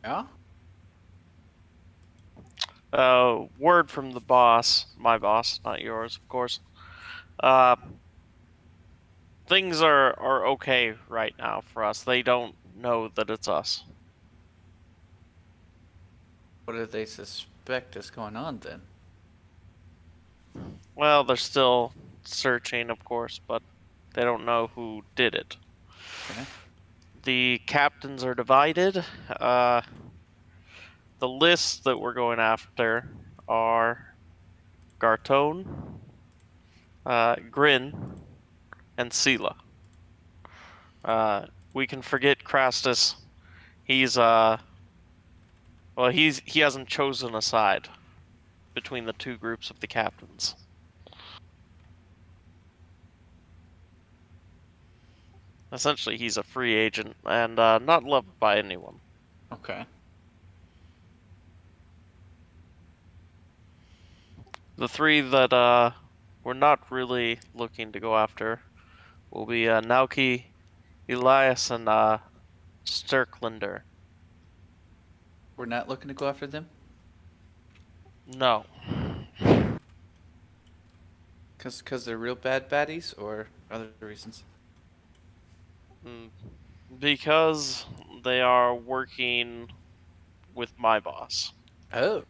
Yeah? Word from the boss, my boss, not yours, of course. Uh, things are okay right now for us. They don't know that it's us. What do they suspect is going on then? Well, they're still searching, of course, but they don't know who did it. Okay. The captains are divided. The lists that we're going after are Gartone, Grin, and Sela. We can forget Crastus. He's he hasn't chosen a side between the two groups of the captains. Essentially, he's a free agent and not loved by anyone. Okay. The three that we're not really looking to go after will be Nauki, Elias, and Sterklander. We're not looking to go after them? No, Because they're real bad baddies or other reasons? mm, because they are working with my boss. Oh.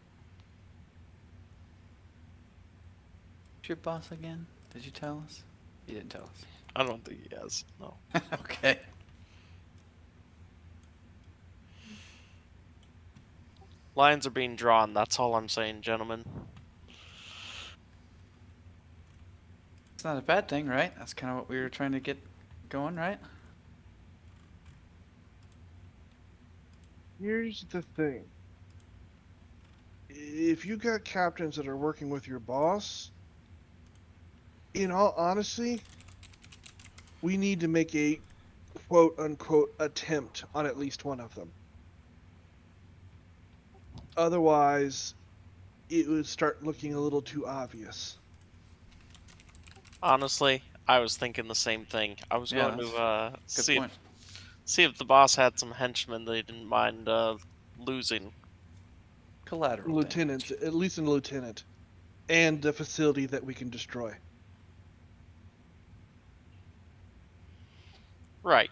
Who's your boss again? Did you tell us? You didn't tell us. I don't think he has. No. Okay. Lines are being drawn. That's all I'm saying, gentlemen. It's not a bad thing, right? That's kind of what we were trying to get going, right? Here's the thing. If you got captains that are working with your boss, in all honesty, we need to make a quote unquote attempt on at least one of them. Otherwise, it would start looking a little too obvious. Honestly, I was thinking the same thing. I was Yeah, going that's to a good point. see if the boss had some henchmen they didn't mind losing. Collateral Lieutenants, damage. at least a lieutenant, and a facility that we can destroy. Right.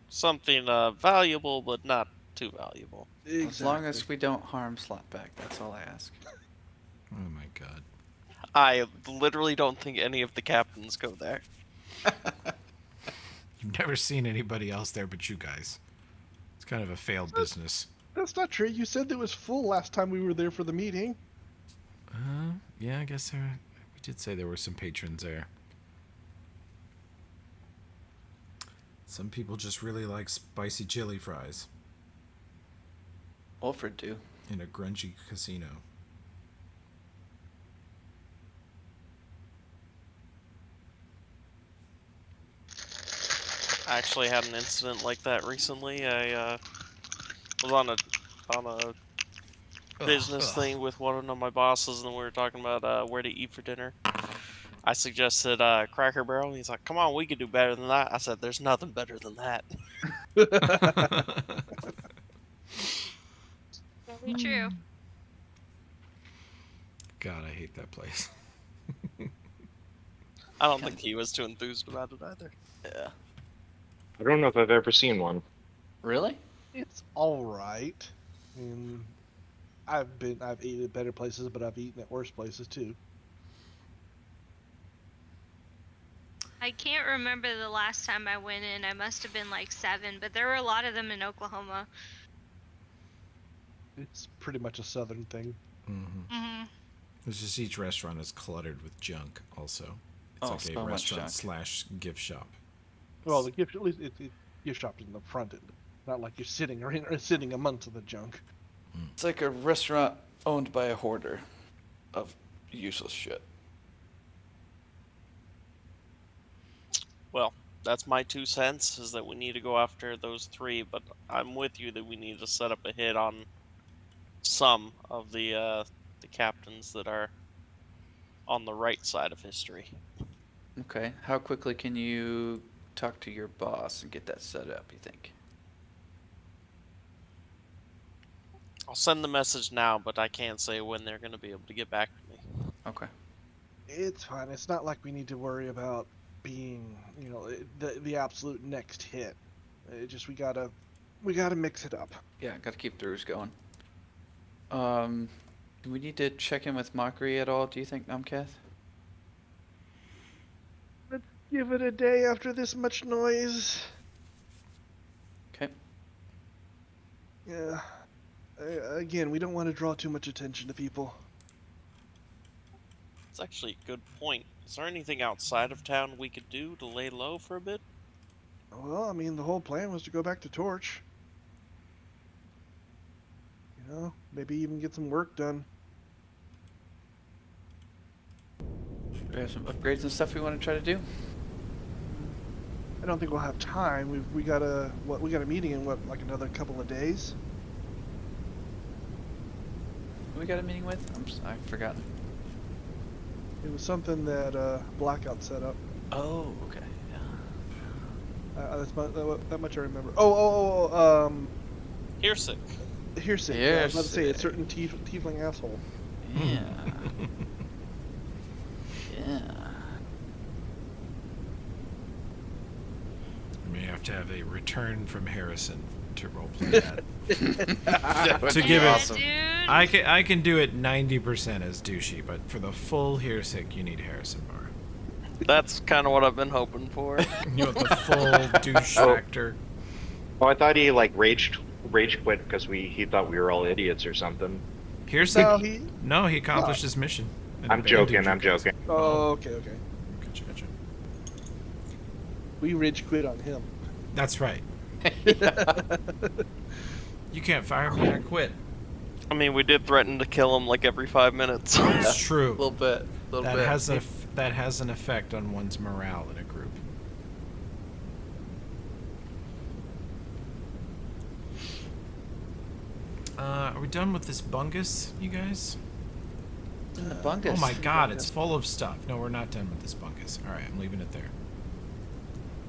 Something valuable, but not too valuable. As long Exactly. as we don't harm Slotback, that's all I ask. Oh my god. I literally don't think any of the captains go there. You've never seen anybody else there but you guys. It's kind of a failed business. That's not true. You said it was full last time we were there for the meeting. Yeah, I guess we did say there were some patrons there. Some people just really like spicy chili fries Wolford do. in a grungy casino. I actually had an incident like that recently. I was on a business thing with one of my bosses, and we were talking about where to eat for dinner. I suggested Cracker Barrel. He's like, "Come on, we could do better than that." I said, "There's nothing better than that." Very true. God, I hate that place. I don't think Kind he was too enthused about it either. yeah. I don't know if I've ever seen one. Really? It's all right. And I've eaten at better places, but I've eaten at worse places too. I can't remember the last time I went in. I must have been like 7, but there were a lot of them in Oklahoma. It's pretty much a southern thing. Hmm. It's just each restaurant is cluttered with junk. Also, it's Oh, like a so much restaurant junk. slash gift shop. Well, the gift at least gift shop is in the front end, not like you're sitting or sitting amongst the junk. It's like a restaurant owned by a hoarder of useless shit. Well, that's my 2 cents. Is that we need to go after those three, but I'm with you that we need to set up a hit on some of the captains that are on the right side of history. Okay. How quickly can you talk to your boss and get that set up, you think? I'll send the message now, but I can't say when they're going to be able to get back to me. Okay. It's fine. It's not like we need to worry about being, the absolute next hit. It just we gotta mix it up. Yeah, gotta keep the ruse going. Do we need to check in with Mockery at all, do you think, Numcath? Let's give it a day after this much noise. Okay. Yeah. Again, we don't want to draw too much attention to people. It's actually a good point. Is there anything outside of town we could do to lay low for a bit? Well, I mean, the whole plan was to go back to Torch. Maybe even get some work done. Do we have some upgrades and stuff we want to try to do? I don't think we'll have time. We got a meeting in like another couple of days. Who we got a meeting with? I've forgotten. It was something that Blackout set up. Oh, okay. Yeah. That much I remember. Hearsay. Hearsay. Yeah, I was about to say a certain tiefling asshole. Yeah. Yeah. We may have to have a return from Harrison to roleplay that. That would To be give it- awesome. Dude. I can do it 90% as douchey, but for the full Hearsick, you need Harrison Barr. That's kind of what I've been hoping for. You want the full douche Oh. factor. Oh, I thought he like rage quit because he thought we were all idiots or something. Hearsick? No, he accomplished his mission. and I'm abandoned joking. you I'm guys. joking. Oh, okay. Gotcha. We rage quit on him. That's right. You can't fire me, I quit. I mean, we did threaten to kill him like every 5 minutes. It's A true. little bit. That has an effect on one's morale in a group. Are we done with this bungus, you guys? In the bungus. Oh my god, it's full of stuff. No, we're not done with this bungus. Alright, I'm leaving it there.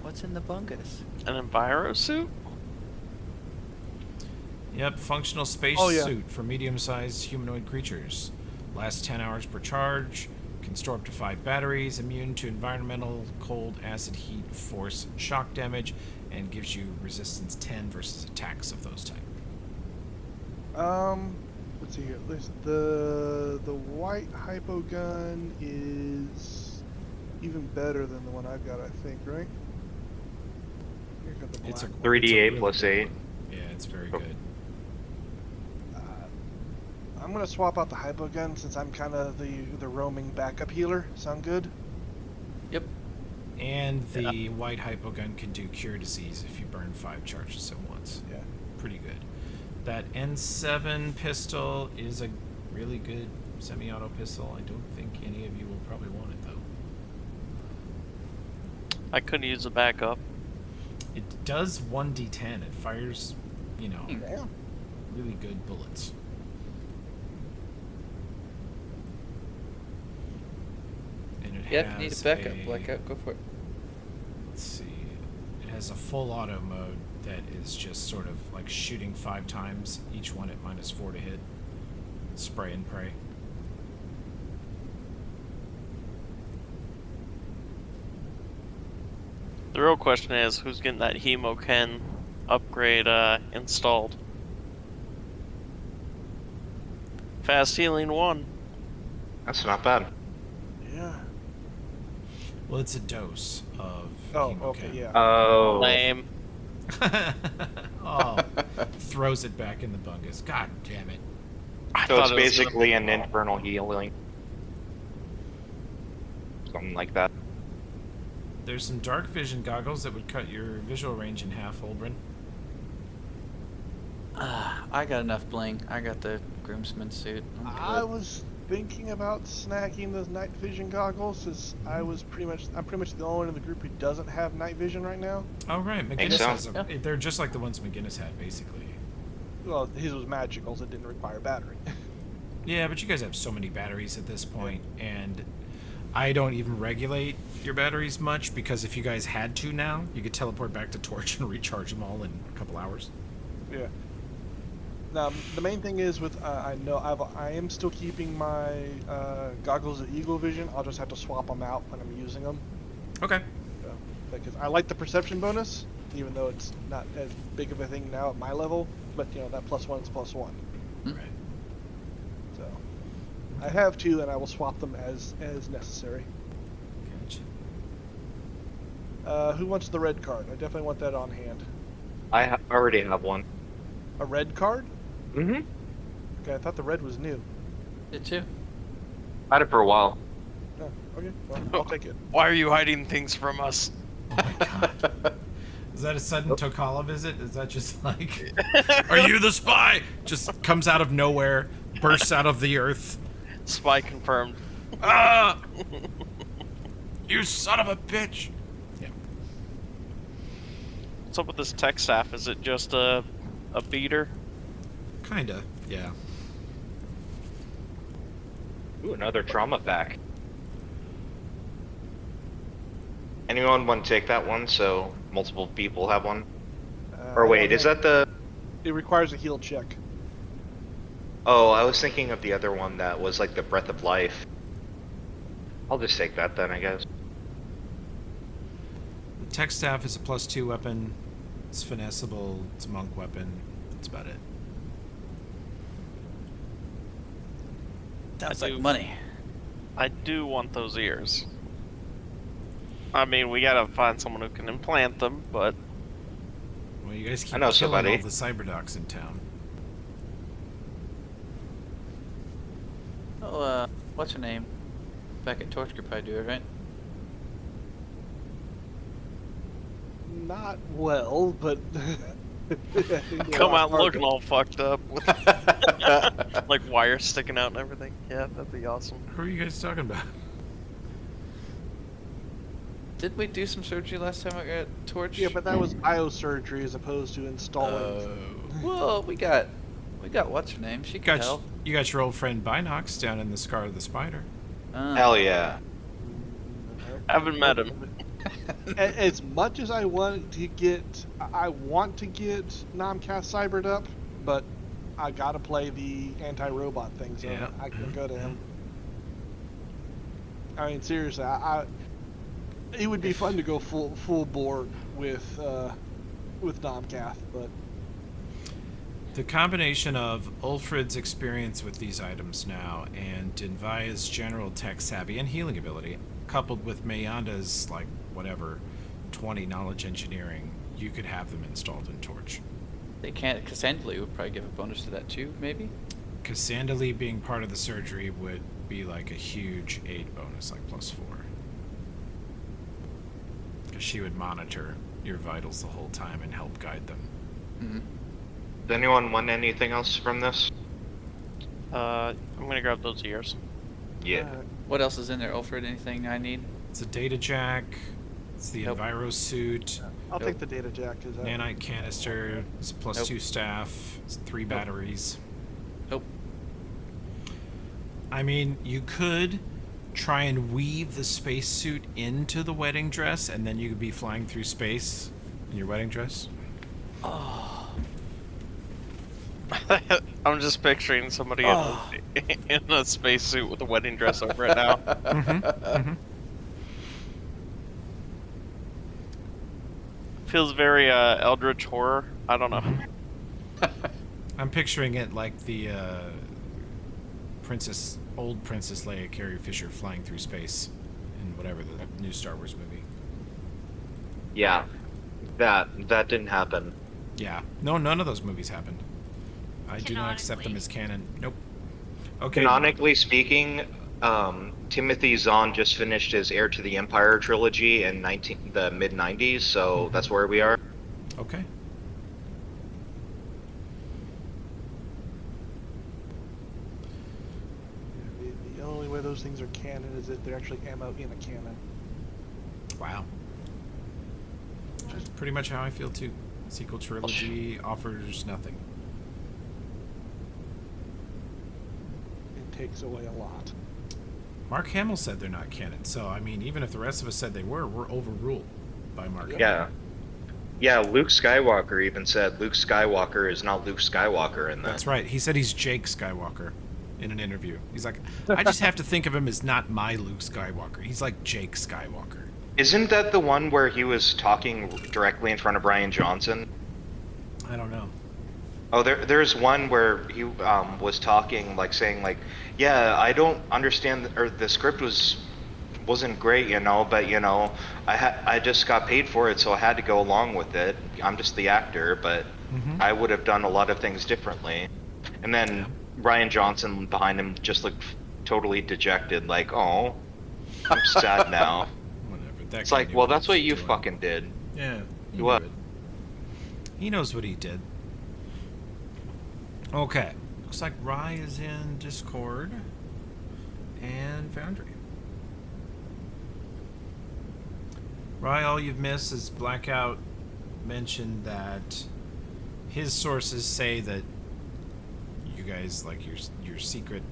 What's in the bungus? An enviro suit? Yep, functional space Oh, yeah. suit for medium-sized humanoid creatures. Lasts 10 hours per charge. Can store up to 5 batteries. Immune to environmental, cold, acid, heat, force, shock damage, and gives you resistance 10 versus attacks of those type. Let's see here. The white hypo gun is even better than the one I've got, I think, right? Here got the black It's a one. 3d8 it's a really plus good 8. one. Yeah, it's very Oh. good. I'm gonna swap out the hypo gun since I'm kind of the roaming backup healer. Sound good? Yep. And the white hypo gun can do cure disease if you burn 5 charges at once. Yeah. Pretty good. That N7 pistol is a really good semi-auto pistol. I don't think any of you will probably want it though. I could use a backup. It does 1d10. It fires, Damn. really good bullets. And it Yeah, if you need a has backup, Blackout, go for it. Let's see. It has a full auto mode that is just sort of like shooting 5 times, each one at -4 to hit. Spray and pray. The real question is, who's getting that Hemoken upgrade installed? Fast healing 1. That's not bad. Yeah. Well, it's a dose of. Oh, Hemoken. okay, yeah. Oh. Lame. Oh, throws it back in the bungus. God damn it. I So it's thought it was gonna- basically an infernal healing. Something like that. There's some dark vision goggles that would cut your visual range in half, Olbrin. I got enough bling. I got the groomsman suit. I'm I good. was thinking about snacking those night vision goggles, as I'm pretty much the only one in the group who doesn't have night vision right now. Oh, right. Think McGinnis so. has a. They're just like the ones McGinnis had, basically. Well, his was magical, so it didn't require battery. Yeah, but you guys have so many batteries at this point, and I don't even regulate your batteries much because if you guys had to now, you could teleport back to Torch and recharge them all in a couple hours. Yeah. Now, the main thing is with I am still keeping my goggles of Eagle Vision. I'll just have to swap them out when I'm using them. Okay. So, because I like the perception bonus, even though it's not as big of a thing now at my level. But you know that +1 is +1. Right. So I have two, and I will swap them as necessary. Gotcha. Who wants the red card? I definitely want that on hand. I already have one. A red card? Mm-hmm. Okay, I thought the red was new. Did too. Had it for a while. Oh, okay, well, I'll take it. Why are you hiding things from us? Oh my god. Is that a sudden Tokala visit? Is that just like, are you the spy? Just comes out of nowhere, bursts out of the earth. Spy confirmed. Ah! You son of a bitch! Yeah. What's up with this tech staff? Is it just a beater? Kinda, yeah. Ooh, another trauma pack. Anyone want to take that one so multiple people have one? Or I wait, don't is know. that the... It requires a heal check. Oh, I was thinking of the other one that was like the Breath of Life. I'll just take that then, I guess. The tech staff is a +2 weapon. It's finessable. It's a monk weapon. That's about it. Sounds I like do- money. I do want those ears. I mean, we gotta find someone who can implant them, but Well, you guys keep I know killing somebody. all the cyberdocs in town. Oh, what's her name? Back at Torch Group, I do it, right? Not well, but come out looking all fucked up with like wires sticking out and everything. Yeah, that'd be awesome. Who are you guys talking about? Didn't we do some surgery last time at Torch? Yeah, but that was biosurgery as opposed to installing. Oh. Well, we got what's her name? She can help. You got your old friend Binox down in the Scar of the Spider. Hell yeah. Haven't met him. As much as I want to get Nomcast cybered up, but I gotta play the anti-robot thing, so Yeah. I can go to him. I mean, seriously, it would be fun to go full board with Nomcast, but The combination of Ulfred's experience with these items now and Dinvaya's general tech savvy and healing ability, coupled with Mayanda's, 20 knowledge engineering, you could have them installed in Torch. They can't. Cassandra would probably give a bonus to that too, maybe. Cassandra being part of the surgery would be like a huge 8 bonus, like +4. Because she would monitor your vitals the whole time and help guide them. Mm-hmm. Does anyone want anything else from this? I'm gonna grab those ears. Yeah. What else is in there, Alfred? Anything I need? It's a data jack. It's the Nope. Enviro suit. I'll take the data jack. Cause Nanite canister. It's a +2 Nope. staff. It's 3 batteries. Nope. I mean, you could try and weave the spacesuit into the wedding dress, and then you could be flying through space in your wedding dress. Oh. I'm just picturing somebody Oh. in a spacesuit with a wedding dress over it now. Feels very Eldritch horror. I don't know. I'm picturing it like the old Princess Leia, Carrie Fisher, flying through space in whatever the new Star Wars movie. Yeah. That didn't happen. Yeah. No, none of those movies happened. I do not accept them as canon. Nope. Okay. Canonically speaking, Timothy Zahn just finished his Heir to the Empire trilogy in the mid-90s, so that's where we are. Okay. the only way those things are canon is if they're actually ammo in a cannon. Wow. Which is pretty much how I feel too. Sequel trilogy offers nothing. It takes away a lot. Mark Hamill said they're not canon, so I mean, even if the rest of us said they were, we're overruled by Mark. Yep. Yeah. Yeah, Luke Skywalker even said Luke Skywalker is not Luke Skywalker in that. That's right. He said he's Jake Skywalker in an interview. He's like, I just have to think of him as not my Luke Skywalker. He's like Jake Skywalker. Isn't that the one where he was talking directly in front of Ryan Johnson? I don't know. Oh, there's one where he was talking, like saying, like, yeah, I don't understand, or the script wasn't great, you know, but you know, I just got paid for it, so I had to go along with it. I'm just the actor, but I would have done a lot of things differently. And then Ryan Johnson behind him just looked totally dejected, like, oh, I'm sad now. Whatever. That It's guy like, knew well, he that's was what you doing. fucking did. Yeah. He What? knew it. He knows what he did. Okay. Looks like Rye is in Discord and Foundry. Rye, all you've missed is Blackout mentioned that his sources say that you guys, like, your secret,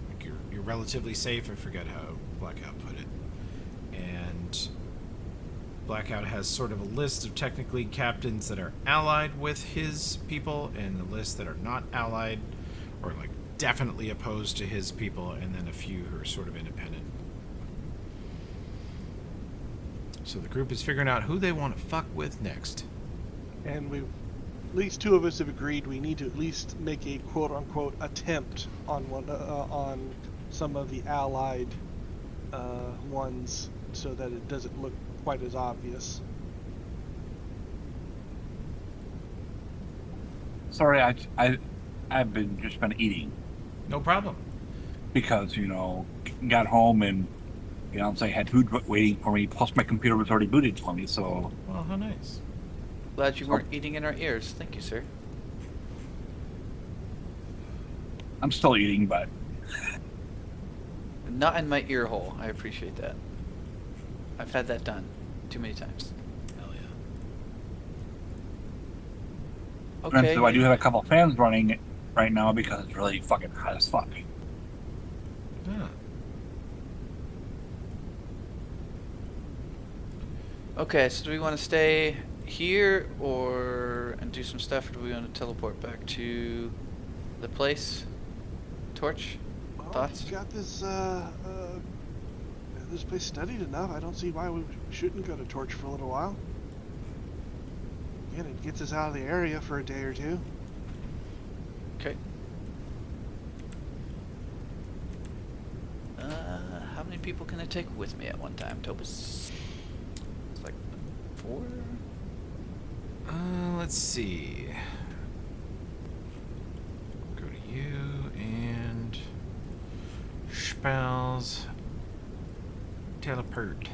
like, you're relatively safe. I forget how Blackout put it. And Blackout has sort of a list of technically captains that are allied with his people, and a list that are not allied, or like definitely opposed to his people, and then a few who are sort of independent. So the group is figuring out who they want to fuck with next. And at least two of us have agreed we need to at least make a quote-unquote attempt on on some of the allied ones, so that it doesn't look quite as obvious. Sorry, I've been eating No problem. because got home and I had food waiting for me. Plus, my computer was already booted for me, so Well, how nice. Glad you weren't eating in our ears. Thank you, sir. I'm still eating. But Not in my ear hole. I appreciate that. I've had that done too many times. Hell yeah. Okay. so I do have a couple fans running right now because it's really fucking hot as fuck. Yeah. Okay, so do we want to stay here and do some stuff, or do we want to teleport back to the place? Torch? Well, Thoughts? if you got this place studied enough, I don't see why we shouldn't go to Torch for a little while. Again, it gets us out of the area for a day or two. Okay. How many people can I take with me at one time, Tobus? It's like 4? Let's see. Go to you and spells teleport.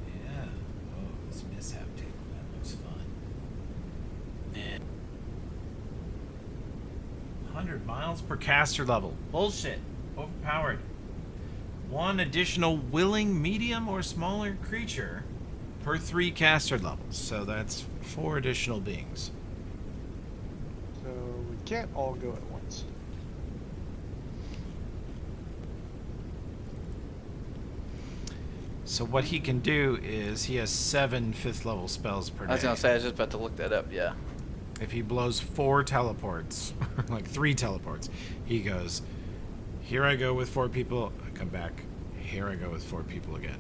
Yeah. Oh, this mishap table. That looks fun. Yeah. 100 miles per caster level. Bullshit. Overpowered. One additional willing medium or smaller creature per 3 caster levels. So that's 4 additional beings. So we can't all go at once. So what he can do is he has 7 5th level spells per day. I was gonna say, I was just about to look that up, yeah. If he blows 4 teleports, like 3 teleports, he goes, here I go with 4 people, I come back, here I go with 4 people again.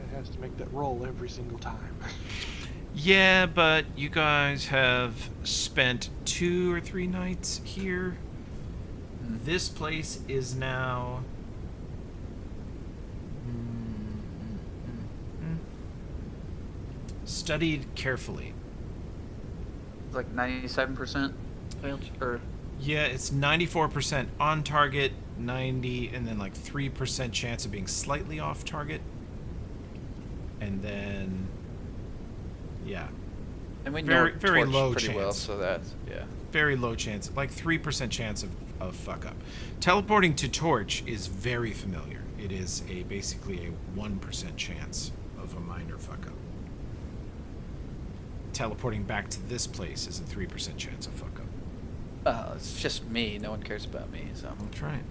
It has to make that roll every single time. Yeah, but you guys have spent 2 or 3 nights here. This place is now... studied carefully. Like 97% or Yeah, it's 94% on target, 90, and then like 3% chance of being slightly off target. And then, yeah, and we Very- know very Torch low pretty well, chance. so that's yeah. very low chance, like 3% chance of fuck up. Teleporting to Torch is very familiar. It is basically a 1% chance of a minor fuck up. teleporting back to this place is a 3% chance of fuck up. It's just me. No one cares about me, so I'll try it.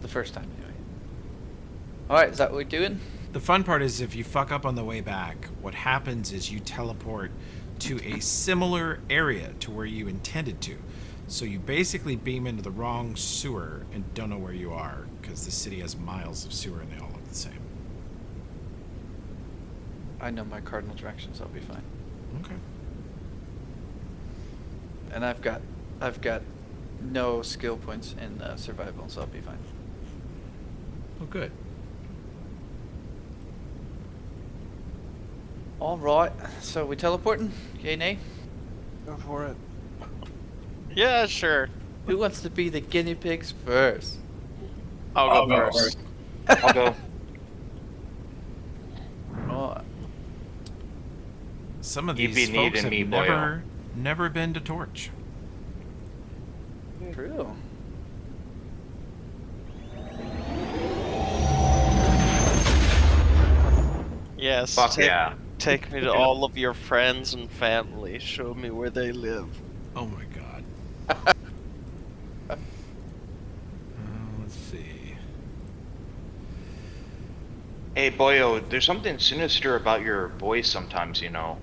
the first time anyway. All right, is that what we're doing? The fun part is if you fuck up on the way back, what happens is you teleport to a similar area to where you intended to. So you basically beam into the wrong sewer and don't know where you are because the city has miles of sewer and they all look the same. I know my cardinal directions. I'll be fine. Okay. And I've got no skill points in survival, so I'll be fine. Oh, good. All right. So we teleporting? Yay, nay? Go for it. Yeah, sure. Who wants to be the guinea pigs first? I'll go first. I'll go. Oh, Some of You these be folks have needing me, boyo. never been to Torch. true. Yes. Fuck yeah. Take me to all of your friends and family. Show me where they live. Oh my god. Let's see. Hey, boyo, there's something sinister about your voice sometimes, you know.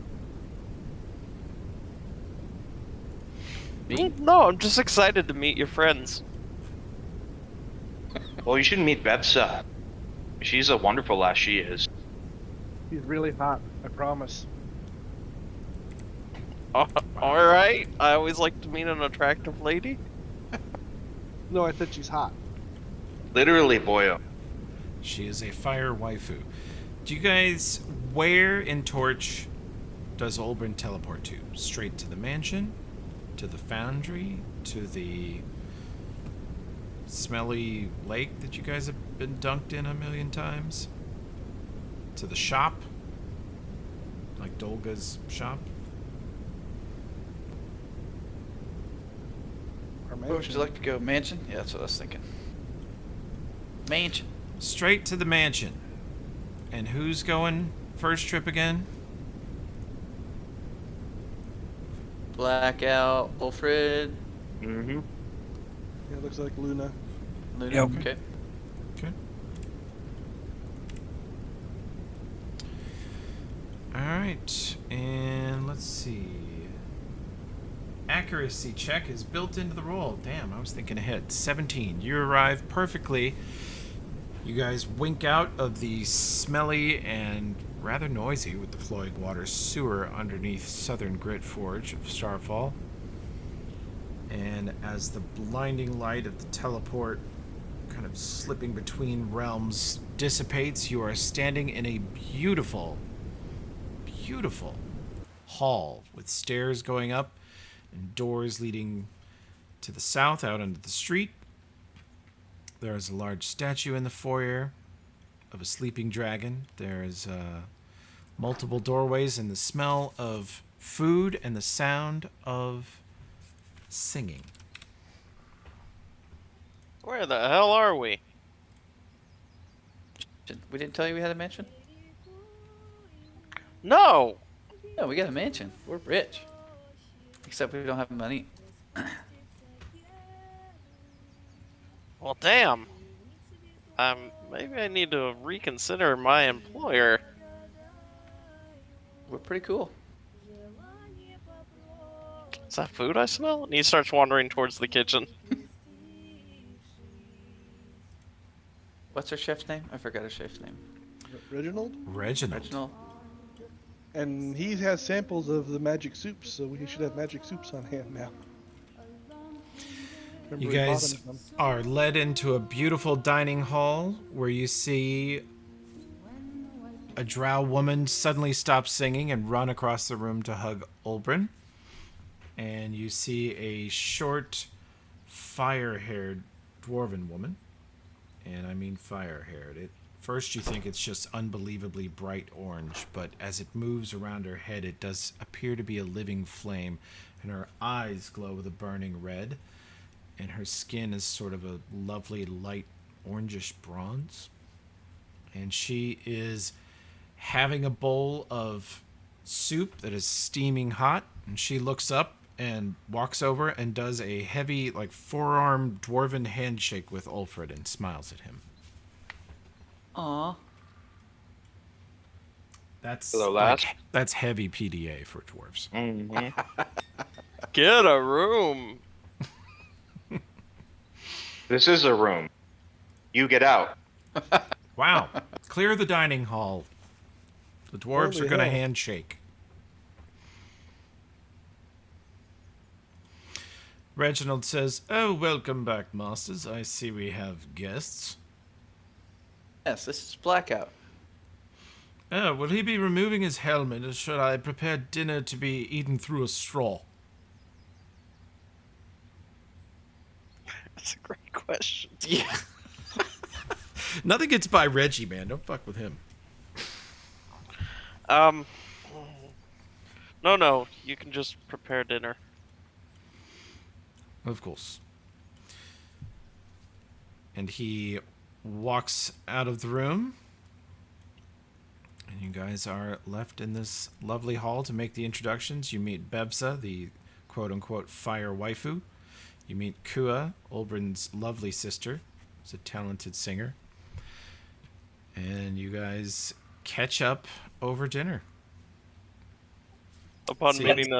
Me? No, I'm just excited to meet your friends. Well, you should meet Bebsa. She's a wonderful lass, she is. He's really hot. I promise. Alright. I always like to meet an attractive lady. No, I said she's hot. Literally, boyo. She is a fire waifu. Do you guys, where in Torch does Olbrin teleport to? Straight to the mansion? To the foundry? To the smelly lake that you guys have been dunked in a million times? To the shop? Like Dolga's shop? Or Where would you like to go? Mansion? Yeah, that's what I was thinking. Mansion. Straight to the mansion. And who's going first trip again? Blackout. Ulfrid. Mm-hmm. Yeah, it looks like Luna. Luna. Yep. Okay. Okay. Alright, and let's see. Accuracy check is built into the roll. Damn, I was thinking ahead. 17. You arrive perfectly. You guys wink out of the smelly and rather noisy with the flowing water sewer underneath Southern Grit Forge of Starfall. And as the blinding light of the teleport kind of slipping between realms dissipates, you are standing in a beautiful hall with stairs going up and doors leading to the south out onto the street. There is a large statue in the foyer of a sleeping dragon. There is multiple doorways and the smell of food and the sound of singing. Where the hell are we? We didn't tell you we had a mansion? No! No, we got a mansion. We're rich. Except we don't have money. Well, damn. Maybe I need to reconsider my employer. We're pretty cool. Is that food I smell? And he starts wandering towards the kitchen. What's our chef's name? I forgot our chef's name. Reginald? Reginald. Reginald. And he has samples of the magic soups, so we should have magic soups on hand now. Remember You we bought guys them. are led into a beautiful dining hall where you see a drow woman suddenly stop singing and run across the room to hug Olbrin. And you see a short, fire-haired dwarven woman. And I mean fire-haired. At first you think it's just unbelievably bright orange, but as it moves around her head, it does appear to be a living flame, and her eyes glow with a burning red, and her skin is sort of a lovely light orangish bronze. And she is having a bowl of soup that is steaming hot, and she looks up and walks over and does a heavy, like, forearm dwarven handshake with Ulfred and smiles at him. Aw. That's Hello, lass. that's heavy PDA for dwarves. Mm-hmm. Get a room. This is a room. You get out. Wow. Clear the dining hall. The dwarves Holy are going to hell. handshake. Reginald says, "Oh, welcome back, masters. I see we have guests." Yes, this is Blackout. Oh, will he be removing his helmet, or should I prepare dinner to be eaten through a straw? That's a great question. Yeah. Nothing gets by Reggie, man. Don't fuck with him. No, you can just prepare dinner. Of course. And he walks out of the room. And you guys are left in this lovely hall to make the introductions. You meet Bebsa, the quote-unquote fire waifu. You meet Kua, Olbrin's lovely sister. Who's a talented singer. And you guys catch up over dinner. Upon See. meeting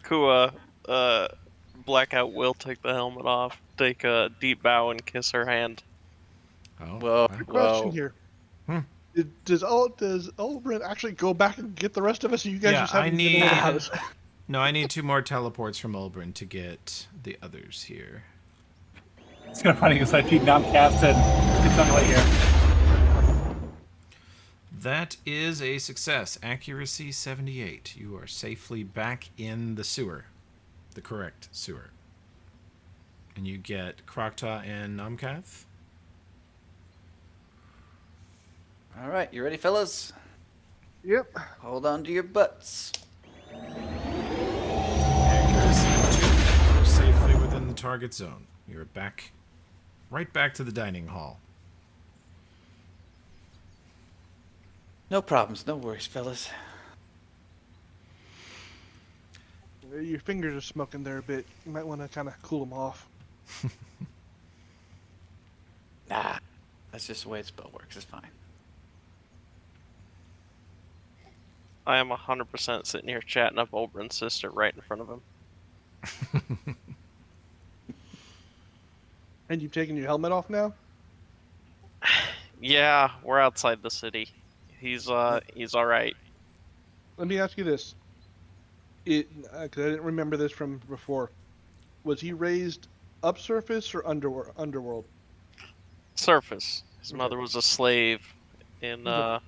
Kua, Blackout will take the helmet off, take a deep bow, and kiss her hand. Oh, Whoa. wow. Question here. Hmm. Does Olbrin actually go back and get the rest of us? Or you guys Yeah, just I haven't need- been able to house? No, I need 2 more teleports from Olbrin to get the others here. It's kind of funny because I see Nomcast and it's not right here. That is a success. Accuracy 78. You are safely back in the sewer. The correct sewer. And you get Krokta and Nomkath. All right, you ready, fellas? Yep. Hold on to your butts. Accuracy 2. You are safely within the target zone. You're back, right back to the dining hall. No problems, no worries, fellas. Your fingers are smoking there a bit. You might want to kind of cool them off. Nah, that's just the way the spell works. It's fine. I am 100% sitting here chatting up Olbrin's sister right in front of him. And you've taken your helmet off now? Yeah, we're outside the city. He's all right. Let me ask you this. Because I didn't remember this from before. Was he raised upsurface or underworld? Surface. His Okay. mother was a slave in Because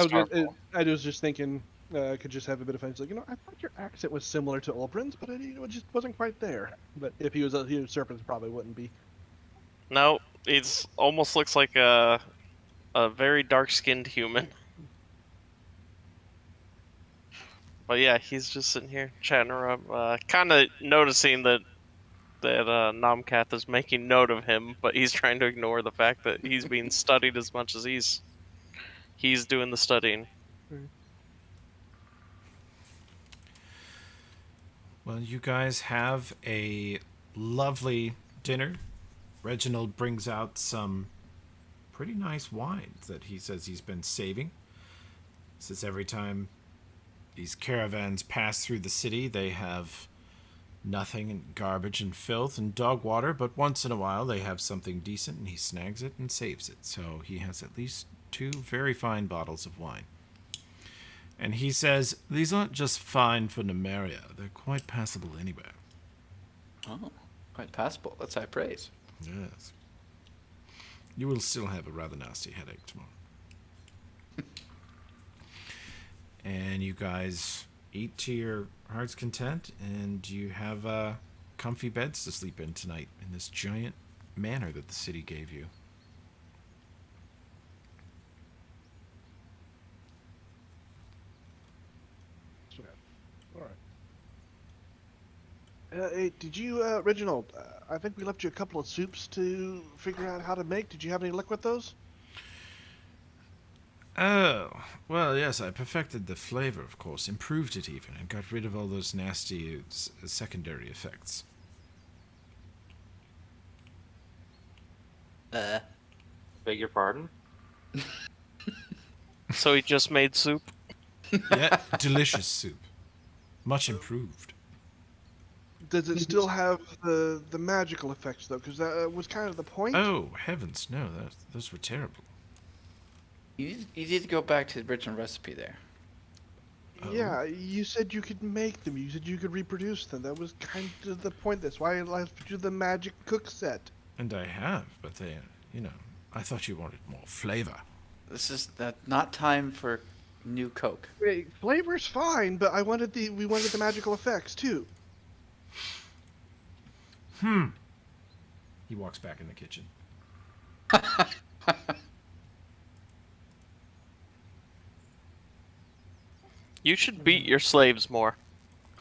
Starfall. I was just thinking, I could just have a bit of fun. It's like, I thought your accent was similar to Olbrin's, but it just wasn't quite there. But if he was Serpent's, probably wouldn't be. No, he's almost looks like a very dark-skinned human. But yeah, he's just sitting here chatting her up, kind of noticing that Nomkath is making note of him, but he's trying to ignore the fact that he's being studied as much as he's doing the studying. Well, you guys have a lovely dinner. Reginald brings out some pretty nice wines that he says he's been saving. Says every time these caravans pass through the city, they have nothing and garbage and filth and dog water, but once in a while they have something decent and he snags it and saves it. So he has at least 2 very fine bottles of wine. And he says, these aren't just fine for Numeria, they're quite passable anywhere. Oh, quite passable. That's high praise. Yes. You will still have a rather nasty headache tomorrow. And you guys eat to your heart's content, and you have comfy beds to sleep in tonight in this giant manor that the city gave you. All right. Hey, did you, Reginald? I think we left you a couple of soups to figure out how to make. Did you have any luck with those? Oh, well, yes, I perfected the flavor, of course, improved it even, and got rid of all those nasty secondary effects. Beg your pardon? So he just made soup. Yeah, delicious soup. Much improved. Does it still have the magical effects though? Because that was kind of the point. Oh, heavens, no, those were terrible. You need to go back to the original recipe there. Yeah, you said you could make them. You said you could reproduce them. That was kind of the point. That's why I left you the magic cook set. And I have, but they, I thought you wanted more flavor. This is not time for new Coke. Wait, flavor's fine, but we wanted the magical effects too. He walks back in the kitchen. You should beat your slaves more.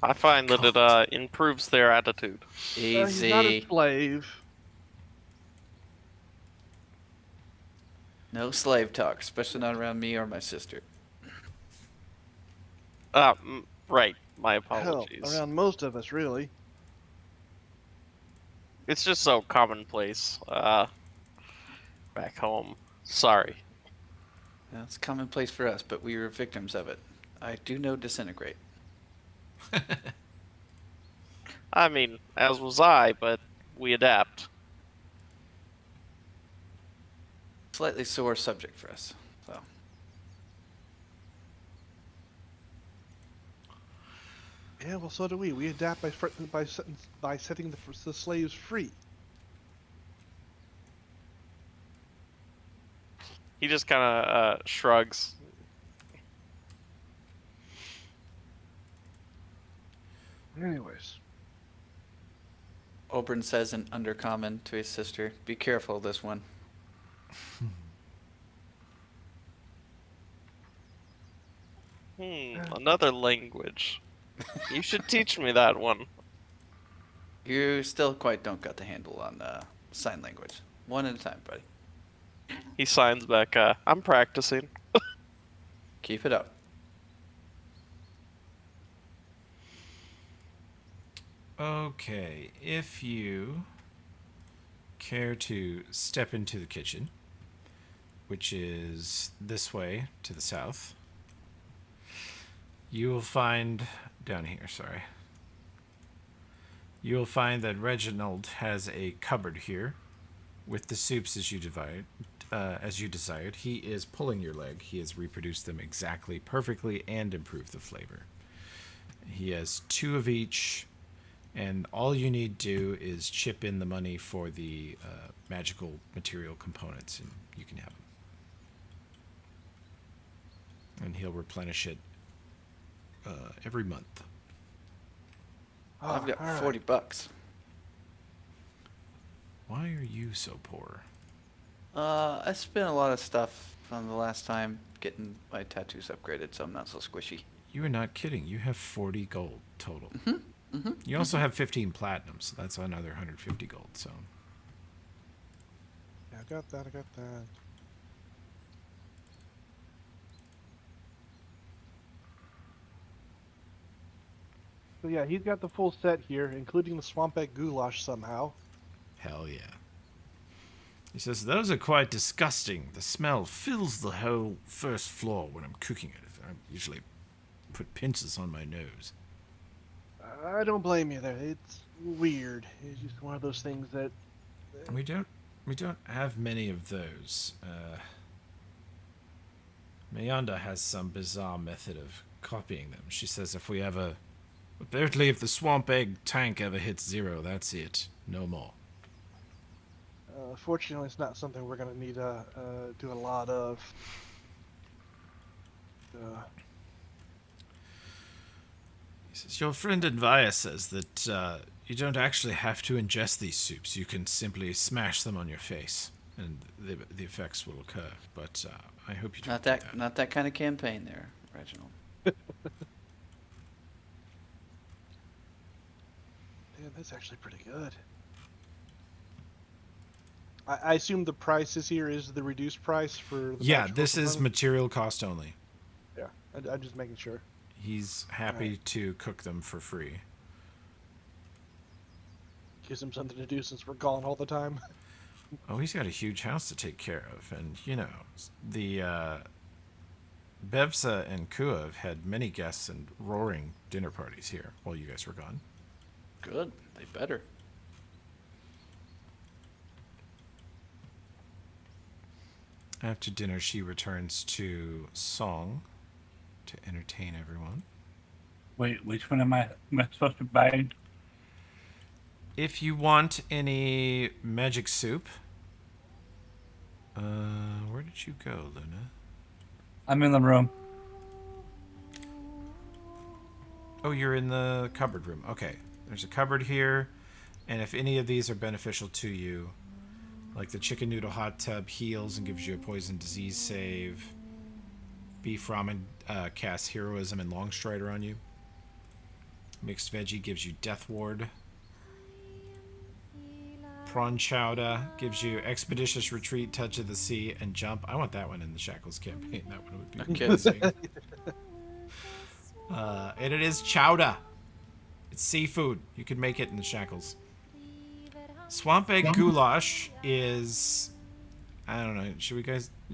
I find that it improves their attitude. He's not a Easy. slave. No slave talk, especially not around me or my sister. Right. My Hell, apologies. around most of us, really. It's just so commonplace. Back home. Sorry. Well, it's commonplace for us, but we were victims of it. I do know Disintegrate. I mean, as was I, but we adapt. Slightly sore subject for us. So Yeah, well, so do we. We adapt by setting the slaves free. He just kind of shrugs. Anyways, Oberyn says in Undercommon to his sister, "Be careful of this one." Another language. You should teach me that one. You still quite don't got the handle on sign language. One at a time, buddy. He signs back, I'm practicing. Keep it up. Okay, if you care to step into the kitchen, which is this way to the south, you will find down here, sorry. You will find that Reginald has a cupboard here with the soups as you desired. He is pulling your leg. He has reproduced them exactly perfectly and improved the flavor. He has 2 of each, and all you need to do is chip in the money for the magical material components, and you can have them. And he'll replenish it every month. I've got all right. $40. Why are you so poor? I spent a lot of stuff from the last time getting my tattoos upgraded, so I'm not so squishy. You are not kidding. You have 40 gold total. You also have 15 platinum, so that's another 150 gold. So Yeah, I got that. So yeah, he's got the full set here, including the swamp egg goulash somehow. hell yeah. He says, those are quite disgusting. The smell fills the whole first floor when I'm cooking it. I usually put pincers on my nose. I don't blame you there. It's weird. It's just one of those things that. We don't have many of those. Mayanda has some bizarre method of copying them. She says apparently if the swamp egg tank ever hits 0, that's it. No more. Fortunately, it's not something we're gonna need to do a lot of. He says, your friend Envia says that you don't actually have to ingest these soups. You can simply smash them on your face, and the effects will occur. But I hope you don't do that. Not that kind of campaign there, Reginald. Yeah, that's actually pretty good. I assume the prices here is the reduced price for the Yeah, magical this is component? material cost only. Yeah, I'm just making sure. He's happy to cook them for free. Gives him something to do since we're gone all the time. Oh, he's got a huge house to take care of, and you know, the Bevsa and Kua have had many guests and roaring dinner parties here while you guys were gone. Good. They better. After dinner, she returns to Song to entertain everyone. Wait, which one am I supposed to be buying? If you want any magic soup, where did you go, Luna? I'm in the room. Oh, you're in the cupboard room. Okay, there's a cupboard here, and if any of these are beneficial to you, like the chicken noodle hot tub heals and gives you a poison disease save. Beef ramen casts heroism and long strider on you. Mixed veggie gives you death ward. Prawn chowder gives you expeditious retreat, touch of the sea, and jump. I want that one in the Shackles campaign. That one would be Okay. amazing. And it is chowder. It's seafood. You could make it in the Shackles. Swamp egg goulash is, I don't know. Do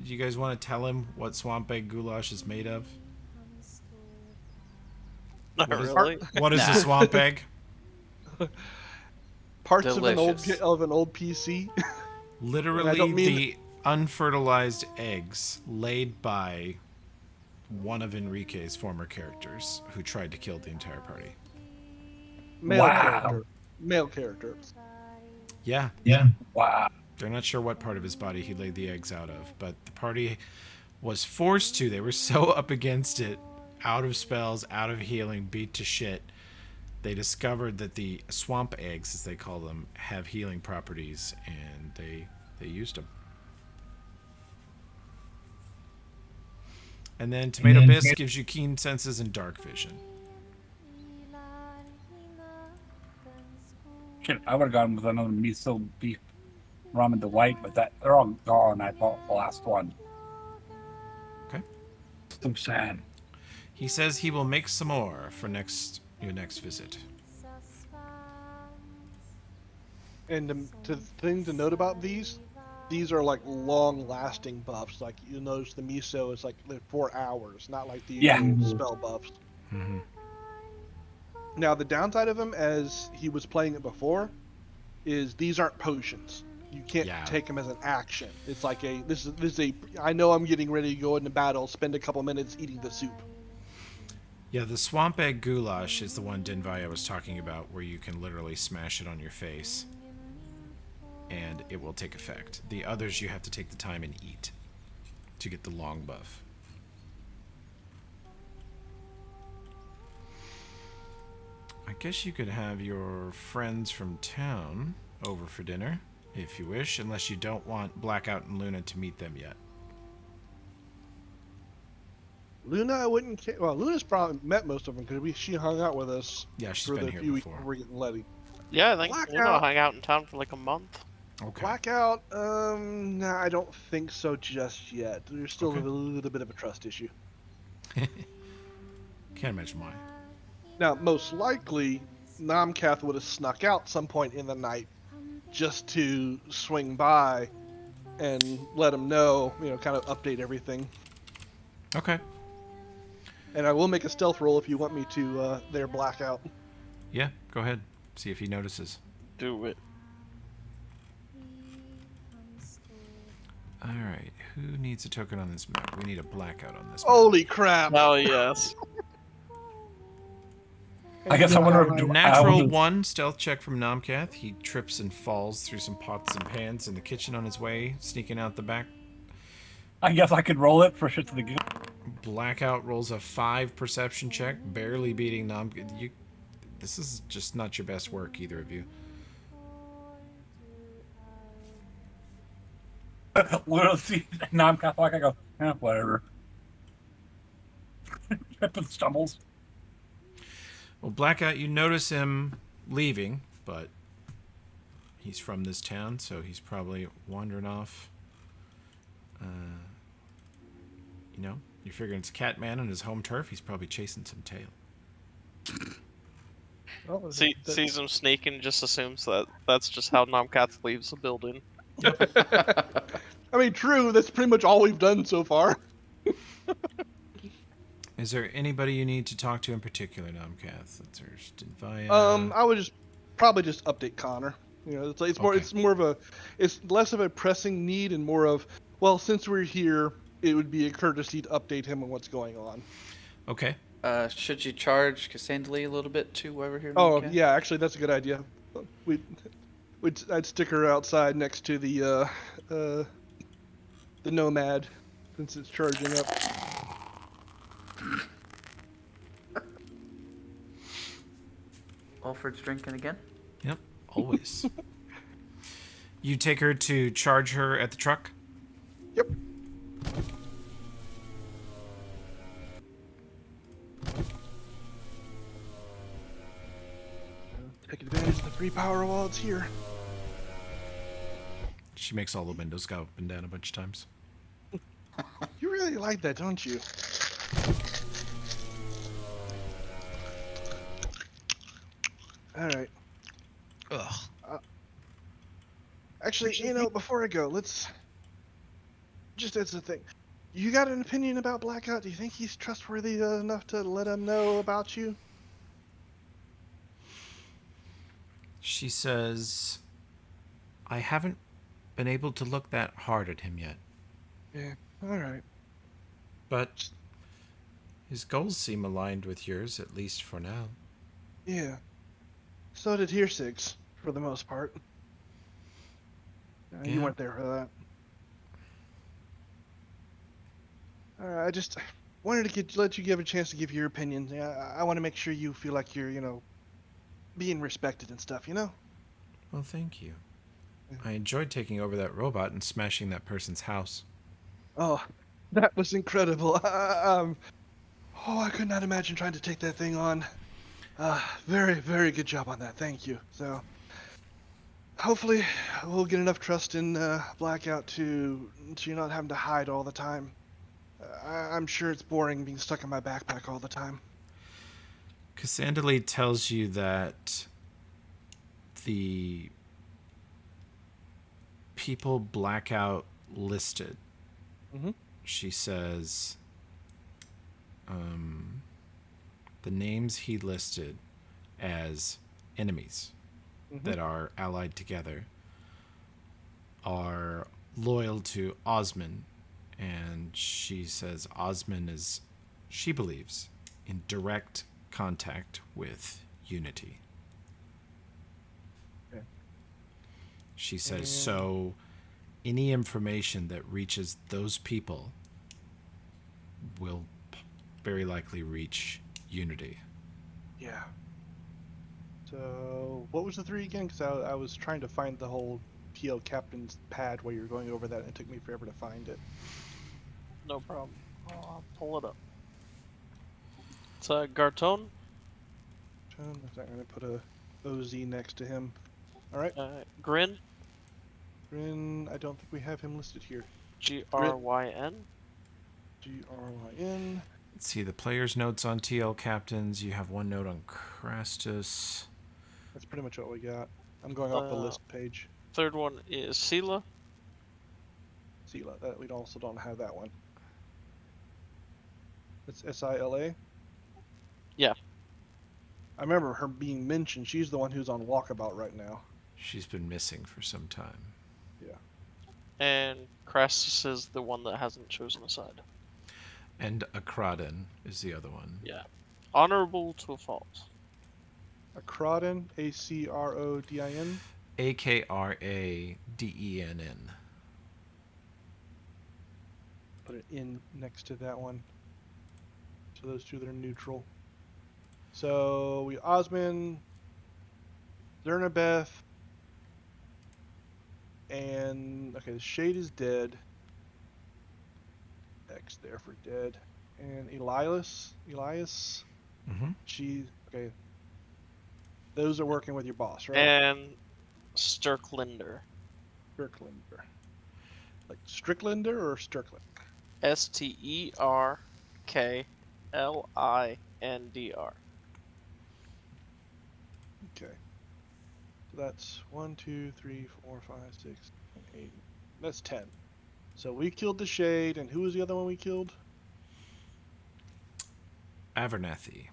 you guys want to tell him what swamp egg goulash is made of? Not What is- really. What is a Nah. swamp egg? Parts Delicious. of an old PC. Literally don't mean- the unfertilized eggs laid by one of Enrique's former characters who tried to kill the entire party. Male Wow. character. Male character. Yeah, Wow. they're not sure what part of his body he laid the eggs out of, but the party was forced to. They were so up against it, out of spells, out of healing, beat to shit. They discovered that the swamp eggs, as they call them, have healing properties, and they used them. And then tomato bisque gives you keen senses and dark vision. Shit, I would have gone with another miso beef ramen delight, but they're all gone. I bought the last one. Okay. So sad. He says he will make some more for your next visit. And the thing to note about these are like long-lasting buffs. Like you notice the miso is like 4 hours, not like the Yeah. usual spell buffs. Mm-hmm. Now the downside of them, as he was playing it before, is these aren't potions. You can't Yeah. take them as an action. It's like this is a. I know I'm getting ready to go into battle. Spend a couple minutes eating the soup. Yeah, the swamp egg goulash is the one Dinvaya was talking about, where you can literally smash it on your face, and it will take effect. The others you have to take the time and eat to get the long buff. I guess you could have your friends from town over for dinner, if you wish, unless you don't want Blackout and Luna to meet them yet. Luna, I wouldn't care. Well, Luna's probably met most of them because she hung out with us Yeah, she's for been the here few weeks before. we're getting Letty. Yeah, I think Blackout. Luna hung out in town for like a month. Okay. Blackout, nah, I don't think so just yet. There's still Okay. a little bit of a trust issue. Can't imagine why. Now, most likely, Namkath would have snuck out some point in the night just to swing by and let him know, kind of update everything. Okay. And I will make a stealth roll if you want me to there Blackout. Yeah, go ahead. See if he notices. Do it. Alright, who needs a token on this map? We need a blackout on this map. Holy crap! Oh yes. I guess I wonder if Natural 1 stealth check from Namkath. He trips and falls through some pots and pans in the kitchen on his way, sneaking out the back. I guess I could roll it for shit to the good. Blackout rolls a 5 perception check, barely beating Namkath. This is just not your best work, either of you. Literally see Namkath like I go, whatever. Tripping stumbles. Well, Blackout, you notice him leaving, but He's from this town, so he's probably wandering off. You're figuring it's Catman on his home turf. He's probably chasing some tail. Well, Sees him sneaking, just assumes that that's just how Nomcath leaves the building. I mean, true. That's pretty much all we've done so far. Is there anybody you need to talk to in particular, Nomcath? There's Dinvaya. I would probably just update Connor. It's less of a pressing need and more of, well, since we're here, it would be a courtesy to update him on what's going on. Okay. Should you charge Cassandra a little bit too while we're here? Oh, Nomcath? yeah, actually, that's a good idea. I'd stick her outside next to the Nomad, since it's charging up. Alfred's drinking again? Yep, always. You take her to charge her at the truck? Yep. Take advantage of the free power while it's here. She makes all the windows go up and down a bunch of times. You really like that, don't you? Alright. Ugh. Actually, before I go, let's... Just as a thing. You got an opinion about Blackout? Do you think he's trustworthy enough to let him know about you? She says, I haven't been able to look that hard at him yet. Yeah, alright. But his goals seem aligned with yours, at least for now. Yeah. So did Hirsig's, for the most part. You Yeah. weren't there for that. I just wanted to let you give a chance to give your opinion. I want to make sure you feel like you're, being respected and stuff, Well, thank you. I enjoyed taking over that robot and smashing that person's house. Oh, that was incredible. I could not imagine trying to take that thing on. Very, very good job on that. Thank you. So, hopefully, we'll get enough trust in Blackout to you not having to hide all the time. I'm sure it's boring being stuck in my backpack all the time. Cassandra tells you that the people Blackout listed, Mhm. she says, the names he listed as enemies Mhm. that are allied together are loyal to Osman, and she says Osman is, she believes, in direct contact with Unity. Okay. She says, And- so any information that reaches those people will very likely reach Unity. Yeah. So, what was the 3 again? Because I was trying to find the whole TL Captain's pad while you were going over that, and it took me forever to find it. No problem. I'll pull it up. It's Garton. I'm going to put a OZ next to him. Alright. Grin. Grin, I don't think we have him listed here. Gryn. Gryn. Let's see the player's notes on TL Captains. You have one note on Crastus. That's pretty much what we got. I'm going off the list page. Third one is Sela. Sela. We also don't have that one. It's Sila. Yeah. I remember her being mentioned. She's the one who's on walkabout right now. She's been missing for some time. And Crassus is the one that hasn't chosen a side. And Akradin is the other one. Yeah. Honorable to a fault. Akrodin, Acrodin. Akradenn. Put it in next to that one. So those two that are neutral. So we Osman, Zernabeth, and okay, the Shade is dead. X there for dead. And Elias. Mm-hmm. Okay. Those are working with your boss, right? And Sturklander. Stricklander. Like Stricklander or Sturkland? Sterklindr. Okay. So that's 1, 2, 3, 4, 5, 6, 7, 8. That's 10. So we killed the Shade, and who was the other one we killed? Avernethy.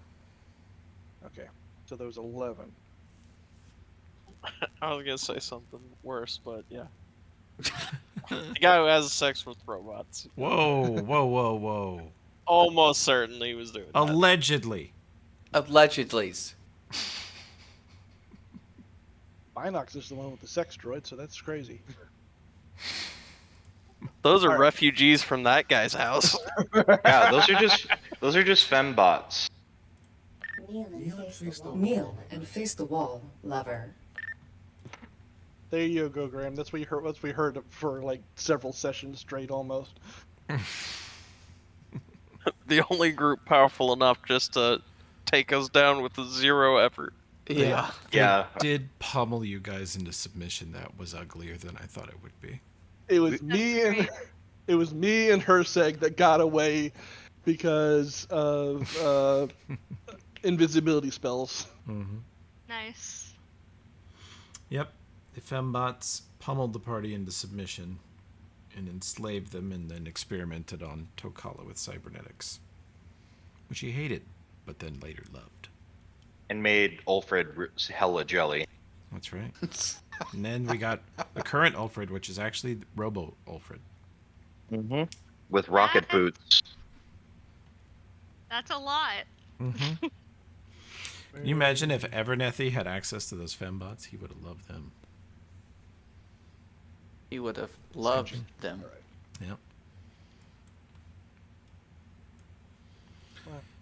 Okay. So there was 11. I was gonna say something worse, but yeah. The guy who has sex with robots. Whoa, whoa, whoa, whoa. Almost certain he was doing that. Allegedly. Allegedly. Binox is the one with the sex droid, so that's crazy. Those are Alright. refugees from that guy's house. Yeah, those are just fembots. Kneel and face the wall, lover. There you go, Graham. That's what you heard. That's what we heard for like several sessions straight, almost. The only group powerful enough just to take us down with zero effort. Yeah. Yeah. Did pummel you guys into submission. That was uglier than I thought it would be. It was me and great. it was me and Herseg that got away because of invisibility spells. Mm-hmm. Nice. Yep. The fembots pummeled the party into submission and enslaved them and then experimented on Tokala with cybernetics, which he hated, but then later loved. And made Ulfred hella jelly. That's right. And then we got the current Ulfred, which is actually Robo Ulfred. Mm-hmm. With rocket boots. That's a lot. Mm-hmm. Can you imagine if Avernethy had access to those fembots? He would have loved them. He would have loved them. Yep.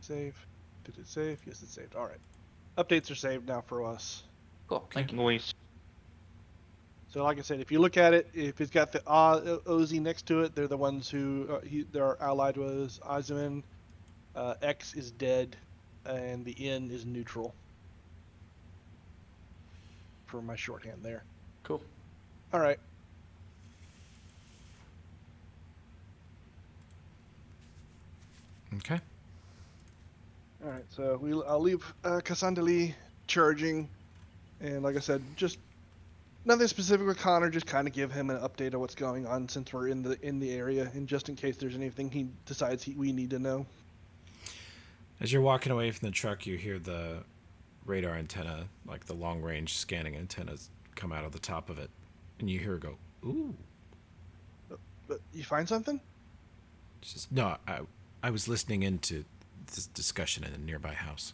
Save. Did it save? Yes, it saved. All right. Updates are saved now for us. Cool. Thank you. Nice. So, like I said, if you look at it, if it's got the OZ next to it, they're the ones who they're allied with Izumin. X is dead, and the N is neutral. For my shorthand there. Cool. All right. Okay. All right. So I'll leave Cassandali charging, and like I said, just nothing specific with Connor. Just kind of give him an update of what's going on since we're in the area, and just in case there's anything he decides we need to know. As you're walking away from the truck, you hear the radar antenna, like the long-range scanning antennas, come out of the top of it, and you hear it go, "Ooh." But you find something? It's just, no, I was listening into this discussion in a nearby house.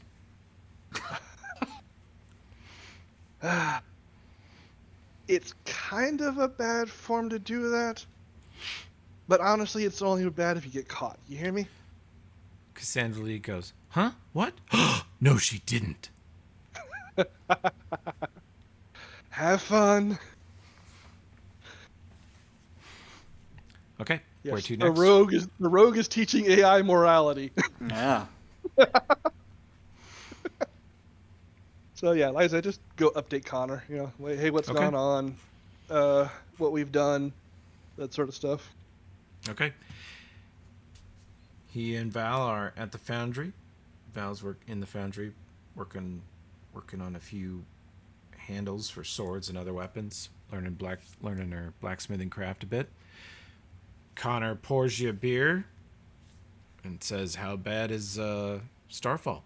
It's kind of a bad form to do that, but honestly, it's only bad if you get caught. You hear me? Cassandra Lee goes, "Huh? What? No, she didn't." Have fun. Okay, where Yes, to the next? rogue is teaching AI morality. Yeah. So yeah, like I said, just go update Connor. You know, like, hey, what's Okay. going on? What we've done, that sort of stuff. Okay. He and Val are at the foundry. Val's in the foundry, working on a few handles for swords and other weapons, learning her blacksmithing craft a bit. Connor pours you a beer and says, "How bad is Starfall?"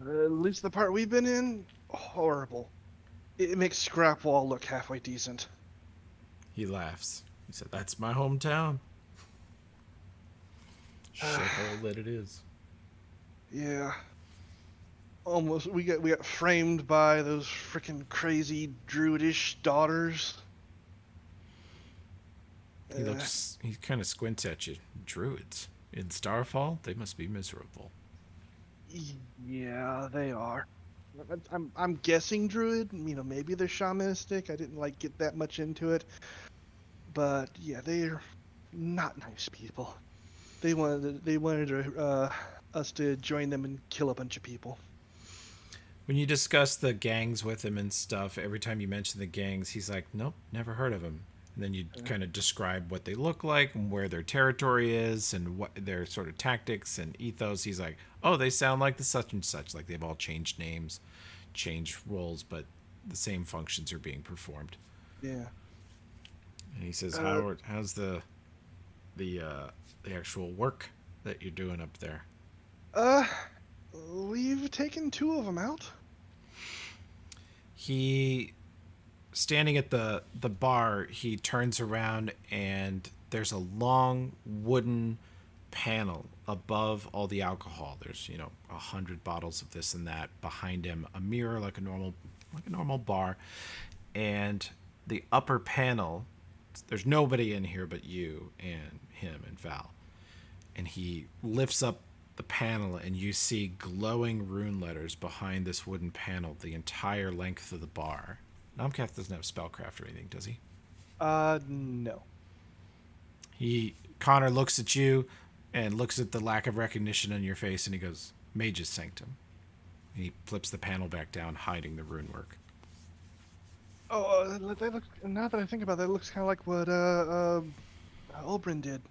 At least the part we've been in, horrible. It makes Scrapwall look halfway decent. He laughs. He said, "That's my hometown." Shithole that it is. Yeah. Almost, we got framed by those freaking crazy druidish daughters. He kind of squints at you. Druids in Starfall? They must be miserable. Yeah, they are. I'm guessing druid. You know, maybe they're shamanistic. I didn't get that much into it, but yeah, they're not nice people. They wanted us to join them and kill a bunch of people. When you discuss the gangs with him and stuff, every time you mention the gangs, he's like, nope, never heard of them. And then you kind of describe what they look like and where their territory is and what their sort of tactics and ethos. He's like, oh, they sound like the such and such. Like they've all changed names, changed roles, but the same functions are being performed. Yeah. And he says, Uh, how's the actual work that you're doing up there? We've taken 2 of them out. He, standing at the bar, he turns around and there's a long wooden panel above all the alcohol. There's 100 bottles of this and that behind him, a mirror like a normal bar, and the upper panel. There's nobody in here but you and him and Val. And he lifts up the panel, and you see glowing rune letters behind this wooden panel the entire length of the bar. Nomcath doesn't have spellcraft or anything, does he? No. Connor looks at you and looks at the lack of recognition on your face, and he goes, Mage's Sanctum. And he flips the panel back down, hiding the rune work. Oh, that looks, now that I think about that, it looks kind of like what Ulbrin did.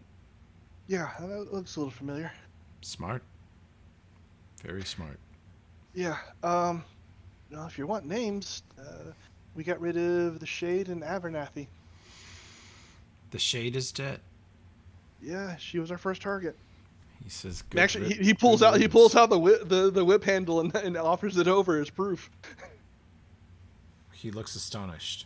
Yeah, that looks a little familiar. Smart. Very smart. Yeah. If you want names, we got rid of the Shade and Abernathy. The Shade is dead. Yeah, she was our first target. He says, And actually, he pulls out the whip handle and offers it over as proof. He looks astonished.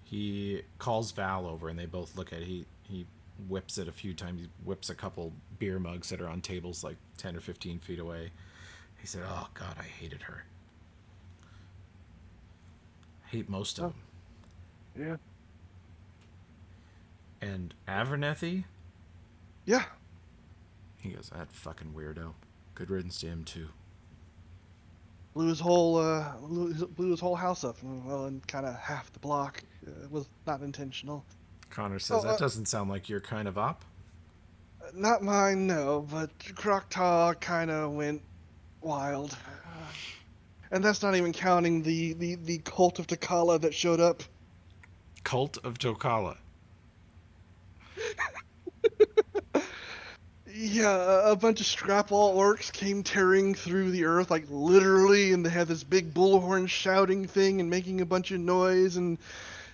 He calls Val over, and they both look at it. He whips it a few times. He whips a couple beer mugs that are on tables like 10 or 15 feet away. He said, oh, God, I hated her. Hate most of them. Yeah. And Avernethy? Yeah. He goes, that fucking weirdo. Good riddance to him, too. Blew his whole house up, and kind of half the block. It was not intentional. Connor says, that doesn't sound like your kind of op. Not mine, no, but Kroktaw kind of went wild. And that's not even counting the cult of Takala that showed up. Cult of Tokala. Yeah, a bunch of Scrapwall orcs came tearing through the earth, like literally, and they had this big bullhorn shouting thing and making a bunch of noise, and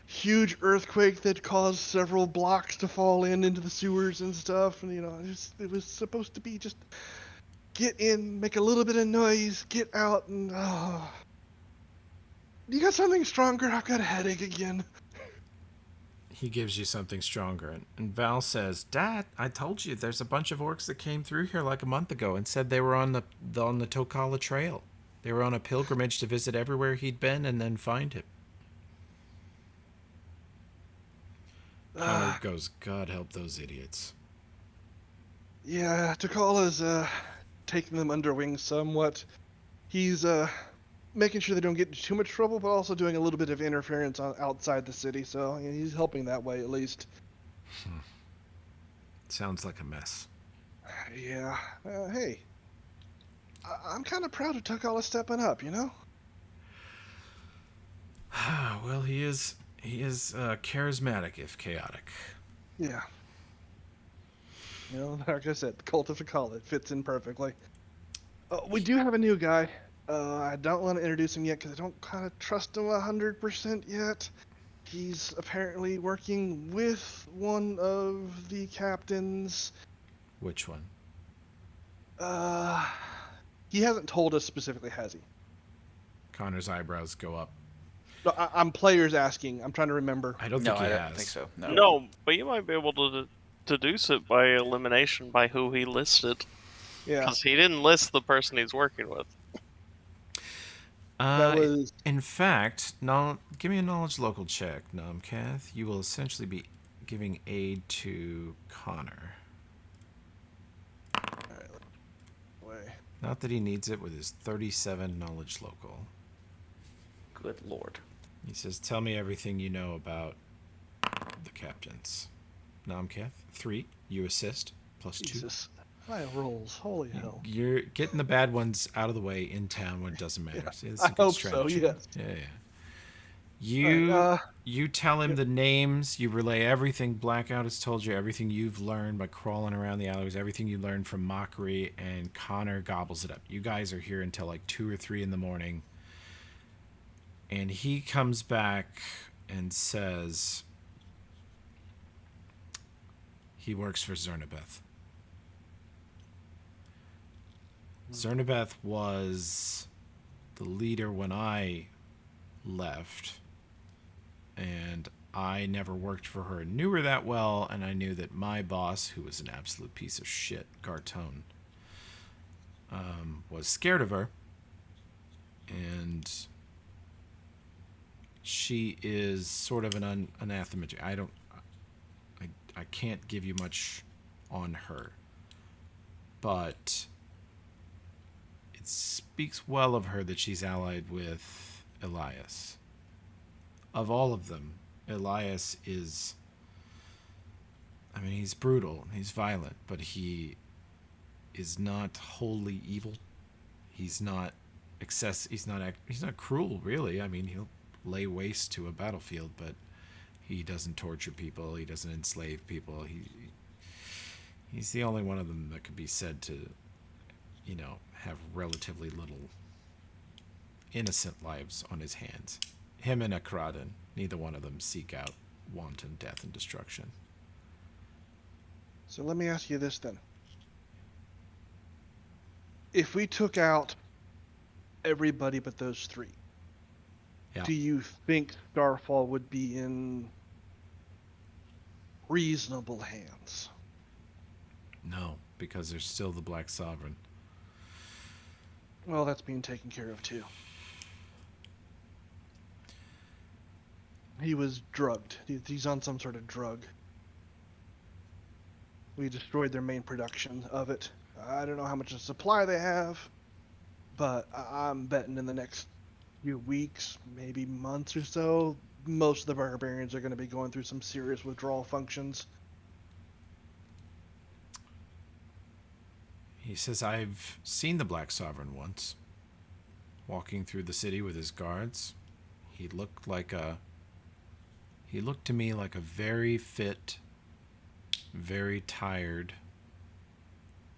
huge earthquake that caused several blocks to fall into the sewers and stuff. And it was supposed to be just get in, make a little bit of noise, get out, and you got something stronger? I've got a headache again. He gives you something stronger, and Val says, Dad, I told you there's a bunch of orcs that came through here like a month ago and said they were on the Tokala Trail. They were on a pilgrimage to visit everywhere he'd been and then find him. Connor goes, God help those idiots. Yeah, Takala's taking them under wings somewhat. He's making sure they don't get into too much trouble, but also doing a little bit of interference outside the city, so he's helping that way at least. Sounds like a mess. Yeah. Hey, I'm kind of proud of Takala stepping up, Well, he is charismatic, if chaotic. Yeah. Like I said, the cult of Takala, it fits in perfectly. We do have a new guy. I don't want to introduce him yet because I don't kind of trust him 100% yet. He's apparently working with one of the captains. Which one? He hasn't told us specifically, has he? Connor's eyebrows go up. No, I'm players asking. I'm trying to remember. I don't No, think he I has. don't think so. No, but you might be able to deduce it by elimination by who he listed. Yeah. Because he didn't list the person he's working with. That was... In fact, give me a knowledge local check, Nomcath. You will essentially be giving aid to Connor. Alright, Not that he needs it with his 37 knowledge local. Good lord. He says, tell me everything you know about the captains. Nomcath, 3. You assist, +2. Jesus. High rolls. Holy hell. You're getting the bad ones out of the way in town when it doesn't matter. Yeah, See, this is I a good hope so, strategy. yes. Yeah, yeah. All right, You tell him yep. the names. You relay everything Blackout has told you, everything you've learned by crawling around the alleyways, everything you learned from Mockery, and Connor gobbles it up. You guys are here until like 2 or 3 in the morning. And he comes back and says he works for Zernabeth. Zernabeth was the leader when I left, and I never worked for her and knew her that well, and I knew that my boss, who was an absolute piece of shit, Gartone, was scared of her, and she is sort of an anathema. I can't give you much on her, but it speaks well of her that she's allied with Elias. Of all of them, Elias is, I mean, he's brutal, he's violent, but he is not wholly evil. He's not he's not cruel, really. I mean, he'll lay waste to a battlefield, but he doesn't torture people, he doesn't enslave people. He's the only one of them that could be said to, have relatively little innocent lives on his hands. Him and Akradan, neither one of them seek out wanton death and destruction. So let me ask you this then. If we took out everybody but those 3, Yeah. do you think Starfall would be in reasonable hands? No, because there's still the Black Sovereign. Well, that's being taken care of too. He was drugged. He's on some sort of drug. We destroyed their main production of it. I don't know how much of supply they have, but I'm betting in the next few weeks, maybe months or so, most of the barbarians are going to be going through some serious withdrawal functions. He says, I've seen the Black Sovereign once, walking through the city with his guards. He looked to me like a very fit, very tired,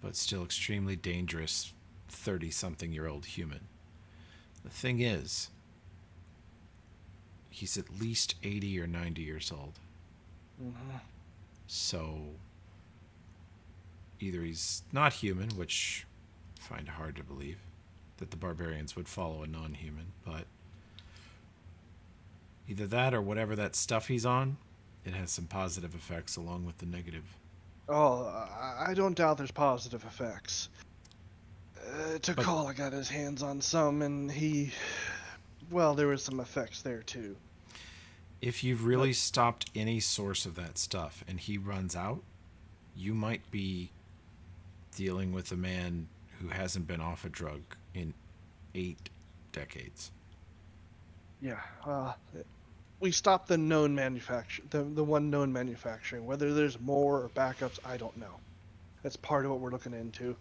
but still extremely dangerous 30-something-year-old human. The thing is, he's at least 80 or 90 years old. Mm-hmm. So either he's not human, which I find hard to believe that the barbarians would follow a non-human, but either that or whatever that stuff he's on, it has some positive effects along with the negative. Oh, I don't doubt there's positive effects. T'Challa got his hands on some, and there was some effects there too. If you've really stopped any source of that stuff and he runs out, you might be dealing with a man who hasn't been off a drug in 8 decades. Yeah, we stopped the known manufacture, the one known manufacturing. Whether there's more or backups, I don't know. That's part of what we're looking into,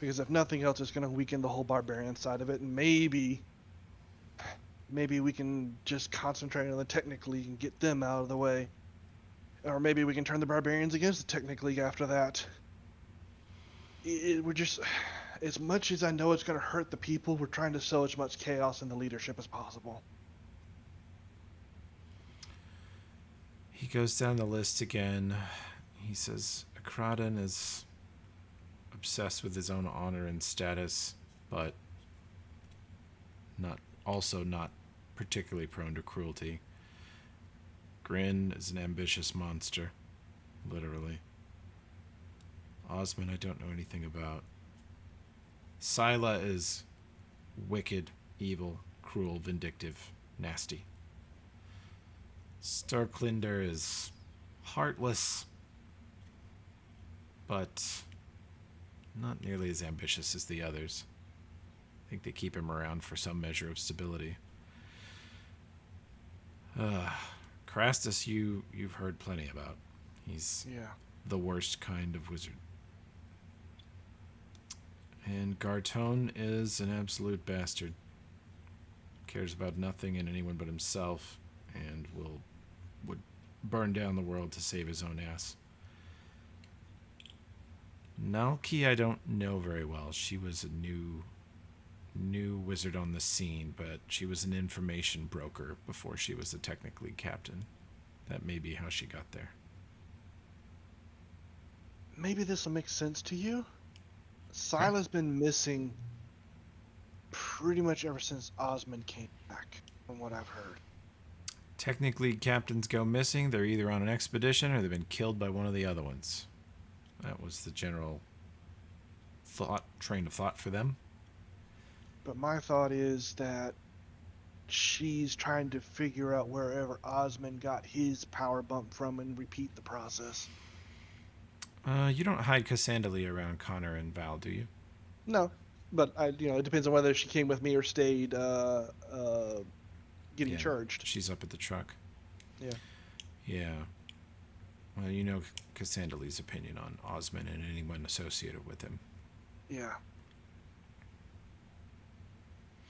because if nothing else, it's going to weaken the whole barbarian side of it, and maybe we can just concentrate on the Technic League and get them out of the way, or maybe we can turn the barbarians against the Technic League after that. We're just, as much as I know it's going to hurt the people, we're trying to sow as much chaos in the leadership as possible. He goes down the list again. He says, Akradan is obsessed with his own honor and status, but not particularly prone to cruelty. Grin is an ambitious monster, literally. Osman I don't know anything about. Scylla is wicked, evil, cruel, vindictive, nasty. Starklinder is heartless, but not nearly as ambitious as the others. I think they keep him around for some measure of stability. Crastus, you've heard plenty about. He's the worst kind of wizard. And Gartone is an absolute bastard. Cares about nothing and anyone but himself, and would burn down the world to save his own ass. Nalki I don't know very well. She was a new wizard on the scene, but she was an information broker before she was the Technic League captain. That may be how she got there. Maybe this will make sense to you. Sila's been missing pretty much ever since Osmond came back, from what I've heard. Technic League captains go missing. They're either on an expedition or they've been killed by one of the other ones. That was the general train of thought for them. But my thought is that she's trying to figure out wherever Osmond got his power bump from and repeat the process. You don't hide Cassandra around Connor and Val, do you? No, but it depends on whether she came with me or stayed getting charged. She's up at the truck. Yeah. Yeah. Well, you know Cassandra's opinion on Osmond and anyone associated with him. Yeah.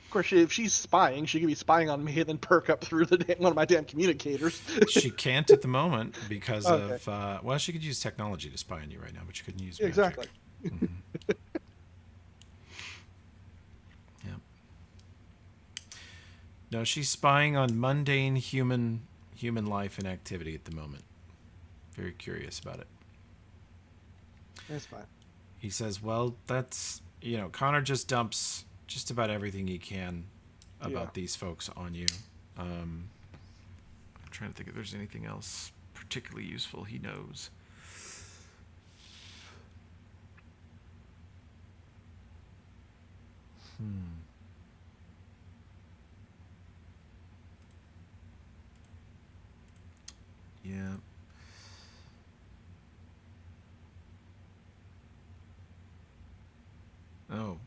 Of course, if she's spying, she could be spying on me and then perk up through one of my damn communicators. She can't at the moment because Okay. of well, she could use technology to spy on you right now, but she couldn't use magic. Exactly. Mhm. Yep. No, she's spying on mundane human life and activity at the moment. Very curious about it. That's fine. He says, well, that's, Connor just dumps just about everything he can about these folks on you. I'm trying to think if there's anything else particularly useful he knows. Yeah. Oh.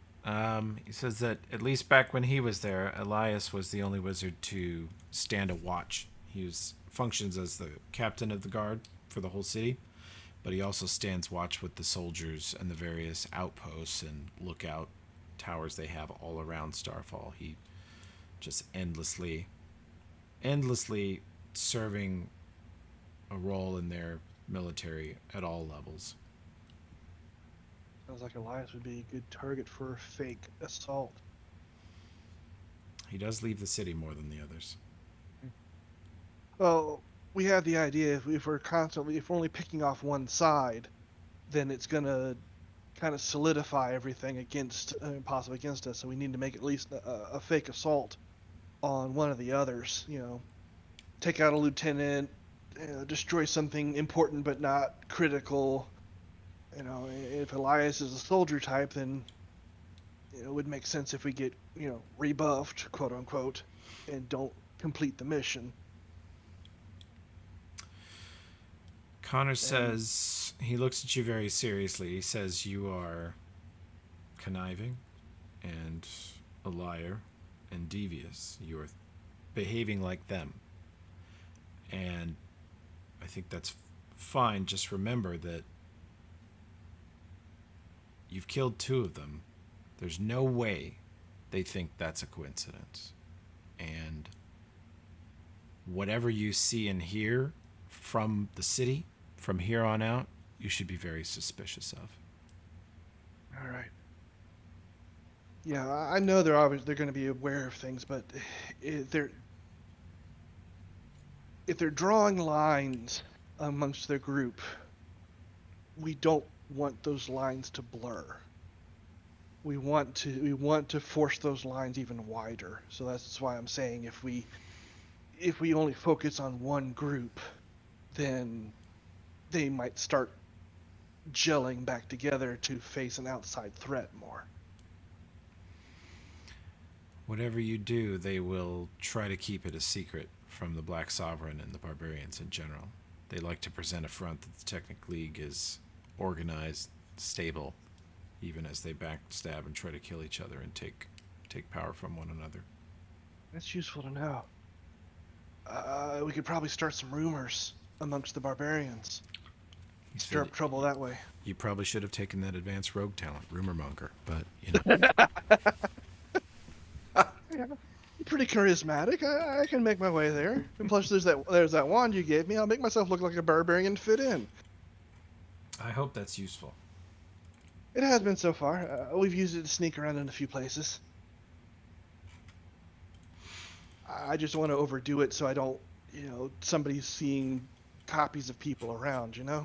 He says that at least back when he was there, Elias was the only wizard to stand a watch. He functions as the captain of the guard for the whole city, but he also stands watch with the soldiers and the various outposts and lookout towers they have all around Starfall. He just endlessly serving a role in their military at all levels. Sounds like Elias would be a good target for a fake assault. He does leave the city more than the others. Well, we have the idea if we're only picking off one side, then it's gonna kind of solidify everything possibly against us. So we need to make at least a fake assault on one of the others. Take out a lieutenant, destroy something important but not critical. If Elias is a soldier type, then it would make sense if we get rebuffed, quote unquote, and don't complete the mission. Connor says, he looks at you very seriously. He says you are conniving and a liar and devious. You are behaving like them. And I think that's fine. Just remember that you've killed 2 of them. There's no way they think that's a coincidence. And whatever you see and hear from the city, from here on out, you should be very suspicious of. All right. Yeah, I know they're going to be aware of things, but if they're drawing lines amongst their group, we don't want those lines to blur. We want to force those lines even wider. So that's why I'm saying if we only focus on one group, then they might start gelling back together to face an outside threat more. Whatever you do, they will try to keep it a secret from the Black Sovereign and the Barbarians in general. They like to present a front that the Technic League is organized, stable, even as they backstab and try to kill each other and take power from one another. That's useful to know. We could probably start some rumors amongst the barbarians. He Stir said, up trouble that way. you probably should have taken that advanced rogue talent, rumor monger, but you know. You're pretty charismatic. I can make my way there. And plus, there's that wand you gave me. I'll make myself look like a barbarian and fit in. I hope that's useful. It has been so far. We've used it to sneak around in a few places. I just want to overdo it so I don't, somebody's seeing copies of people around, Yeah.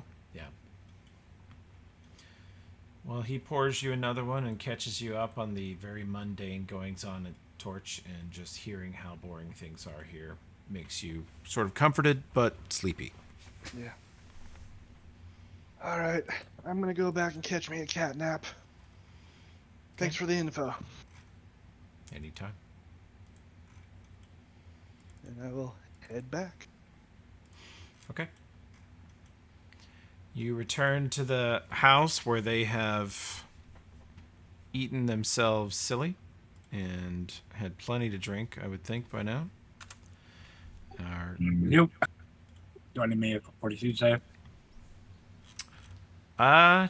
Well, he pours you another one and catches you up on the very mundane goings-on at Torch, and just hearing how boring things are here makes you sort of comforted but sleepy. Yeah. All right. I'm going to go back and catch me a cat nap. Thanks for the info. Anytime. And I will head back. Okay. You return to the house where they have eaten themselves silly and had plenty to drink, I would think, by now. Yep. Joining me at 42 there.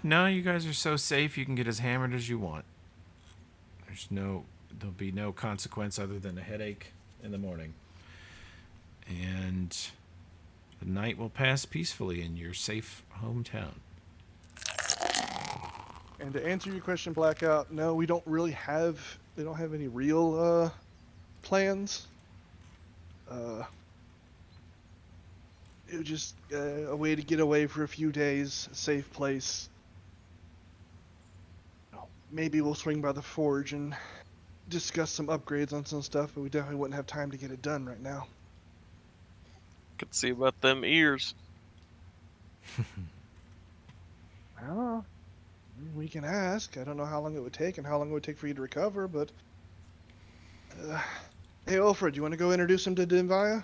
No, you guys are so safe you can get as hammered as you want. There'll be no consequence other than a headache in the morning. And the night will pass peacefully in your safe hometown. And to answer your question, Blackout, no, we don't have any real plans. It was just a way to get away for a few days, a safe place. Maybe we'll swing by the forge and discuss some upgrades on some stuff, but we definitely wouldn't have time to get it done right now. Could see about them ears. Well, we can ask. I don't know how long it would take and how long it would take for you to recover, but... Hey, Ulfred, you want to go introduce him to Dinvaya?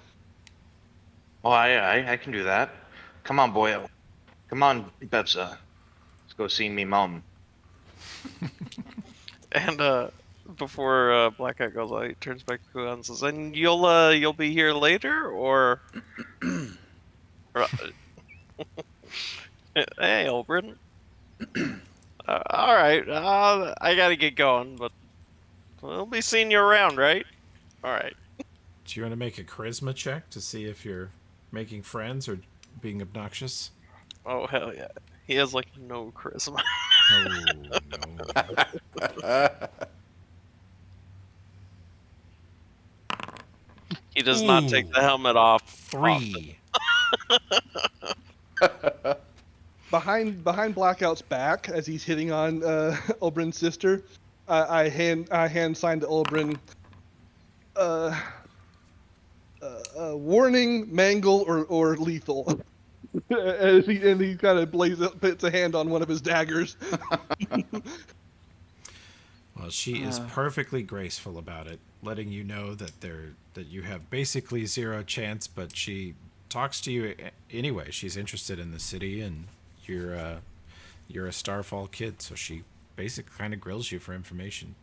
Oh, I can do that. Come on, boy. Come on, Bepsa. Let's go see me mom. And before Blackout goes out, he turns back to Kuan and says, "And you'll be here later, or hey, Olbrin. All right. I gotta get going, but we'll be seeing you around, right? All right." Do you want to make a charisma check to see if you're making friends or being obnoxious? Oh hell yeah! He has like no charisma. Oh, no. He does not take the helmet off. 3. Behind Blackout's back, as he's hitting on Ulbrin's sister, I hand sign to Ulbrin. Warning, mangle, or lethal. And he kind of puts a hand on one of his daggers. Well, she is perfectly graceful about it, letting you know that you have basically zero chance, but she talks to you anyway. She's interested in the city, and you're a Starfall kid, so she basically kind of grills you for information.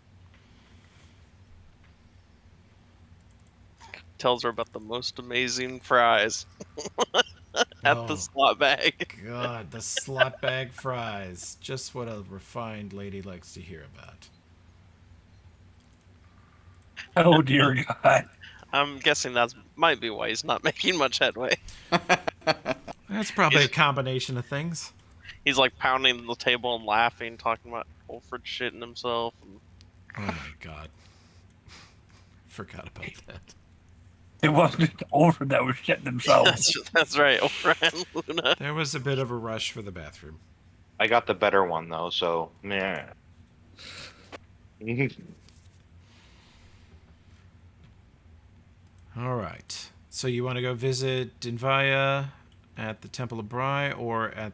Tells her about the most amazing fries at the slot bag. God, the slot bag fries. Just what a refined lady likes to hear about. Oh dear God. I'm guessing that might be why he's not making much headway. That's probably a combination of things. He's like pounding the table and laughing, talking about Ulfred shitting himself. Oh my God. Forgot about that. It wasn't Ulfred that was shitting himself. That's right, Ulfred and Luna. There was a bit of a rush for the bathroom. I got the better one though, so yeah. All right. So you want to go visit Dinvaya at the Temple of Bry or at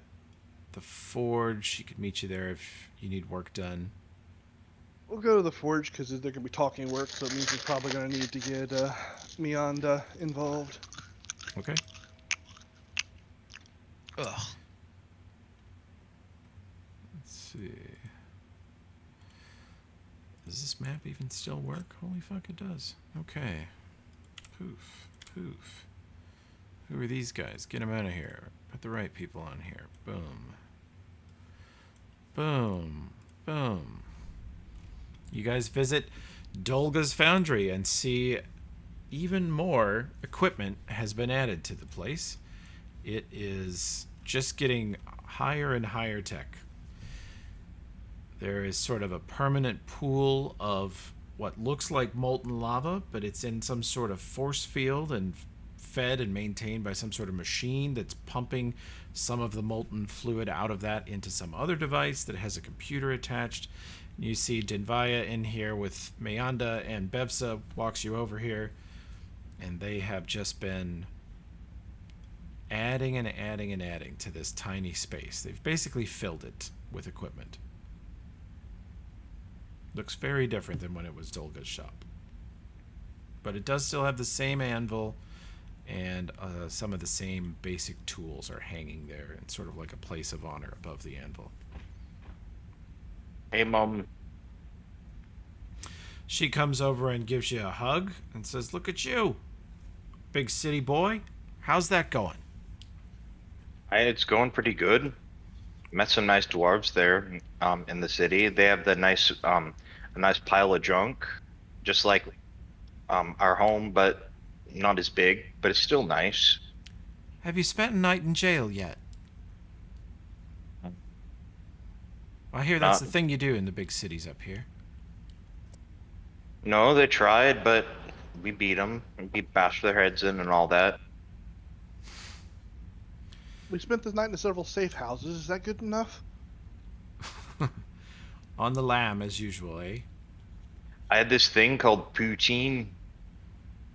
the Forge? She could meet you there if you need work done. We'll go to the forge because they're going to be talking work, so it means he's probably going to need to get Meonda involved. Okay. Ugh. Let's see. Does this map even still work? Holy fuck, it does. Okay. Poof. Poof. Who are these guys? Get them out of here. Put the right people on here. Boom. Boom. Boom. You guys visit Dolga's Foundry and see even more equipment has been added to the place. It is just getting higher and higher tech. There is sort of a permanent pool of what looks like molten lava, but it's in some sort of force field and fed and maintained by some sort of machine that's pumping some of the molten fluid out of that into some other device that has a computer attached. You see Dinvaya in here with Mayanda, and Bevsa walks you over here, and they have just been adding and adding and adding to this tiny space. They've basically filled it with equipment. Looks very different than when it was Dolga's shop. But it does still have the same anvil, and some of the same basic tools are hanging there in sort of like a place of honor above the anvil. Hey, Mom. She comes over and gives you a hug and says, "Look at you, big city boy. How's that going?" It's going pretty good. Met some nice dwarves there in the city. They have a nice pile of junk, just like our home, but not as big, but it's still nice. Have you spent a night in jail yet? I hear that's Not- the thing you do in the big cities up here. No, they tried, but we beat them. We bashed their heads in and all that. We spent the night in several safe houses. Is that good enough? On the lam, as usual, eh? I had this thing called poutine.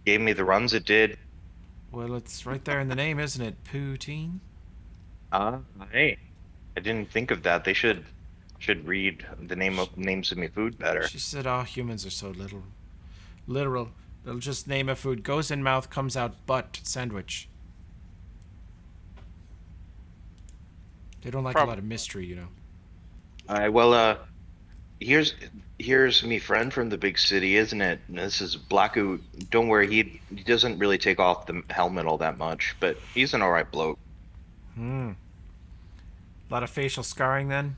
Gave me the runs it did. Well, it's right there in the name, isn't it? Poutine? Hey. I didn't think of that. They should read the names of my food better. She said, "Oh, humans are so literal. They'll just name a food. Goes in mouth, comes out butt. Sandwich." They don't like a lot of mystery, you know. Here's me friend from the big city, isn't it? This is Blacku. Don't worry, he doesn't really take off the helmet all that much, but he's an alright bloke. A lot of facial scarring then?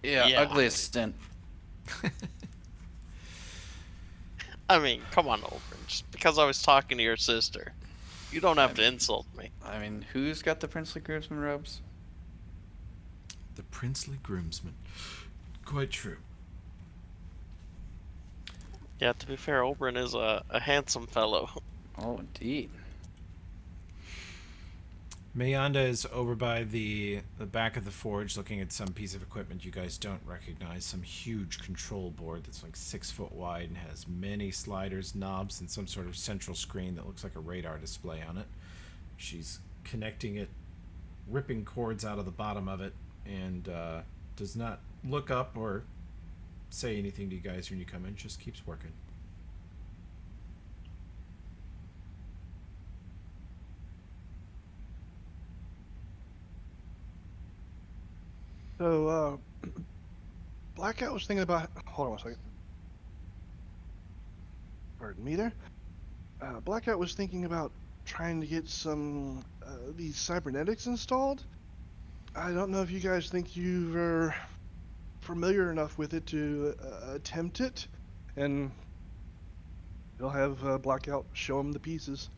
Yeah, Yeah. ugliest stint. I mean, come on, Oldburn. Just because I was talking to your sister, you don't have to insult me. I mean, who's got the princely groomsman robes? The princely groomsman. Quite true. Yeah, to be fair, Oldburn is a handsome fellow. Oh, indeed. Mayanda is over by the back of the forge looking at some piece of equipment you guys don't recognize. Some huge control board that's like 6 foot wide and has many sliders, knobs, and some sort of central screen that looks like a radar display on it. She's connecting it, ripping cords out of the bottom of it, and does not look up or say anything to you guys when you come in. Just keeps working. So, Blackout was thinking about. Hold on a second. Pardon me there. Blackout was thinking about trying to get some these cybernetics installed. I don't know if you guys think you're familiar enough with it to attempt it, and you'll have Blackout show him the pieces.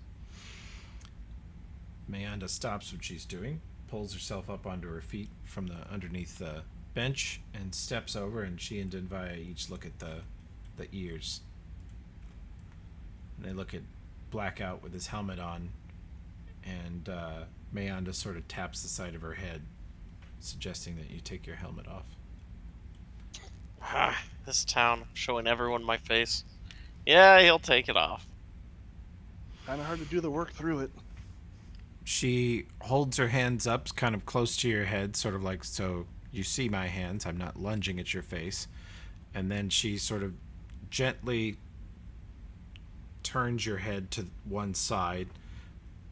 Mayanda stops what she's doing, pulls herself up onto her feet from the underneath the bench, and steps over, and she and Dinvaya each look at the ears. And they look at Blackout with his helmet on, and Mayanda sort of taps the side of her head, suggesting that you take your helmet off. Ah, this town, showing everyone my face. Yeah, he'll take it off. Kind of hard to do the work through it. She holds her hands up kind of close to your head, sort of like, so you see my hands, I'm not lunging at your face. And then she sort of gently turns your head to one side,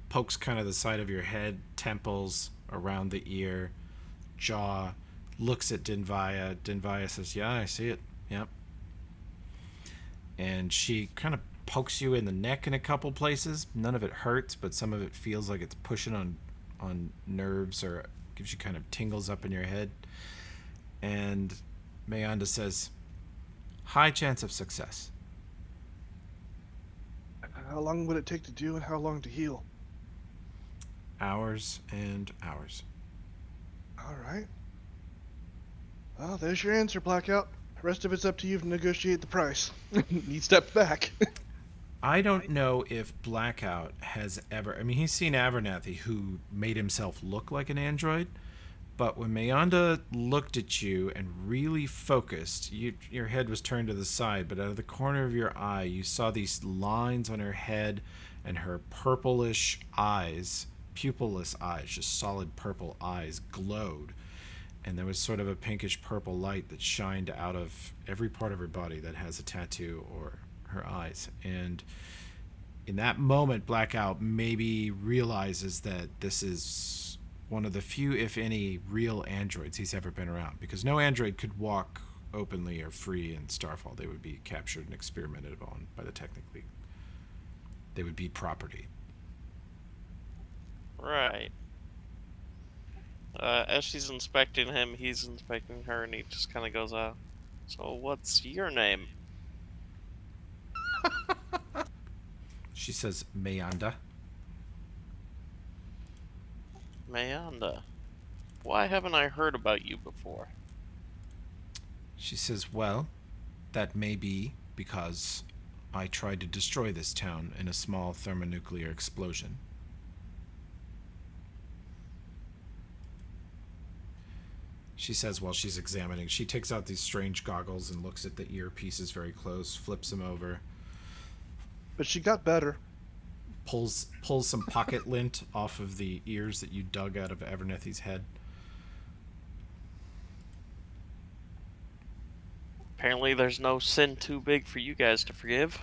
pokes kind of the side of your head, temples, around the ear, jaw, looks at Dinvaya. Dinvaya says, "Yeah, I see it. Yep." And she kind of pokes you in the neck in a couple places. None of it hurts, but some of it feels like it's pushing on nerves, or gives you kind of tingles up in your head. And Mayanda says, high chance of success. How long would it take to do, and how long to heal? Hours and hours. All right. Well, there's your answer, Blackout. The rest of it's up to you to negotiate the price. He stepped back. I don't know if Blackout has ever... I mean, he's seen Abernathy, who made himself look like an android, but when Mayanda looked at you and really focused, your head was turned to the side, but out of the corner of your eye, you saw these lines on her head, and her purplish eyes, pupilless eyes, just solid purple eyes, glowed. And there was sort of a pinkish purple light that shined out of every part of her body that has a tattoo or her eyes. And in that moment, Blackout maybe realizes that this is one of the few, if any, real androids he's ever been around. Because no android could walk openly or free in Starfall. They would be captured and experimented on by the Technically. They would be property. Right. As she's inspecting him, he's inspecting her, and he just kind of goes, so what's your name? She says, Mayanda. Mayanda. Why haven't I heard about you before? She says, well, that may be because I tried to destroy this town in a small thermonuclear explosion. She says while she's examining, she takes out these strange goggles and looks at the earpieces very close, flips them over, But she got better. pulls some pocket lint off of the ears that you dug out of Abernathy's head. Apparently there's no sin too big for you guys to forgive.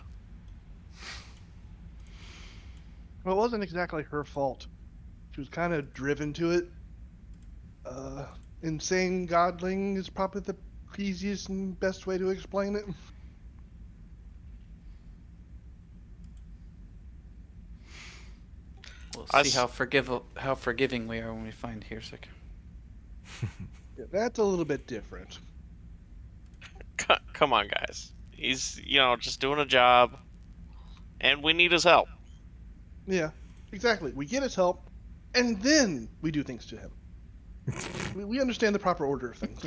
Well, it wasn't exactly her fault. She was kind of driven to it. Insane godling is probably the easiest and best way to explain it. We'll I see s- how forgiving we are when we find Hirsik. Yeah, that's a little bit different. Come on, guys. He's, just doing a job, and we need his help. Yeah, exactly. We get his help, and then we do things to him. We understand the proper order of things.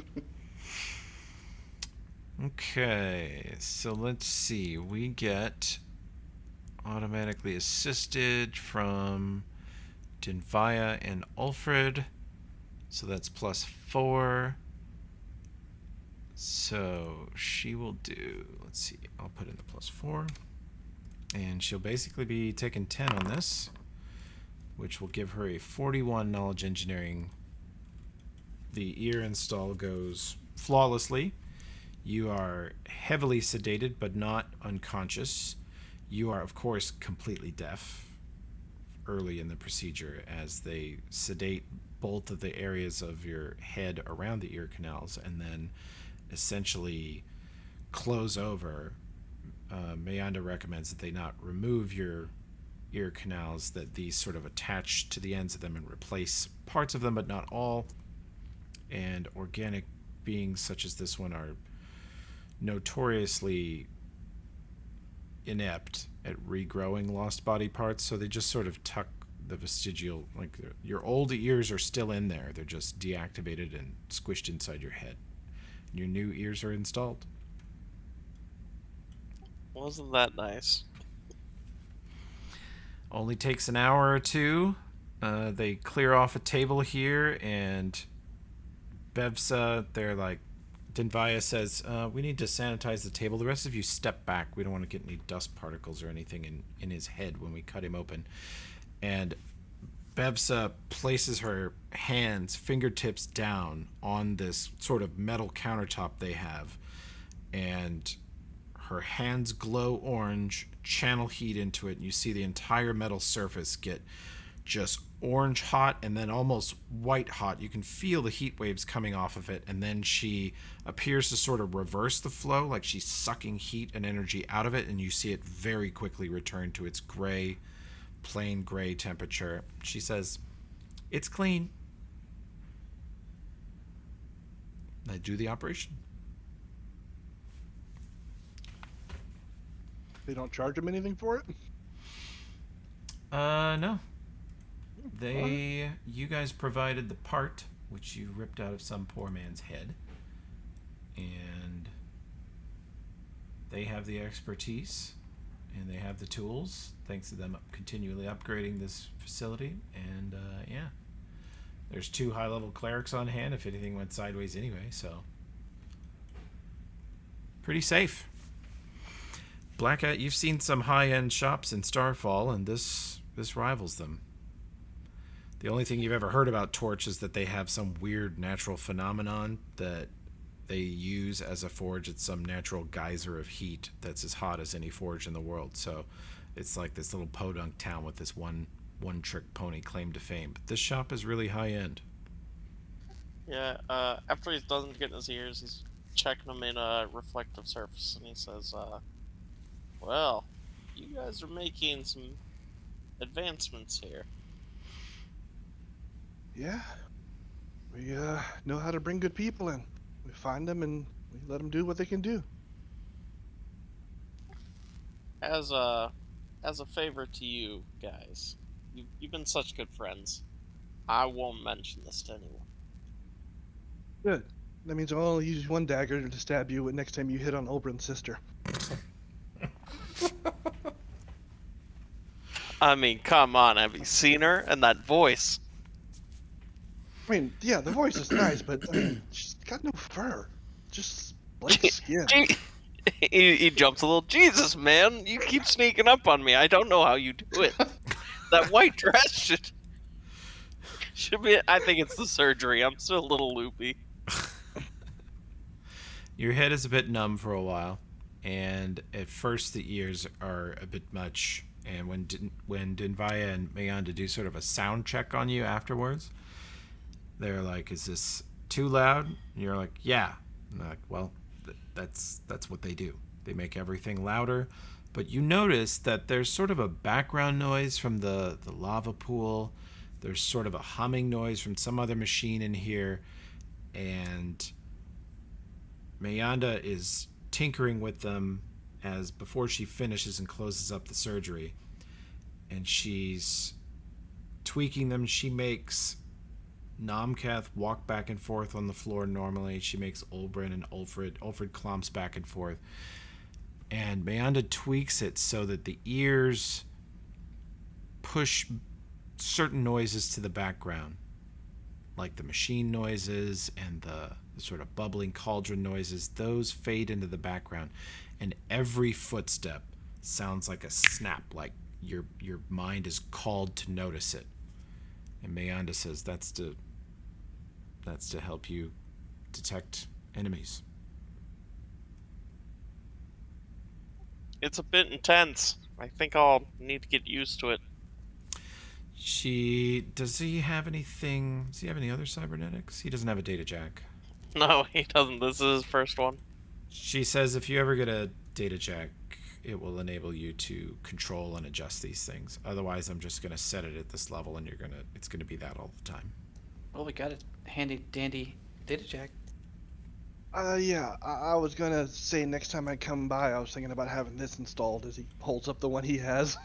Okay, so let's see. We get automatically assisted from Dinvaya and Ulfred. So that's +4. So she will do, let's see, I'll put in the +4. And she'll basically be taking 10 on this, which will give her a 41 knowledge engineering. The ear install goes flawlessly. You are heavily sedated but not unconscious. You are, of course, completely deaf early in the procedure as they sedate both of the areas of your head around the ear canals and then essentially close over. Mayanda recommends that they not remove your ear canals, that these sort of attach to the ends of them and replace parts of them, but not all. And organic beings such as this one are notoriously inept at regrowing lost body parts, so they just sort of tuck the vestigial, like your old ears are still in there, they're just deactivated and squished inside your head. Your new ears are installed. Wasn't that nice? Only takes an hour or two. They clear off a table here, and Bevsa, they're like, Dinvaya says, we need to sanitize the table. The rest of you step back. We don't want to get any dust particles or anything in his head when we cut him open. And Bevsa places her hands, fingertips down on this sort of metal countertop they have. And her hands glow orange, channel heat into it, and you see the entire metal surface get just orange hot and then almost white hot. You can feel the heat waves coming off of it, and then she appears to sort of reverse the flow, like she's sucking heat and energy out of it, and you see it very quickly return to its gray, plain gray temperature. She says, "It's clean." I do the operation. They don't charge him anything for it? No. You guys provided the part, which you ripped out of some poor man's head. And they have the expertise, and they have the tools, thanks to them continually upgrading this facility. And, yeah. There's 2 high-level clerics on hand if anything went sideways anyway, so... pretty safe. Blackhat, you've seen some high-end shops in Starfall, and this rivals them. The only thing you've ever heard about Torch is that they have some weird natural phenomenon that they use as a forge. It's some natural geyser of heat that's as hot as any forge in the world. So it's like this little podunk town with this one-trick pony claim to fame. But this shop is really high-end. Yeah, after he's done getting his ears, he's checking them in a reflective surface, and he says, well, you guys are making some advancements here. Yeah. We know how to bring good people in. We find them and we let them do what they can do. As a favor to you guys, you've been such good friends. I won't mention this to anyone. Good. That means I'll only use one dagger to stab you next time you hit on Oberon's sister. I mean, come on, have you seen her? And that voice. I mean, yeah, the voice is nice, but I mean, she's got no fur. Just blank skin. He jumps a little. Jesus, man, you keep sneaking up on me. I don't know how you do it. That white dress should be. I think it's the surgery. I'm still a little loopy. Your head is a bit numb for a while, and at first the ears are a bit much. And when Dinvaya and Mayanda do sort of a sound check on you afterwards, they're like, "Is this too loud?" And you're like, "Yeah." And they're like, "Well, that's what they do. They make everything louder." But you notice that there's sort of a background noise from the lava pool. There's sort of a humming noise from some other machine in here, and Mayanda is tinkering with them as before she finishes and closes up the surgery, and she's tweaking them. She makes Nomkath walk back and forth on the floor normally. She makes Olbrin and Ulfrid clomps back and forth, and Mayanda tweaks it so that the ears push certain noises to the background, like the machine noises and the sort of bubbling cauldron noises. Those fade into the background, and every footstep sounds like a snap, like your mind is called to notice it. And Mayanda says that's to help you detect enemies. It's a bit intense. I think I'll need to get used to it. Does he have any other cybernetics? He doesn't have a data jack. No, he doesn't. This is his first one. She says if you ever get a data jack, it will enable you to control and adjust these things. Otherwise, I'm just going to set it at this level, and it's going to be that all the time. Well, we got a handy dandy data jack. Yeah, I was gonna say next time I come by, I was thinking about having this installed as he holds up the one he has.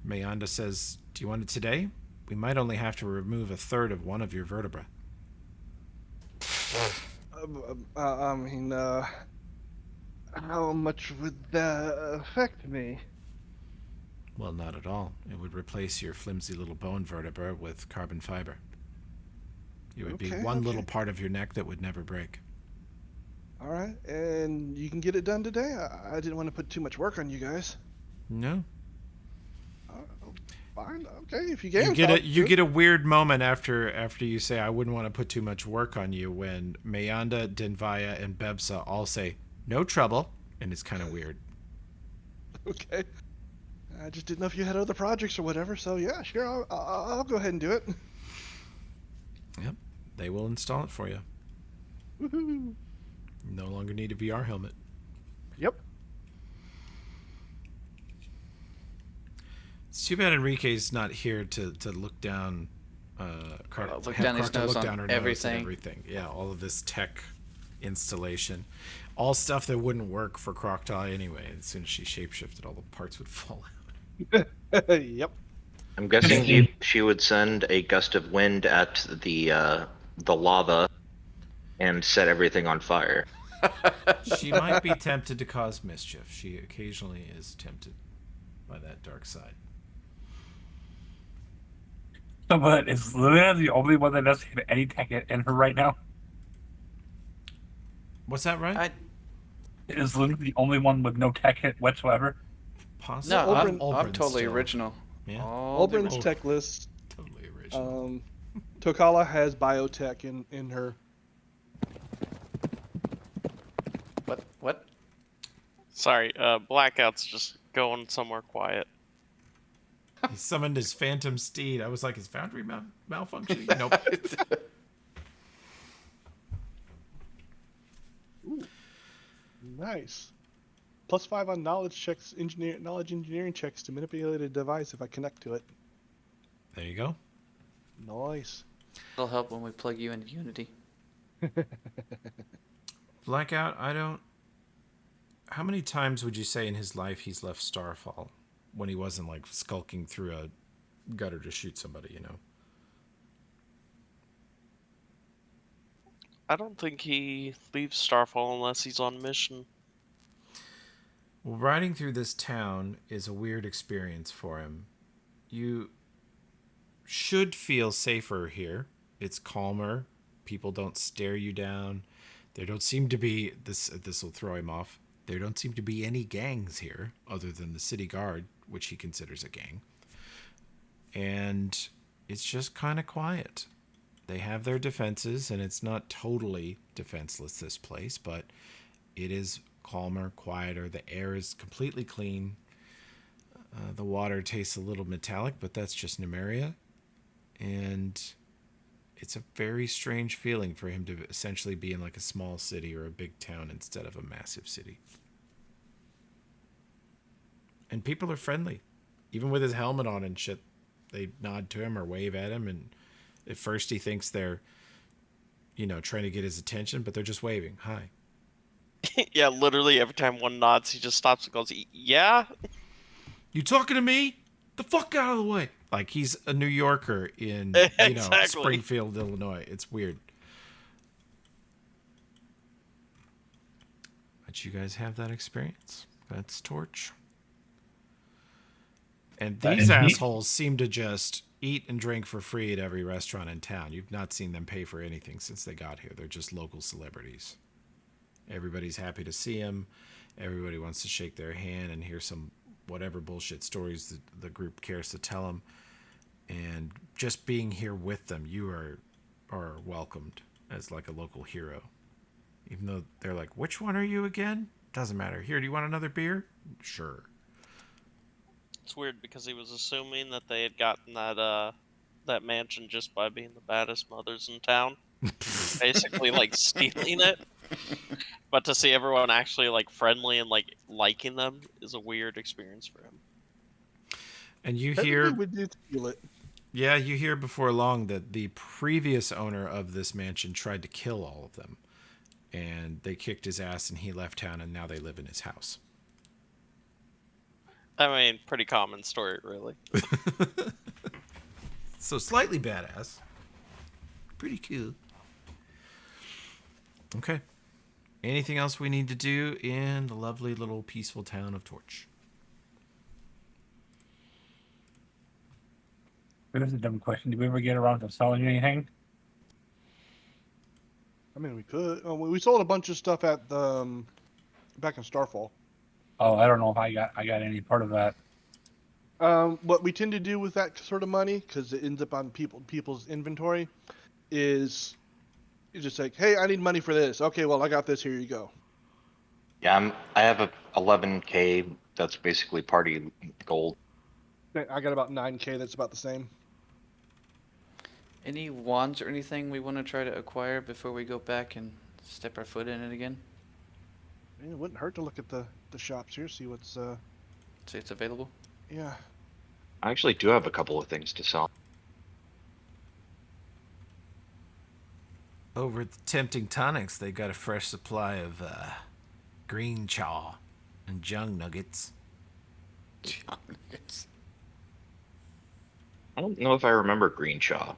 Mayanda says, "Do you want it today? We might only have to remove a third of one of your vertebrae." I mean, how much would that affect me? Well, not at all. It would replace your flimsy little bone vertebra with carbon fiber. It would be one little part of your neck that would never break. All right, and you can get it done today? I didn't want to put too much work on you guys. No. Fine, okay, if you can. You get a weird moment after you say, "I wouldn't want to put too much work on you," when Mayanda, Dinvaya, and Bebsa all say, "No trouble," and it's kind of weird. Okay. I just didn't know if you had other projects or whatever. So yeah, sure, I'll go ahead and do it. Yep. They will install it for you. Woohoo! No longer need a VR helmet. Yep. It's too bad Enrique's not here to look down. Look have down his Crocta nose look on down her nose at everything. everything. Yeah, all of this tech installation, all stuff that wouldn't work for Crocta anyway. As soon as she shapeshifted, all the parts would fall out. Yep. I'm guessing she would send a gust of wind at the lava and set everything on fire. She might be tempted to cause mischief. She occasionally is tempted by that dark side. So, but is Luna the only one that doesn't have any tech in her right now? What's that, right? Is Luna the only one with no tech hit whatsoever? Possibly. No, I'm Oberyn's totally still- original. Yeah, All the Oberyn's original. tech list. totally original. Tokala has biotech in her. What? Sorry, Blackout's just going somewhere quiet. He summoned his phantom steed. I was like, is Foundry malfunctioning? Nope. Ooh, nice. +5 on knowledge checks, knowledge engineering checks to manipulate a device if I connect to it. There you go. Nice. It'll help when we plug you into Unity. Blackout, how many times would you say in his life he's left Starfall when he wasn't like skulking through a gutter to shoot somebody, you know? I don't think he leaves Starfall unless he's on mission. Well, riding through this town is a weird experience for him. You should feel safer here. It's calmer. People don't stare you down. There don't seem to be, this will throw him off, there don't seem to be any gangs here other than the city guard, which he considers a gang. And it's just kind of quiet. They have their defenses, and it's not totally defenseless, this place, but it is calmer, quieter. The air is completely clean. The water tastes a little metallic, but that's just Nymeria. And it's a very strange feeling for him to essentially be in like a small city or a big town instead of a massive city. And people are friendly. Even with his helmet on and shit, they nod to him or wave at him, and at first he thinks they're, trying to get his attention, but they're just waving. Hi. Yeah, literally every time one nods, he just stops and goes, "Yeah." You talking to me? The fuck out of the way. Like he's a New Yorker in, Exactly. Springfield, Illinois. It's weird. But you guys have that experience. That's Torch. And That these is neat. assholes seem to just eat and drink for free at every restaurant in town. You've not seen them pay for anything since they got here. They're just local celebrities. Everybody's happy to see them. Everybody wants to shake their hand and hear some whatever bullshit stories the group cares to tell them. And just being here with them, you are welcomed as like a local hero. Even though they're like, which one are you again? Doesn't matter. Here, do you want another beer? Sure. It's weird because he was assuming that they had gotten that mansion just by being the baddest mothers in town. Basically, like, stealing it. But to see everyone actually, like, friendly and, like, liking them is a weird experience for him. And you Technically, hear... we did steal it. Yeah, you hear before long that the previous owner of this mansion tried to kill all of them. And they kicked his ass and he left town, and now they live in his house. I mean, pretty common story, really. So slightly badass. Pretty cool. Okay. Anything else we need to do in the lovely little peaceful town of Torch? That's a dumb question. Did we ever get around to selling anything? I mean, we could. We sold a bunch of stuff at the back in Starfall. Oh, I don't know if I got any part of that. What we tend to do with that sort of money, because it ends up on people's inventory, is you're just like, hey, I need money for this. Okay, well, I got this. Here you go. Yeah, I have a 11K. That's basically party gold. I got about 9K. That's about the same. Any wands or anything we want to try to acquire before we go back and step our foot in it again? I mean, it wouldn't hurt to look at the shops here, see what's See it's available. yeah. I actually do have a couple of things to sell. Over at the Tempting Tonics, they got a fresh supply of green chaw and jung nuggets. I don't know if I remember green chaw.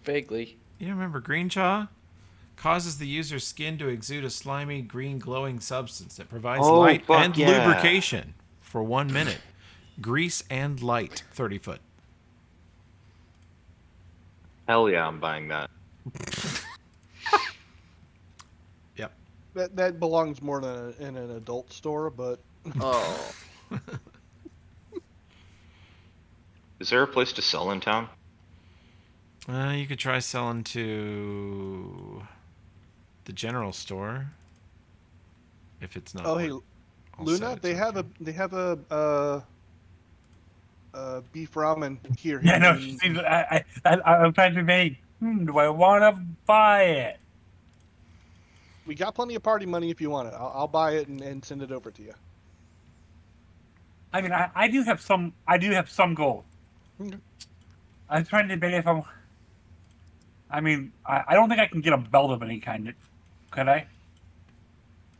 Vaguely. You remember green chaw? Causes the user's skin to exude a slimy green glowing substance that provides Oh, light fuck and yeah. lubrication for 1 minute. Grease and light, 30 foot. Hell yeah, I'm buying that. Yep. That belongs more in an adult store, but Oh. Is there a place to sell in town? You could try selling to the general store. If it's not. oh hey, all Luna, set, they it's have okay. a beef ramen here. Yeah, no, in- she seems. I'm trying to make. Do I want to buy it? We got plenty of party money if you want it. I'll buy it and send it over to you. I mean, I do have some. I do have some gold. Okay. I'm trying to debate if I'm. I mean, I don't think I can get a belt of any kind. Could I?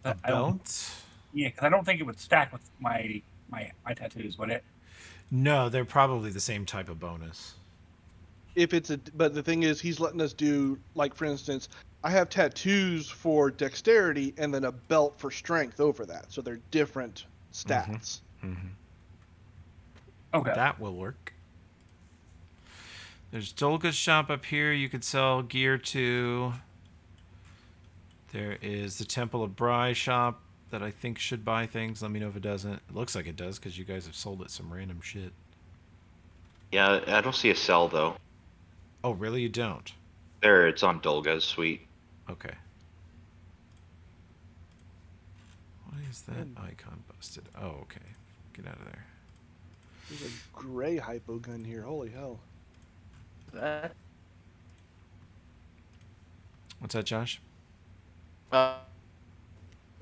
A I don't- belt? Yeah, because I don't think it would stack with my tattoos, would it? No, they're probably the same type of bonus. But the thing is, he's letting us do, like, for instance, I have tattoos for dexterity and then a belt for strength over that, so they're different stats. Mm-hmm. Okay. That will work. There's Dolga's shop up here you could sell gear to. There is the Temple of Bry shop that I think should buy things. Let me know if it doesn't. It looks like it does because you guys have sold it some random shit. Yeah, I don't see a sell though. Oh, really? You don't? There, it's on Dolga's suite. Okay. Why is that icon busted? Oh, okay. Get out of there. There's a gray hypo gun here. Holy hell. That. What's that, Josh?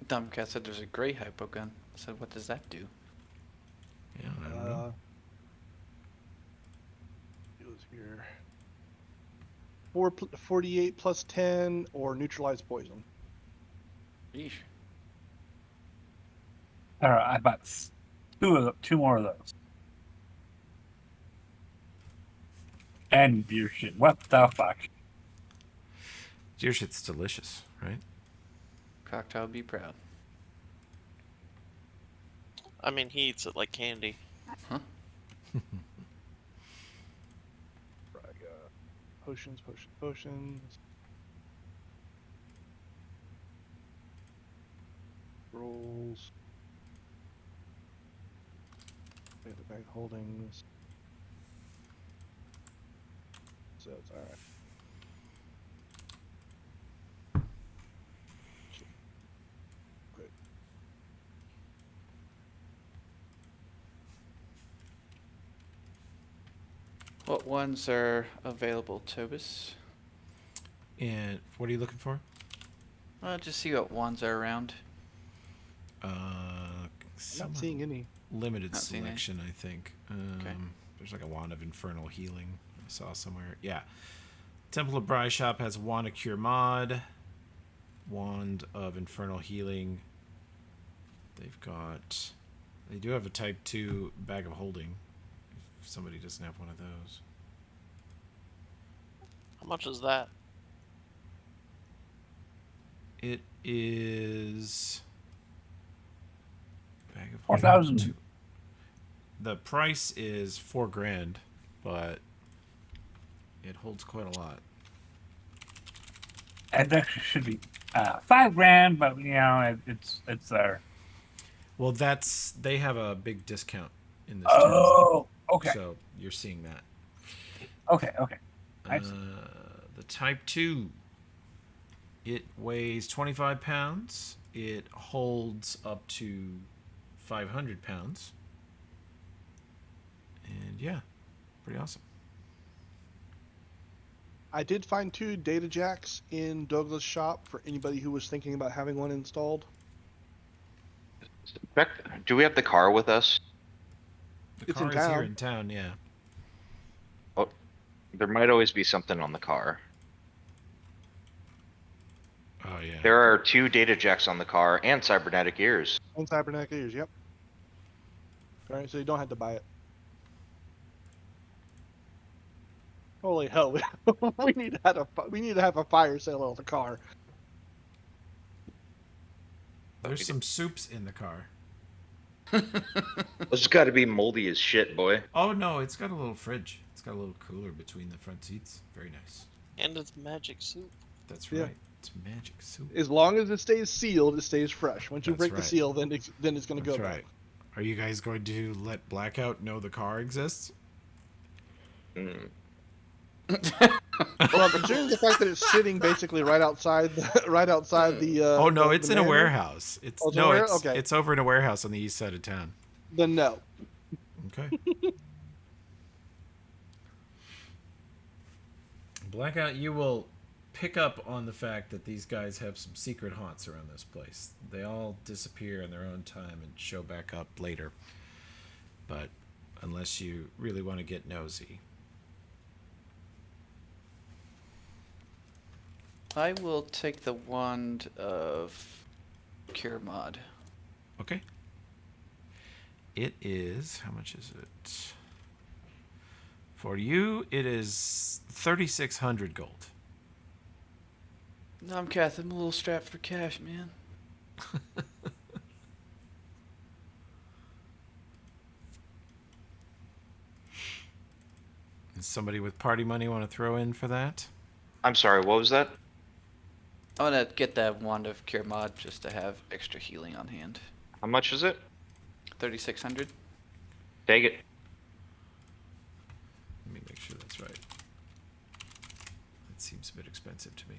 Dumbcat said there's a gray hypo gun. I said, what does that do? Yeah, I don't know. It was here. 48 plus 10 or neutralize poison. Yeesh. All right, I bought two more of those. And beer shit. What the fuck? Your shit's delicious, right? Cocktail be proud. I mean, he eats it like candy. Huh? Potions. Rolls. We have the bag holdings. So it's alright. Great. What ones are available, Tobis? And what are you looking for? Just see what wands are around. Not Some seeing any. limited Not seeing any. selection, I think. Okay. There's like a wand of infernal healing I saw somewhere. Yeah. Temple of Bry shop has a wand of cure mod, wand of infernal healing. They do have a type 2 bag of holding. If somebody doesn't have one of those. How much is that? It is bag of 4,000. holding. The price is $4,000, but it holds quite a lot. It actually should be $5,000, but you know it's there. Well, they have a big discount in this Oh, okay, so you're seeing that. okay. I see. The Type 2, it weighs 25 pounds. It holds up to 500 pounds. yeah, pretty awesome. I did find 2 data jacks in Douglas' shop for anybody who was thinking about having one installed. Do we have the car with us? The It's car in is here town. in town, yeah. Oh, there might always be something on the car. Oh yeah. There are 2 data jacks on the car and cybernetic ears. And cybernetic ears, yep. Alright, so you don't have to buy it. Holy hell, we need to have a fire sale on the car. There's some soups in the car. This has got to be moldy as shit, boy. Oh no, it's got a little fridge. It's got a little cooler between the front seats. Very nice. And it's magic soup. That's Yeah. right. It's magic soup. As long as it stays sealed, it stays fresh. Once you That's break the right. seal, then it's going to That's go right. bad. Are you guys going to let Blackout know the car exists? Mm. Well, considering the fact that it's sitting basically right outside the. Oh no, the it's in a manor, warehouse. It's Oh, it's in a no, warehouse? it's Okay. it's over in a warehouse on the east side of town. Then no. Okay. Blackout, you will pick up on the fact that these guys have some secret haunts around this place. They all disappear in their own time and show back up later. But unless you really want to get nosy. I will take the wand of Cure Mod. Okay. It is, how much is it? For you, it is 3,600 gold. No, I'm Kath. I'm a little strapped for cash, man. Does somebody with party money want to throw in for that? I'm sorry, what was that? I want to get that wand of Cure Mod just to have extra healing on hand. How much is it? 3,600. Take it. Let me make sure that's right. That seems a bit expensive to me.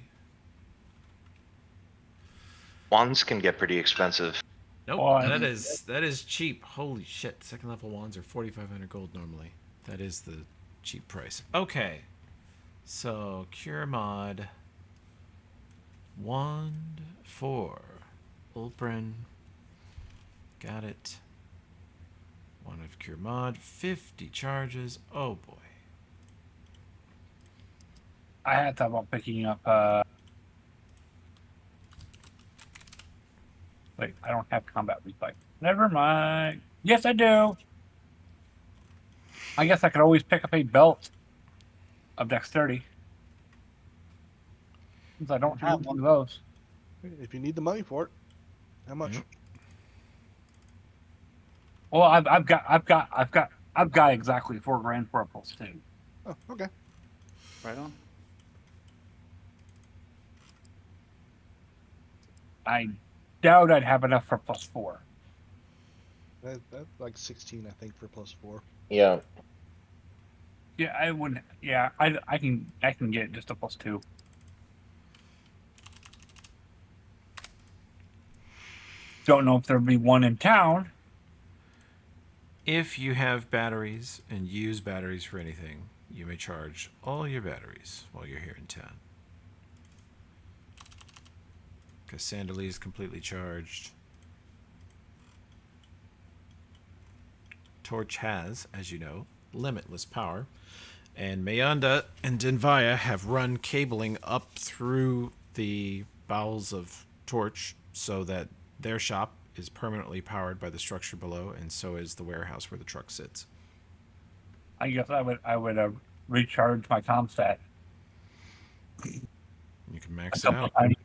Wands can get pretty expensive. Nope, Oh, that is cheap. Holy shit! Second level wands are 4,500 gold normally. That is the cheap price. Okay, so Cure Mod wand for Ulbrin. Got it. One of Cure Mod, 50 charges. Oh boy. I had thought about picking up. Wait, I don't have combat replay. Never mind. Yes, I do. I guess I could always pick up a belt of dexterity. Since I don't have one of those. If you need the money for it, how much? Yep. Well, I've got exactly $4,000 for a +2. Oh, okay. Right on. I doubt I'd have enough for +4. That's like 16, I think, for +4. Yeah. Yeah, I would. Yeah, I can get just a +2. Don't know if there'll be one in town. If you have batteries and use batteries for anything, you may charge all your batteries while you're here in town. Because Sandalese is completely charged. Torch has, as you know, limitless power. And Mayanda and Denvaya have run cabling up through the bowels of Torch so that their shop is permanently powered by the structure below, and so is the warehouse where the truck sits. I guess I would recharge my Comstat You can a max it couple out. times.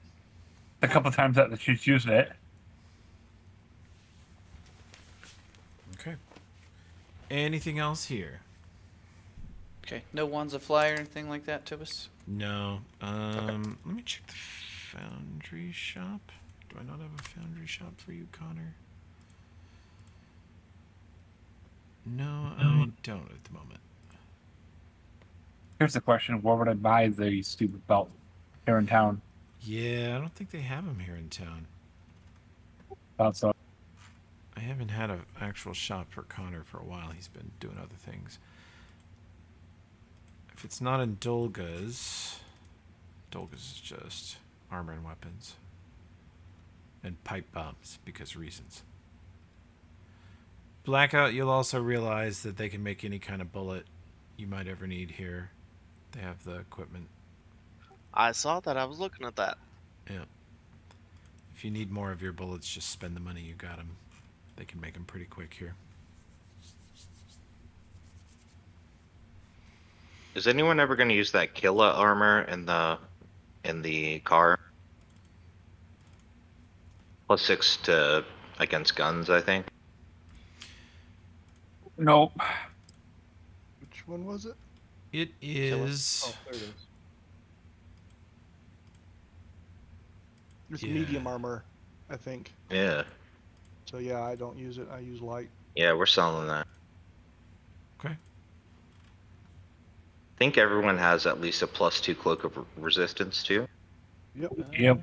A couple times that she's used it. Okay. Anything else here? Okay. No wands of fly or anything like that, Tibus? No. Let me check the foundry shop. Do I not have a foundry shop for you, Connor? No, I don't at the moment. Here's the question: where would I buy the stupid belt here in town? Yeah, I don't think they have them here in town. So I haven't had an actual shop for Connor for a while. He's been doing other things. If it's not in Dolga's... Dolga's is just armor and weapons. And pipe bombs, because reasons. Blackout, you'll also realize that they can make any kind of bullet you might ever need here. They have the equipment. I saw that. I was looking at that. Yeah. If you need more of your bullets, just spend the money you got them. They can make them pretty quick here. Is anyone ever going to use that Killa armor in the car? +6 to against guns, I think. Nope. Which one was it? It is... Oh, there it is. It's Yeah. medium armor, I think. Yeah. So yeah, I don't use it. I use light. Yeah, we're selling that. Okay. I think everyone has at least a +2 cloak of resistance too. Yep. Yep.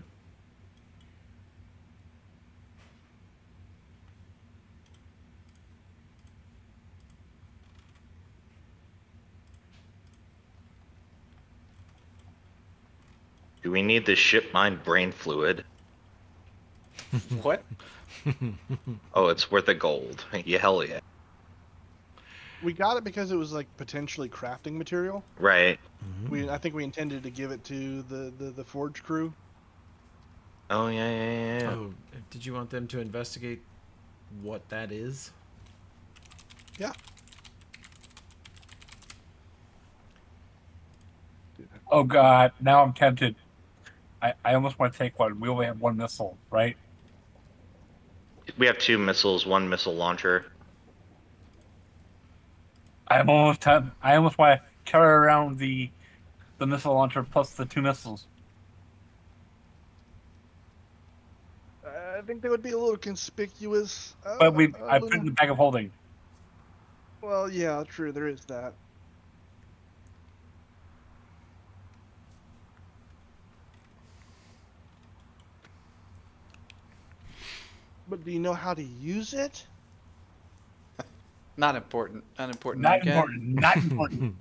Do we need this ship mine brain fluid? What? Oh, it's worth a gold. Yeah, hell yeah. We got it because it was like potentially crafting material. Right. I think we intended to give it to the Forge crew. Oh yeah. Oh, did you want them to investigate what that is? Yeah. Oh god, now I'm tempted. I almost want to take one. We only have one missile, right? We have 2 missiles, 1 missile launcher. I almost want to carry around the missile launcher plus the 2 missiles. I think they would be a little conspicuous. But I put it in the bag of holding. Well, yeah, true. There is that. But do you know how to use it? Not important. Unimportant. Not again. important. Not important.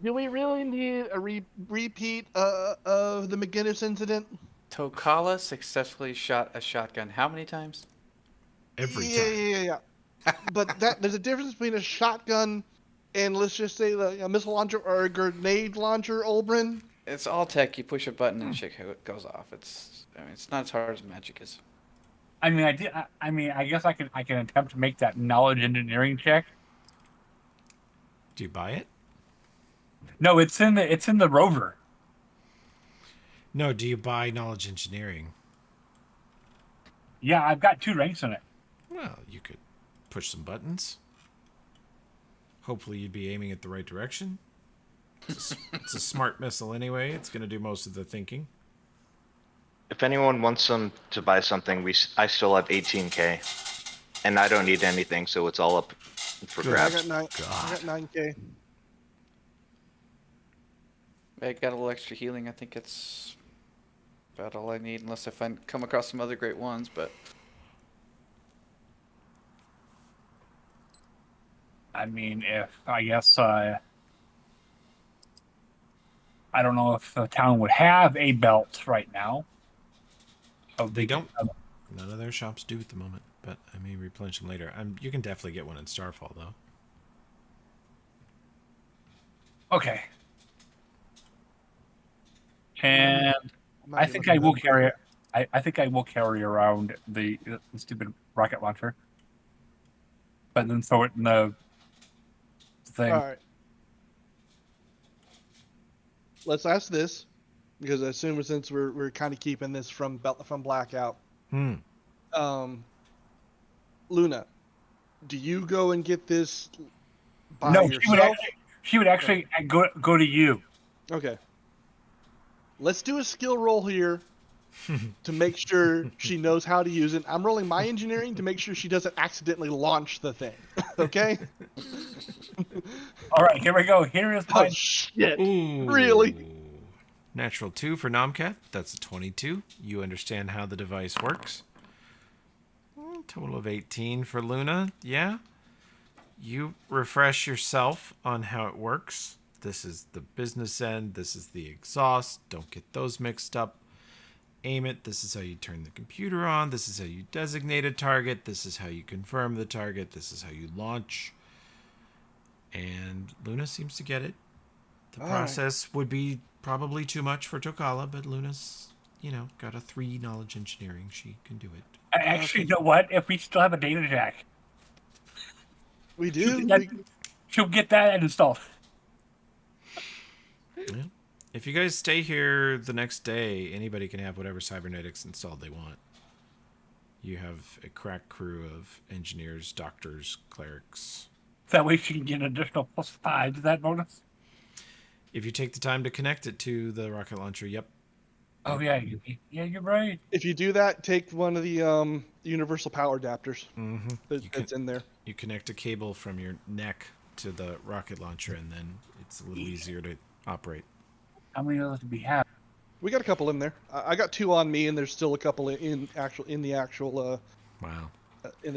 Do we really need a repeat of the McGinnis incident? Tokala successfully shot a shotgun how many times? Every Yeah, time. yeah. But there's a difference between a shotgun and let's just say a missile launcher or a grenade launcher, Olbrin. It's all tech. You push a button and shit goes off. It's not as hard as magic is. I guess I can attempt to make that knowledge engineering check. Do you buy it? No, it's in the rover. No, do you buy knowledge engineering? Yeah, I've got 2 ranks in it. Well, you could push some buttons. Hopefully you'd be aiming at the right direction. It's a smart missile anyway. It's going to do most of the thinking. If anyone wants to buy something, I still have 18k, and I don't need anything, so it's all up for Good. I grabs. got 9k. I got a little extra healing. I think it's about all I need, unless I come across some other great ones. But I don't know if the town would have a belt right now. They don't. None of their shops do at the moment, but I may replenish them later. You can definitely get one in Starfall, though. Okay. And I think I will carry. I think I will carry around the stupid rocket launcher, but then throw it in the thing. All right. Let's ask this, because I assume since we're kind of keeping this from Blackout. Luna, do you go and get this by No, yourself? she would actually go to you. Okay. Let's do a skill roll here to make sure she knows how to use it. I'm rolling my engineering to make sure she doesn't accidentally launch the thing. Okay? All right, here we go. Here is my. Oh, shit. Ooh. Really? Natural 2 for Nomcat. That's a 22. You understand how the device works. Total of 18 for Luna. Yeah. You refresh yourself on how it works. This is the business end. This is the exhaust. Don't get those mixed up. Aim it. This is how you turn the computer on. This is how you designate a target. This is how you confirm the target. This is how you launch. And Luna seems to get it. The All process would be probably too much for Tokala, but Luna's, got a 3 knowledge engineering. She can do it. Actually, you know what? If we still have a data jack, We do. she'll get that installed. Yeah. If you guys stay here the next day, anybody can have whatever cybernetics installed they want. You have a crack crew of engineers, doctors, clerics. That way she can get an additional +5 to that bonus. If you take the time to connect it to the rocket launcher, yep. Oh yeah, you're right. If you do that, take one of the universal power adapters Mm-hmm. that's in there. You connect a cable from your neck to the rocket launcher, and then it's a little easier to operate. How many of those do we have? We got a couple in there. I got 2 on me, and there's still a couple in the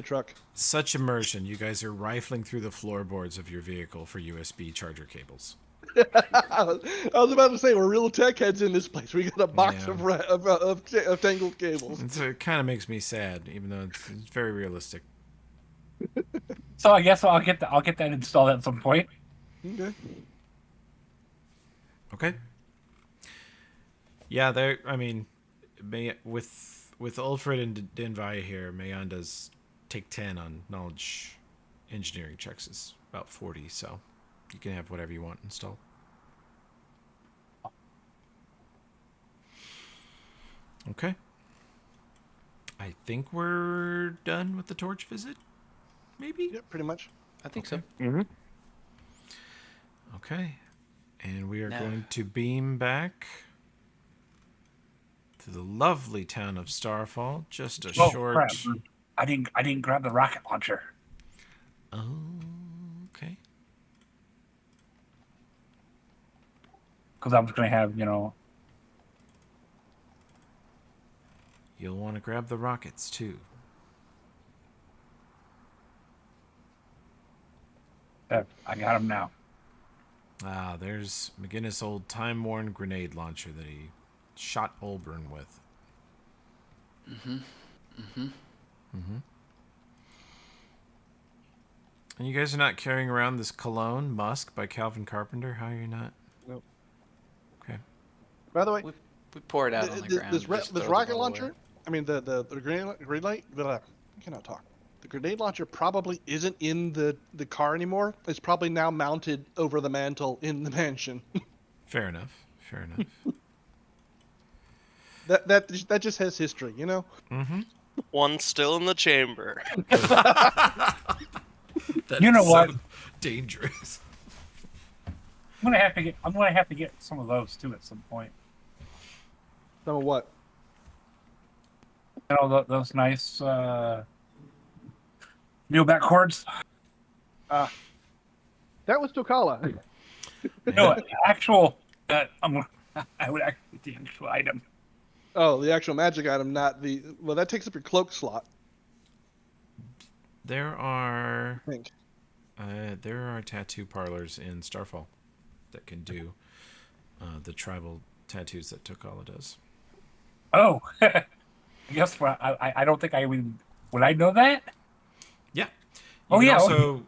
truck. Such immersion. You guys are rifling through the floorboards of your vehicle for USB charger cables. I was about to say, we're real tech heads in this place. We got a box of tangled cables. It kind of makes me sad, even though it's very realistic. So I guess I'll get that installed at some point. Okay. Okay. Yeah, with Ulfred and Denvai here, Mayanda's take 10 on knowledge engineering checks is about 40, so you can have whatever you want installed. Okay. I think we're done with the torch visit. Maybe? Yep, pretty much. I think so. Mm-hmm. Okay. And we are Now- going to beam back to the lovely town of Starfall. Just a Oh short. crap! I didn't grab the rocket launcher. Oh, okay. Because I was going to have, You'll want to grab the rockets too. I got them now. Ah, there's McGinnis' old time-worn grenade launcher that he shot Olburn with. And you guys are not carrying around this cologne, Musk, by Calvin Carpenter? How are you not? Nope. Okay. By the way, We pour it out on the ground. this just throw the rocket bottle launcher, away. I mean the grenade light, I cannot talk. The grenade launcher probably isn't in the car anymore. It's probably now mounted over the mantle in the mansion. Fair enough. Fair enough. that just has history, you know. Mm-hmm. One still in the chamber. You know what? Dangerous. I'm gonna have to get some of those too at some point. Some of what? You know, those nice Neobat cords. That was Tokala. No, actual. I would actually get the actual item. Oh, the actual magic item, not the. Well, that takes up your cloak slot, There are I think. tattoo parlors in Starfall that can do the tribal tattoos that Tokala does. Oh, guess what? I don't think I would I know that? Yeah. Oh, can yeah, Also,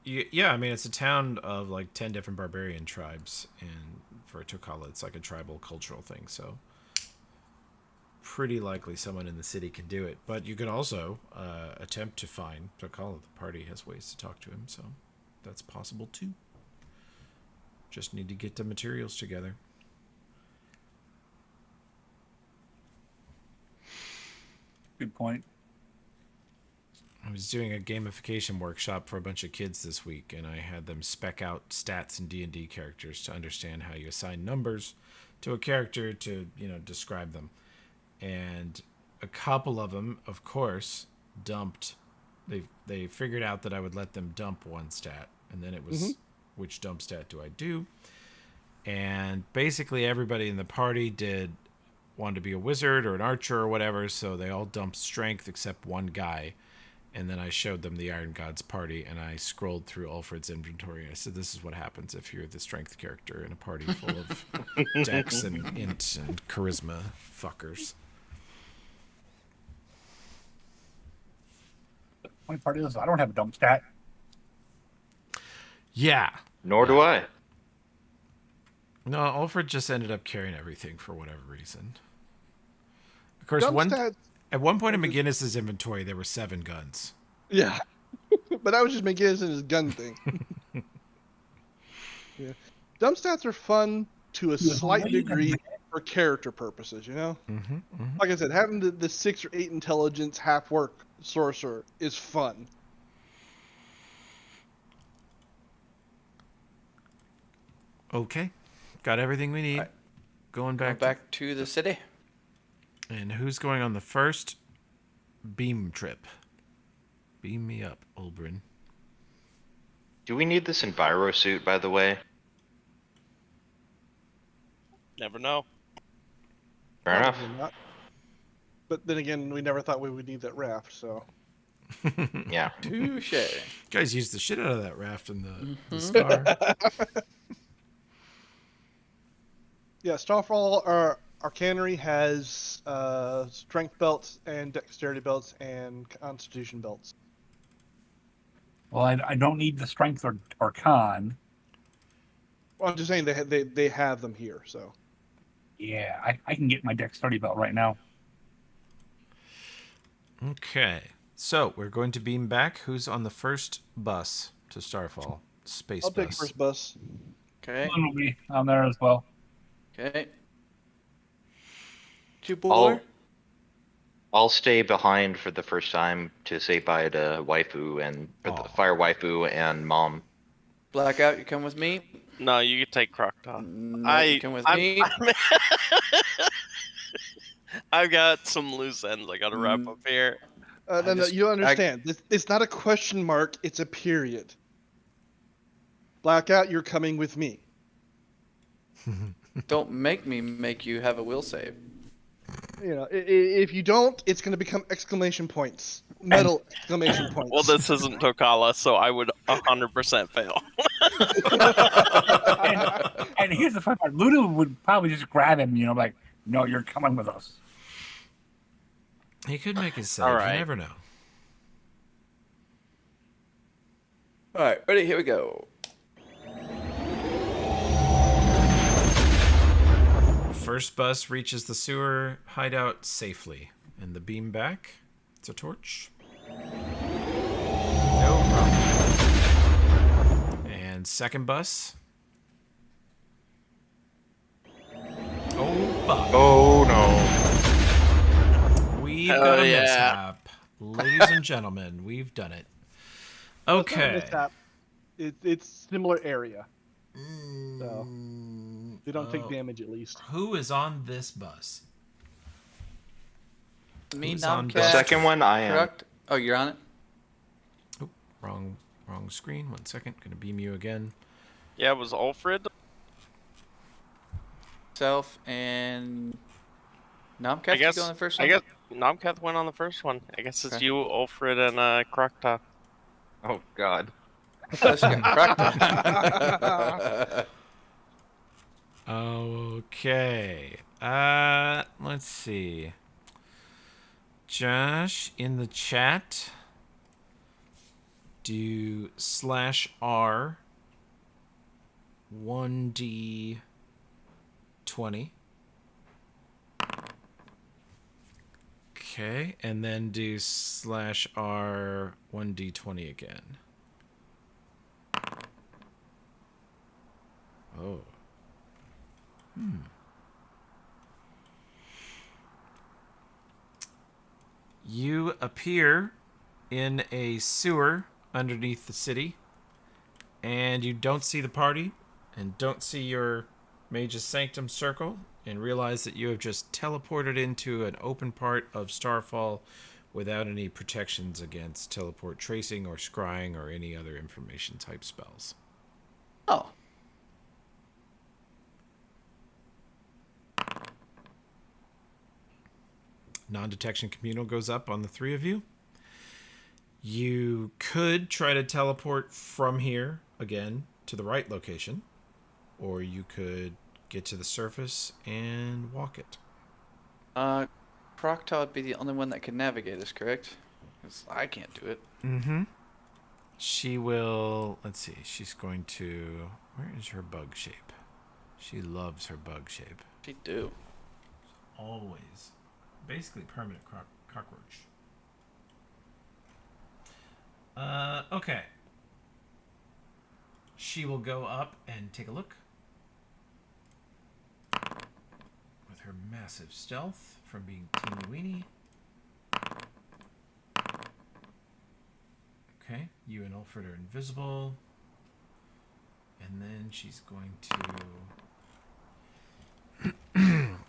yeah. I mean, it's a town of like 10 different barbarian tribes, and for Tokala, it's like a tribal cultural thing. So, pretty likely someone in the city can do it. But you could also attempt to find Tokala. The party has ways to talk to him, so that's possible too. Just need to get the materials together. Good point. I was doing a gamification workshop for a bunch of kids this week, and I had them spec out stats in D&D characters to understand how you assign numbers to a character to, describe them. And a couple of them, of course, dumped. They figured out that I would let them dump one stat, and then it was, which dump stat do I do? And basically everybody in the party wanted to be a wizard or an archer or whatever, so they all dumped strength except one guy. And then I showed them the Iron Gods party, and I scrolled through Ulfred's inventory. I said, this is what happens if you're the strength character in a party full of dex and int and charisma fuckers. The funny part is, I don't have a dump stat. Yeah. Nor do I. No, Ulfred just ended up carrying everything for whatever reason. Of course, Dump stats, at one point in McGinnis's inventory, there were 7 guns. yeah. But that was just McGinnis and his gun thing. Yeah. Dump stats are fun to a slight degree for character purposes, you know? Mm-hmm, mm-hmm. Like I said, having the 6 or 8 intelligence half work sorcerer is fun. Okay. Got everything we need. Right. Going Going back. back to the city. And who's going on the first beam trip? Beam me up, Ulbrin. Do we need this Enviro suit, by the way? Never know. Fair enough. Probably not. But then again, we never thought we would need that raft, so. Yeah. Touche. Guys used the shit out of that raft in the star. Yeah, Starfall Arcanery has strength belts and dexterity belts and constitution belts. Well, I don't need the strength or con. Well, I'm just saying they have them here, so. Yeah, I can get my dexterity belt right now. Okay. So, we're going to beam back. Who's on the first bus to Starfall? Space I'll bus. take first bus. Okay. One will be on there as well. Okay. You boy. I'll stay behind for the first time to say bye to waifu and Aw. the fire waifu and mom. Blackout, you come with me. No, you can take Crocodile. No, you come with me. I've got some loose ends I gotta wrap up here. No, just- you don't understand. It's not a question mark, it's a period. Blackout, you're coming with me. Don't make me make you have a will save. You know, if you don't, it's going to become exclamation points. Metal exclamation points. Well, this isn't Tokala, so I would 100% fail. And here's the fun part: Ludo would probably just grab him, like, "No, you're coming with us." He could make his save. All right. You never know. All right, ready? Here we go. First bus reaches the sewer hideout safely. And the beam back. It's a torch. No problem. And second bus. Oh, fuck. Oh no. We've Hell got a yeah. mishap. Ladies and gentlemen, we've done it. It's not a Okay. mishap. It's similar area. So they don't take Oh. damage at least. Who is on this bus? Me, Who's on The Nomcat. second one, I am. Correct. Oh, you're on it? Oh, wrong screen. 1 second. Gonna beam you again. Yeah, it was Ulfred. Self and Nomcat, I guess. you go on the first I one? guess Nomcath went on the first one. I guess it's Okay. you, Ulfred, and Crocta. Oh God. Let's get cracked. Okay. Let's see. Josh in the chat. Do /R 1d20. Okay, and then do /R 1d20 again. Oh. You appear in a sewer underneath the city, and you don't see the party, and don't see your Mage's Sanctum circle, and realize that you have just teleported into an open part of Starfall without any protections against teleport tracing or scrying or any other information type spells. Oh. Non-detection communal goes up on the three of you. You could try to teleport from here again to the right location, or you could get to the surface and walk it. Proctor would be the only one that can navigate us, correct? 'Cause I can't do it. Mm-hmm. She will. Let's see. She's going to. Where is her bug shape? She loves her bug shape. She do. Always. Basically permanent cockroach. Okay. She will go up and take a look. With her massive stealth from being teeny weeny. Okay, you and Ulfred are invisible. And then she's going to...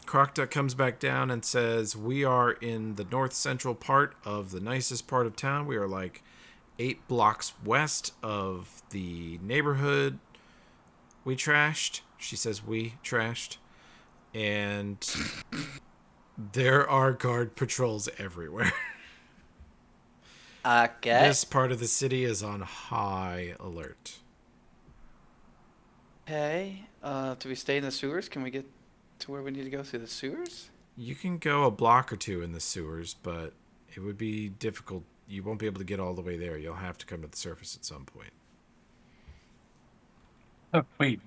Crocta comes back down and says, we are in the north central part of the nicest part of town. We are like 8 blocks west of the neighborhood we trashed. She says we trashed. And there are guard patrols everywhere. Okay. This part of the city is on high alert. Okay. Do we stay in the sewers? Can we get to where we need to go through the sewers? You can go a block or two in the sewers, but it would be difficult. You won't be able to get all the way there. You'll have to come to the surface at some point. Wait,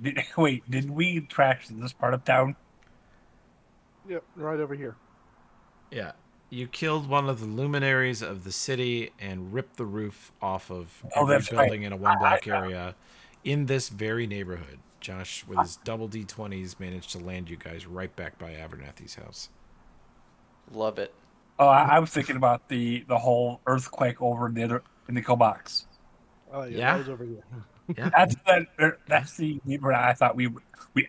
did we trash this part of town? Yep, right over here. Yeah. You killed one of the luminaries of the city and ripped the roof off of every that's building right. in a one-block area in this very neighborhood. Josh, with his double D20s, managed to land you guys right back by Abernathy's house. Love it. Oh, I was thinking about the whole earthquake over in the nickel box. Oh yeah, Yeah? that was over here. Yeah. That's the neighborhood I thought we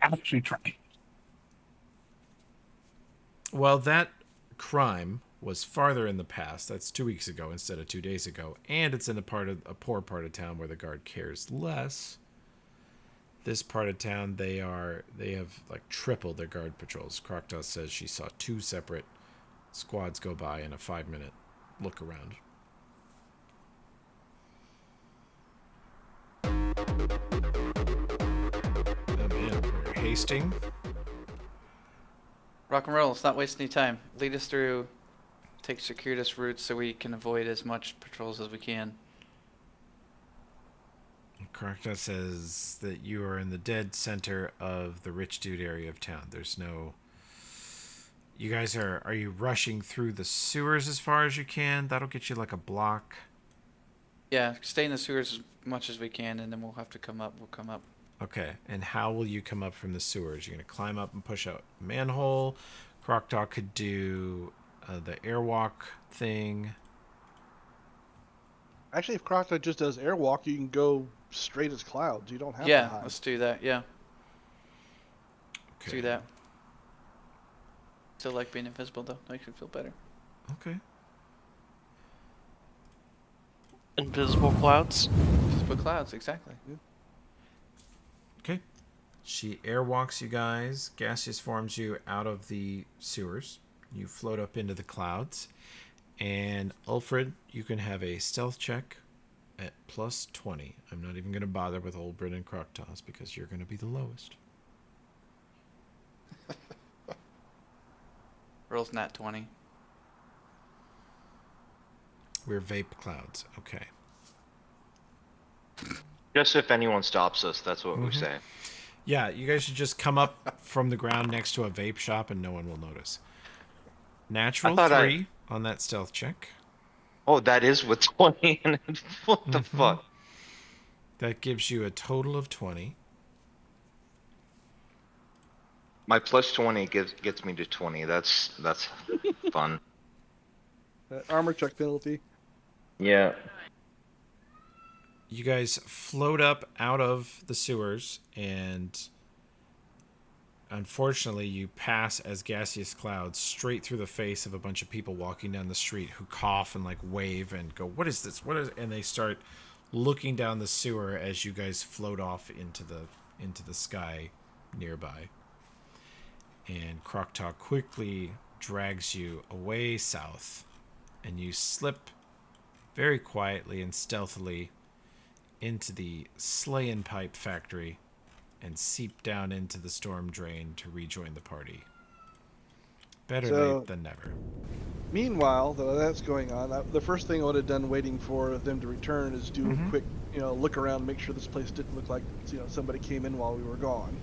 actually tried. Well, that crime was farther in the past. That's 2 weeks ago instead of 2 days ago, and it's in a poor part of town where the guard cares less. This part of town, they have like tripled their guard patrols. Crocta says she saw 2 separate squads go by in a 5-minute look around. Oh man, we're hasting. Rock and roll. Let's not waste any time. Lead us through. Take circuitous routes so we can avoid as much patrols as we can. Crocta says that you are in the dead center of the rich dude area of town. There's no... You guys are you rushing through the sewers as far as you can? That'll get you like a block. Yeah, stay in the sewers as much as we can, and then we'll have to come up. We'll come up. Okay, and how will you come up from the sewers? You're going to climb up and push out a manhole. Crocta could do the airwalk thing. Actually, if Crocta just does airwalk, you can go straight as clouds. You don't have to Yeah, hide. let's do that. Yeah, Okay. do that. Still like being invisible though. Makes me feel better. Okay. Invisible clouds. Just put clouds, exactly. Okay. She airwalks you guys. Gaseous forms you out of the sewers. You float up into the clouds. And Ulfred, you can have a stealth check at plus 20. I'm not even going to bother with Olbrin and Croctos because you're going to be the lowest. Rolls nat 20. We're vape clouds. Okay. Just if anyone stops us, that's what we say. Yeah, you guys should just come up from the ground next to a vape shop and no one will notice. Natural 3 on that stealth check. Oh, that is with 20. What the fuck? That gives you a total of 20. My plus 20 gets me to 20. That's fun. Armor check penalty. Yeah. You guys float up out of the sewers, and unfortunately, you pass as gaseous clouds straight through the face of a bunch of people walking down the street who cough and like wave and go, "What is this? What is?" And they start looking down the sewer as you guys float off into the sky nearby. And Croctaw quickly drags you away south, and you slip very quietly and stealthily into the Slayin Pipe factory and seep down into the storm drain to rejoin the party. Better So- late than never. Meanwhile, though that's going on, the first thing I would have done waiting for them to return is do a quick, look around, make sure this place didn't look like, somebody came in while we were gone.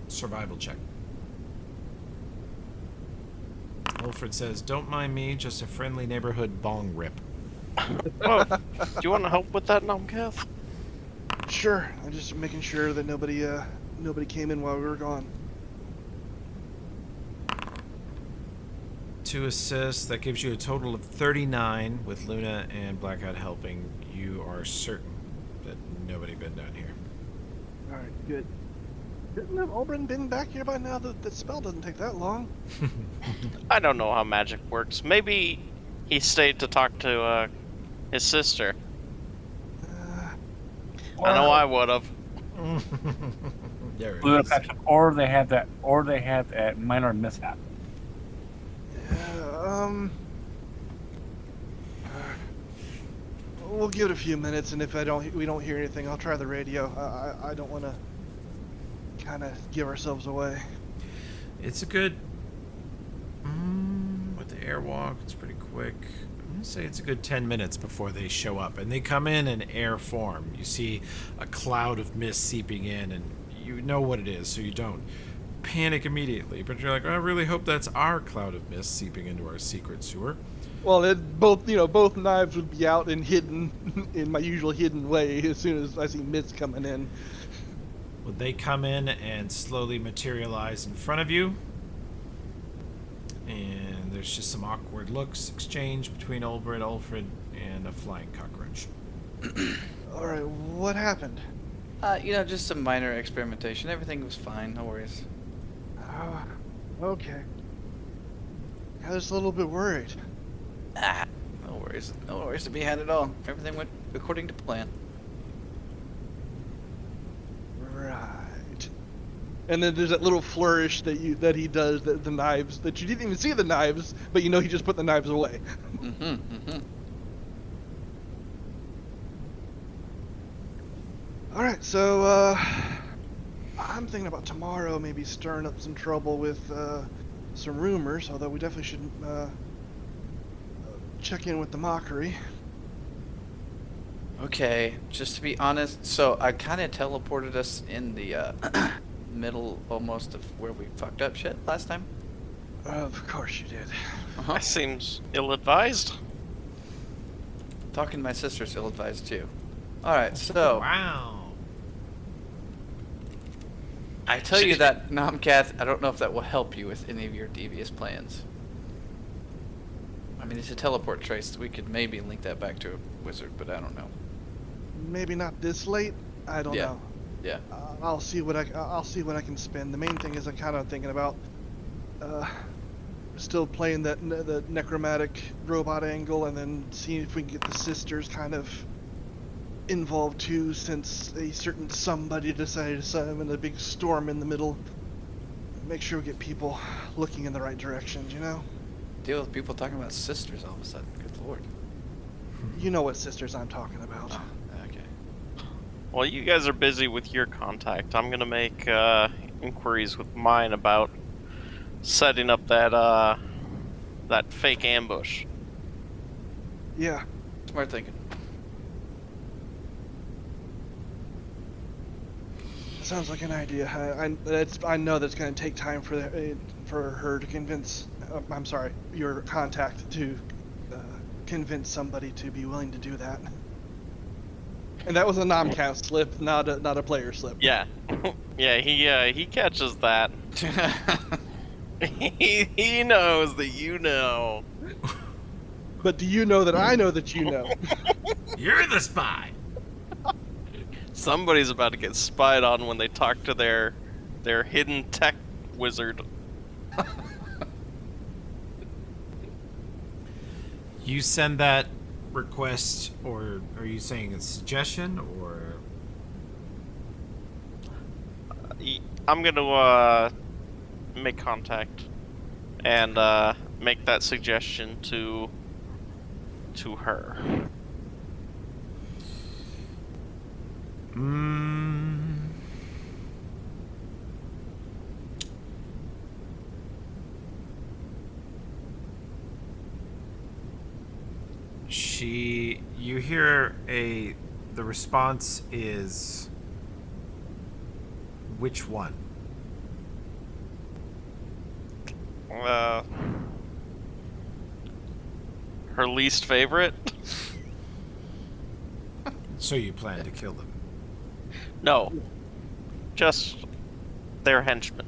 Survival check. Wilfred says, "Don't mind me, just a friendly neighborhood bong rip." Oh, do you want to help with that, Nomcath? Sure, I'm just making sure that nobody came in while we were gone. 2 assists, that gives you a total of 39 with Luna and Blackout helping. You are certain that nobody been down here. All right, good. Shouldn't have Oberyn been back here by now? The spell doesn't take that long. I don't know how magic works. Maybe he stayed to talk to his sister. I know I would have. There it Luna is. patched up, or they had that minor mishap. We'll give it a few minutes, and if we don't hear anything, I'll try the radio. I don't want to kind of give ourselves away. It's a good... with the airwalk, it's pretty quick. I'm going to say it's a good 10 minutes before they show up. And they come in air form. You see a cloud of mist seeping in, and you know what it is, so you don't panic immediately. But you're like, I really hope that's our cloud of mist seeping into our secret sewer. Well, both knives would be out and hidden in my usual hidden way as soon as I see mist coming in. Well, they come in and slowly materialize in front of you. And there's just some awkward looks exchanged between Ulfred, and a flying cockroach. All right, what happened? Just some minor experimentation. Everything was fine. No worries. Okay. I was a little bit worried. No worries. No worries to be had at all. Everything went according to plan. Right. And then there's that little flourish that he does, the knives, that you didn't even see the knives, but he just put the knives away. Alright, so, I'm thinking about tomorrow maybe stirring up some trouble with, some rumors, although we definitely shouldn't, check in with the mockery. Okay, just to be honest, so I kind of teleported us in the middle almost of where we fucked up shit last time. Of course you did. That seems ill-advised. Talking to my sister's ill-advised too. Alright, so Wow. I tell you that, Nomcath, I don't know if that will help you with any of your devious plans. I mean, it's a teleport trace. We could maybe link that back to a wizard, but I don't know. Maybe not this late. I don't know. Yeah. I'll see what I can spend. The main thing is I'm kind of thinking about still playing the necromantic robot angle, and then seeing if we can get the sisters kind of involved too, since a certain somebody decided to summon a big storm in the middle. Make sure we get people looking in the right directions, Deal with people talking about sisters all of a sudden. Good lord. You know what sisters I'm talking about. Oh, okay. Well, you guys are busy with your contact. I'm gonna make inquiries with mine about setting up that fake ambush. Yeah. Smart thinking. Sounds like an idea. I know that's going to take time for her to convince. I'm sorry, your contact to convince somebody to be willing to do that. And that was a Nomcast slip, not a player slip. Yeah, yeah. He catches that. he knows that you know. But do you know that I know that you know? You're the spy. Somebody's about to get spied on when they talk to their hidden tech wizard. You send that request, or are you saying a suggestion, or? I'm gonna make contact and make that suggestion to to her. You hear the response is, which one? Her least favorite? So you plan to kill them? No. Just their henchmen.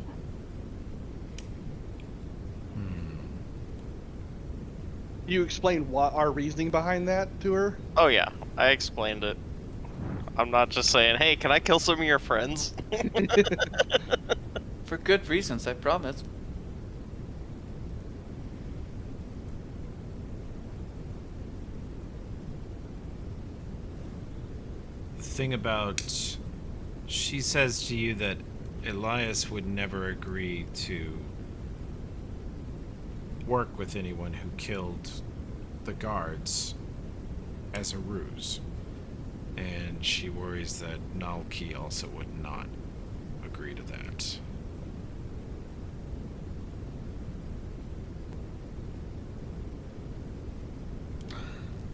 You explained what our reasoning behind that to her? Oh yeah, I explained it. I'm not just saying, hey, can I kill some of your friends? For good reasons, I promise. The thing about... She says to you that Elias would never agree to work with anyone who killed the guards as a ruse. And she worries that Nalki also would not agree to that.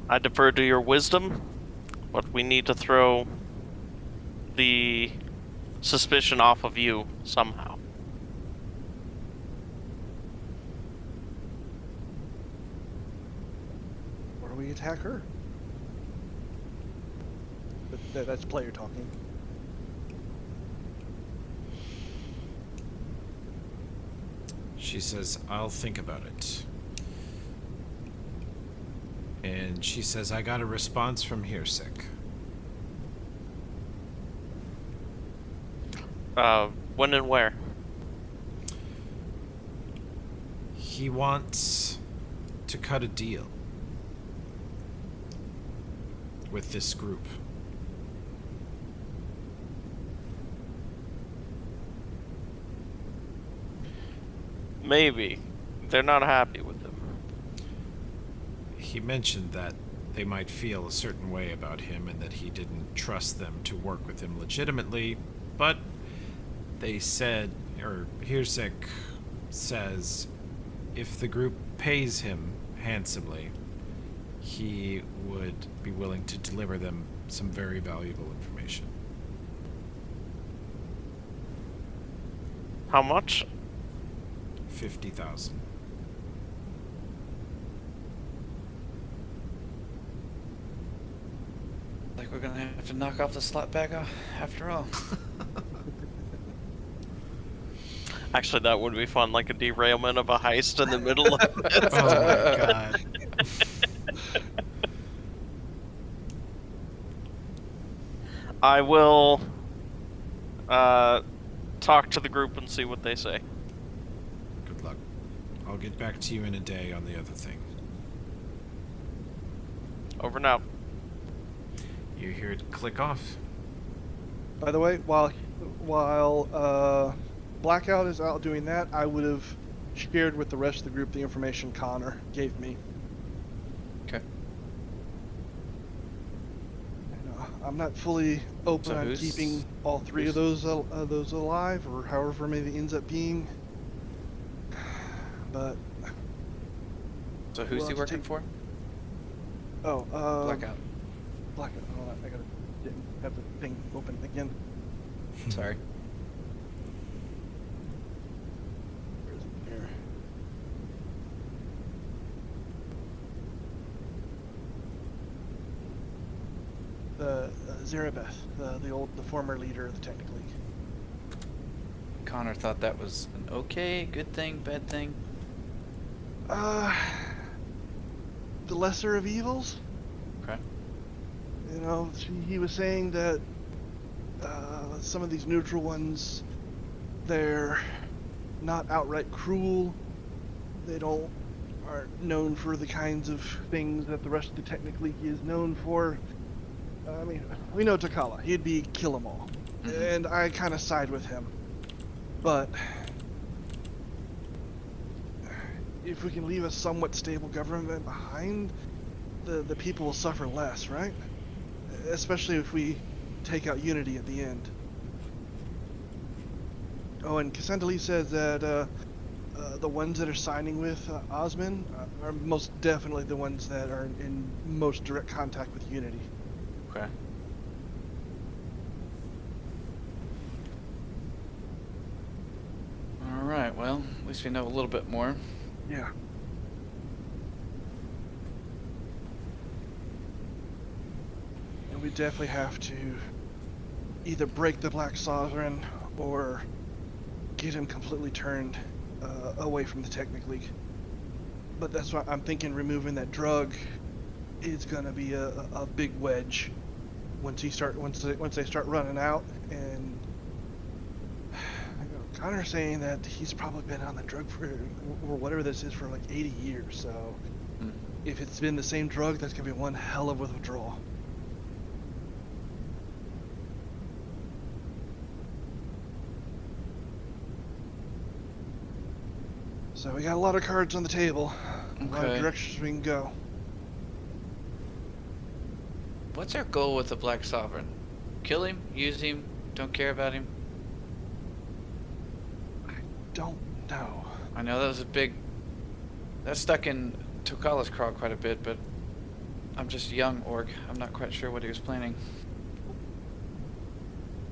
I defer to your wisdom, but we need to throw the suspicion off of you somehow. Or do we attack her? That's player talking. She says, I'll think about it. And she says, I got a response from Hirsek. When and where? He wants to cut a deal with this group. Maybe. They're not happy with him. He mentioned that they might feel a certain way about him and that he didn't trust them to work with him legitimately, but they said, or Hirsek says, if the group pays him handsomely, he would be willing to deliver them some very valuable information. How much? 50,000. Like we're gonna have to knock off the slot bag after all. Actually, that would be fun, like a derailment of a heist in the middle of it. Oh my god. I will talk to the group and see what they say. Good luck. I'll get back to you in a day on the other thing. Over now. You hear it click off. By the way, while Blackout is out doing that, I would have shared with the rest of the group the information Connor gave me. Okay. I'm not fully open So on who's- keeping all three of those alive, or however many it ends up being. But So who's We'll he have to working take- for? Blackout. Hold on, I didn't have the thing open again. Sorry. Where is it here? The Zarabeth, the former leader of the Technic League. Connor thought that was an okay, good thing, bad thing. The lesser of evils. Okay. You know, he was saying that some of these neutral ones, they're not outright cruel. They aren't known for the kinds of things that the rest of the Technic League is known for. I mean, we know Takala. He'd be kill 'em all. And I kind of side with him. But if we can leave a somewhat stable government behind, the people will suffer less, right? Especially if we take out Unity at the end. Oh, and Cassandra says that the ones that are signing with Osman are most definitely the ones that are in most direct contact with Unity. Okay. All right. Well, at least we know a little bit more. Yeah. And we definitely have to either break the Black Sovereign or get him completely turned away from the Technic League. But that's why I'm thinking removing that drug is gonna be a big wedge once they start running out. And Connor's saying that he's probably been on the drug for, or whatever this is, for like 80 years. So if it's been the same drug, that's gonna be one hell of a withdrawal. So we got a lot of cards on the table, a lot of Okay. directions we can go. What's our goal with the Black Sovereign? Kill him? Use him? Don't care about him? Don't know. I know that was a big... That stuck in Tokala's craw quite a bit, but I'm just a young orc. I'm not quite sure what he was planning.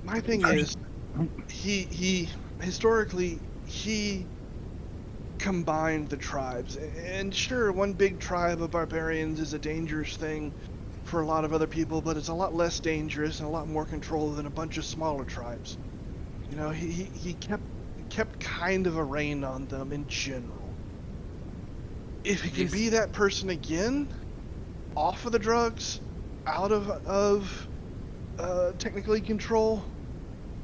My thing is, he historically, he combined the tribes. And sure, one big tribe of barbarians is a dangerous thing for a lot of other people, but it's a lot less dangerous and a lot more control than a bunch of smaller tribes. You know, he kept kind of a rein on them in general. If he can be that person again, off of the drugs, out of technically control,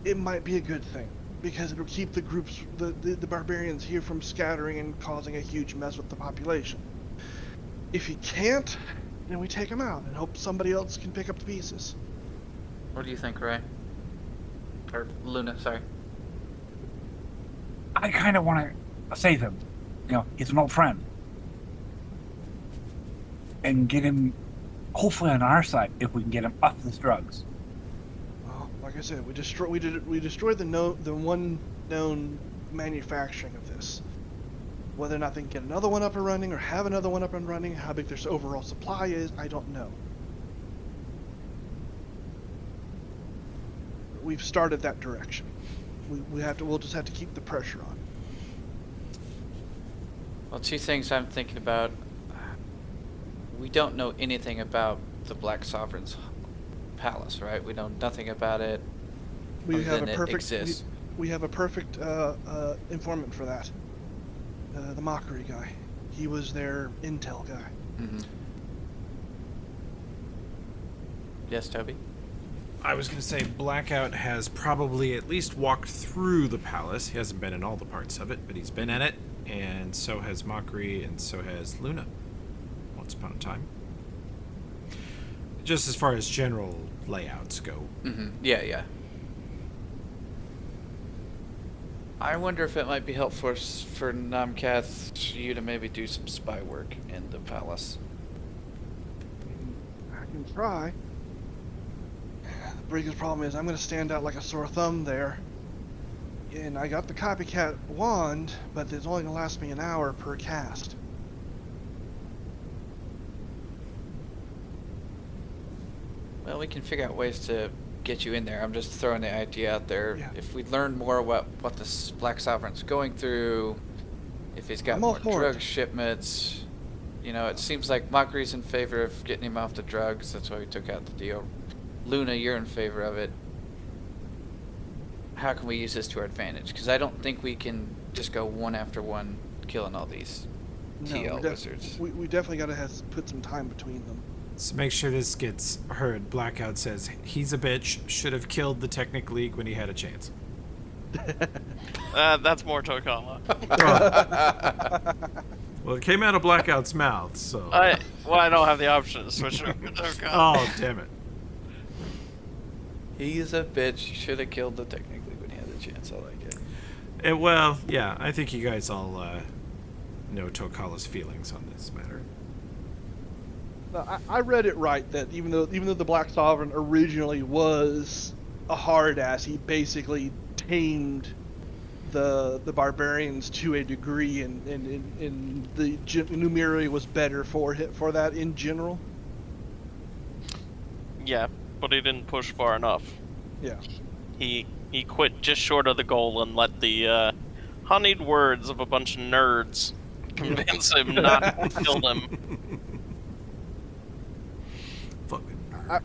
it might be a good thing, because it'll keep the groups, the barbarians here from scattering and causing a huge mess with the population. If he can't, then we take him out and hope somebody else can pick up the pieces. What do you think, Ray? Or Luna, sorry. I kind of want to save him. You know, he's an old friend. And get him, hopefully, on our side, if we can get him off his drugs. Well, like I said, we destroyed the one known manufacturing of this. Whether or not they can get another one up and running or have another one up and running, how big their overall supply is, I don't know. We've started that direction. We'll just have to keep the pressure on. Well, two things I'm thinking about. We don't know anything about the Black Sovereign's palace, right? We know nothing about it. We have than a it perfect. exists. We have a perfect informant for that. The Mockery guy. He was their intel guy. Mm-hmm. Yes, Toby? I was going to say Blackout has probably at least walked through the palace. He hasn't been in all the parts of it, but he's been in it, and so has Mockery, and so has Luna. Once upon a time. Just as far as general layouts go. Mm-hmm. Yeah. I wonder if it might be helpful for Namkath, you to maybe do some spy work in the palace. I can try. The biggest problem is I'm going to stand out like a sore thumb there. And I got the copycat wand, but it's only going to last me an hour per cast. Well, we can figure out ways to get you in there. I'm just throwing the idea out there. Yeah. If we learn more what this Black Sovereign's going through, if he's got I'm all more for drug it. shipments, you know, it seems like Mockery's in favor of getting him off the drugs. That's why we took out the deal. Luna, you're in favor of it. How can we use this to our advantage? Because I don't think we can just go one after one killing all these TL wizards. We definitely got to put some time between them. So make sure this gets heard. Blackout says, he's a bitch, should have killed the Technic League when he had a chance. That's more Tokala. Well, it came out of Blackout's mouth, so... I don't have the option to switch over to Tokala. Oh, damn it. He's a bitch. Should have killed the Technic League when he had the chance. I like it. Well, yeah, I think you guys all know Tokala's feelings on this matter. I read it right that even though the Black Sovereign originally was a hard ass, he basically tamed the barbarians to a degree, and the Numeri was better for that in general. Yeah, but he didn't push far enough. Yeah. He quit just short of the goal and let the honeyed words of a bunch of nerds convince him not to kill them. Fucking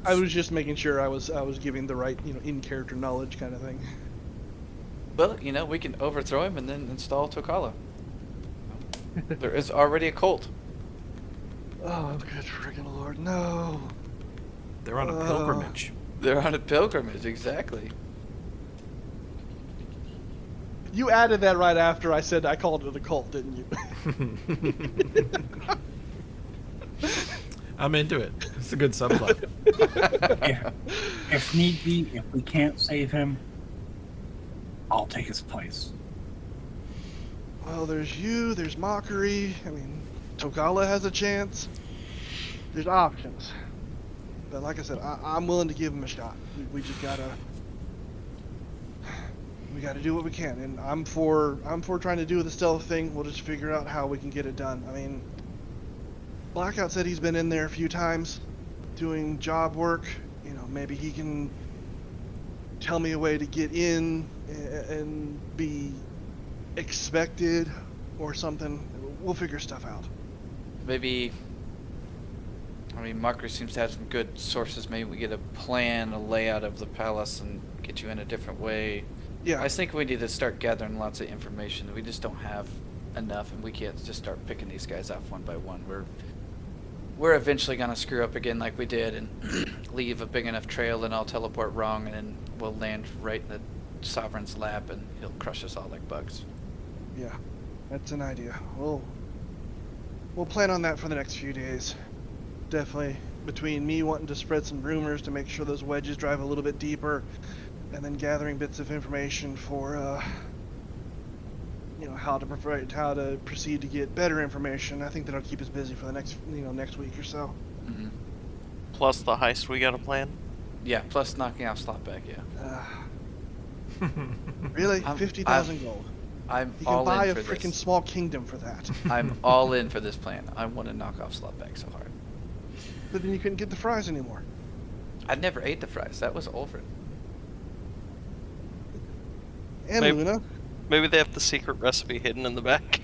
I was just making sure I was giving the right in character knowledge kind of thing. Well, we can overthrow him and then install Tokala. There is already a cult. Oh, good freaking lord, no! They're on a pilgrimage. They're on a pilgrimage, exactly. You added that right after I said I called it a cult, didn't you? I'm into it. It's a good subplot. If need be, if we can't save him, I'll take his place. Well, there's you, there's Mockery. I mean, Tokala has a chance. There's options. But like I said, I'm willing to give him a shot. We just gotta... We gotta do what we can, and I'm for trying to do the stealth thing. We'll just figure out how we can get it done. I mean, Blackout said he's been in there a few times doing job work. Maybe he can tell me a way to get in and be expected or something. We'll figure stuff out. Maybe, Mockery seems to have some good sources. Maybe we get a plan, a layout of the palace, and get you in a different way. Yeah. I think we need to start gathering lots of information. We just don't have enough, and we can't just start picking these guys off one by one. We're eventually gonna screw up again like we did and leave a big enough trail, and I'll teleport wrong, and then we'll land right in the Sovereign's lap, and he'll crush us all like bugs. Yeah, that's an idea. We'll plan on that for the next few days. Definitely between me wanting to spread some rumors to make sure those wedges drive a little bit deeper, and then gathering bits of information for how to proceed to get better information. I think that'll keep us busy for the next week or so. Mm-hmm. Plus the heist we got to plan. Yeah, plus knocking off Slotback, yeah. Really? 50,000 gold. I'm You can all buy in a for freaking this. small kingdom for that. I'm all in for this plan. I want to knock off Slotback so hard. But then you couldn't get the fries anymore. I never ate the fries. That was over. And Maybe- Luna. Maybe they have the secret recipe hidden in the back.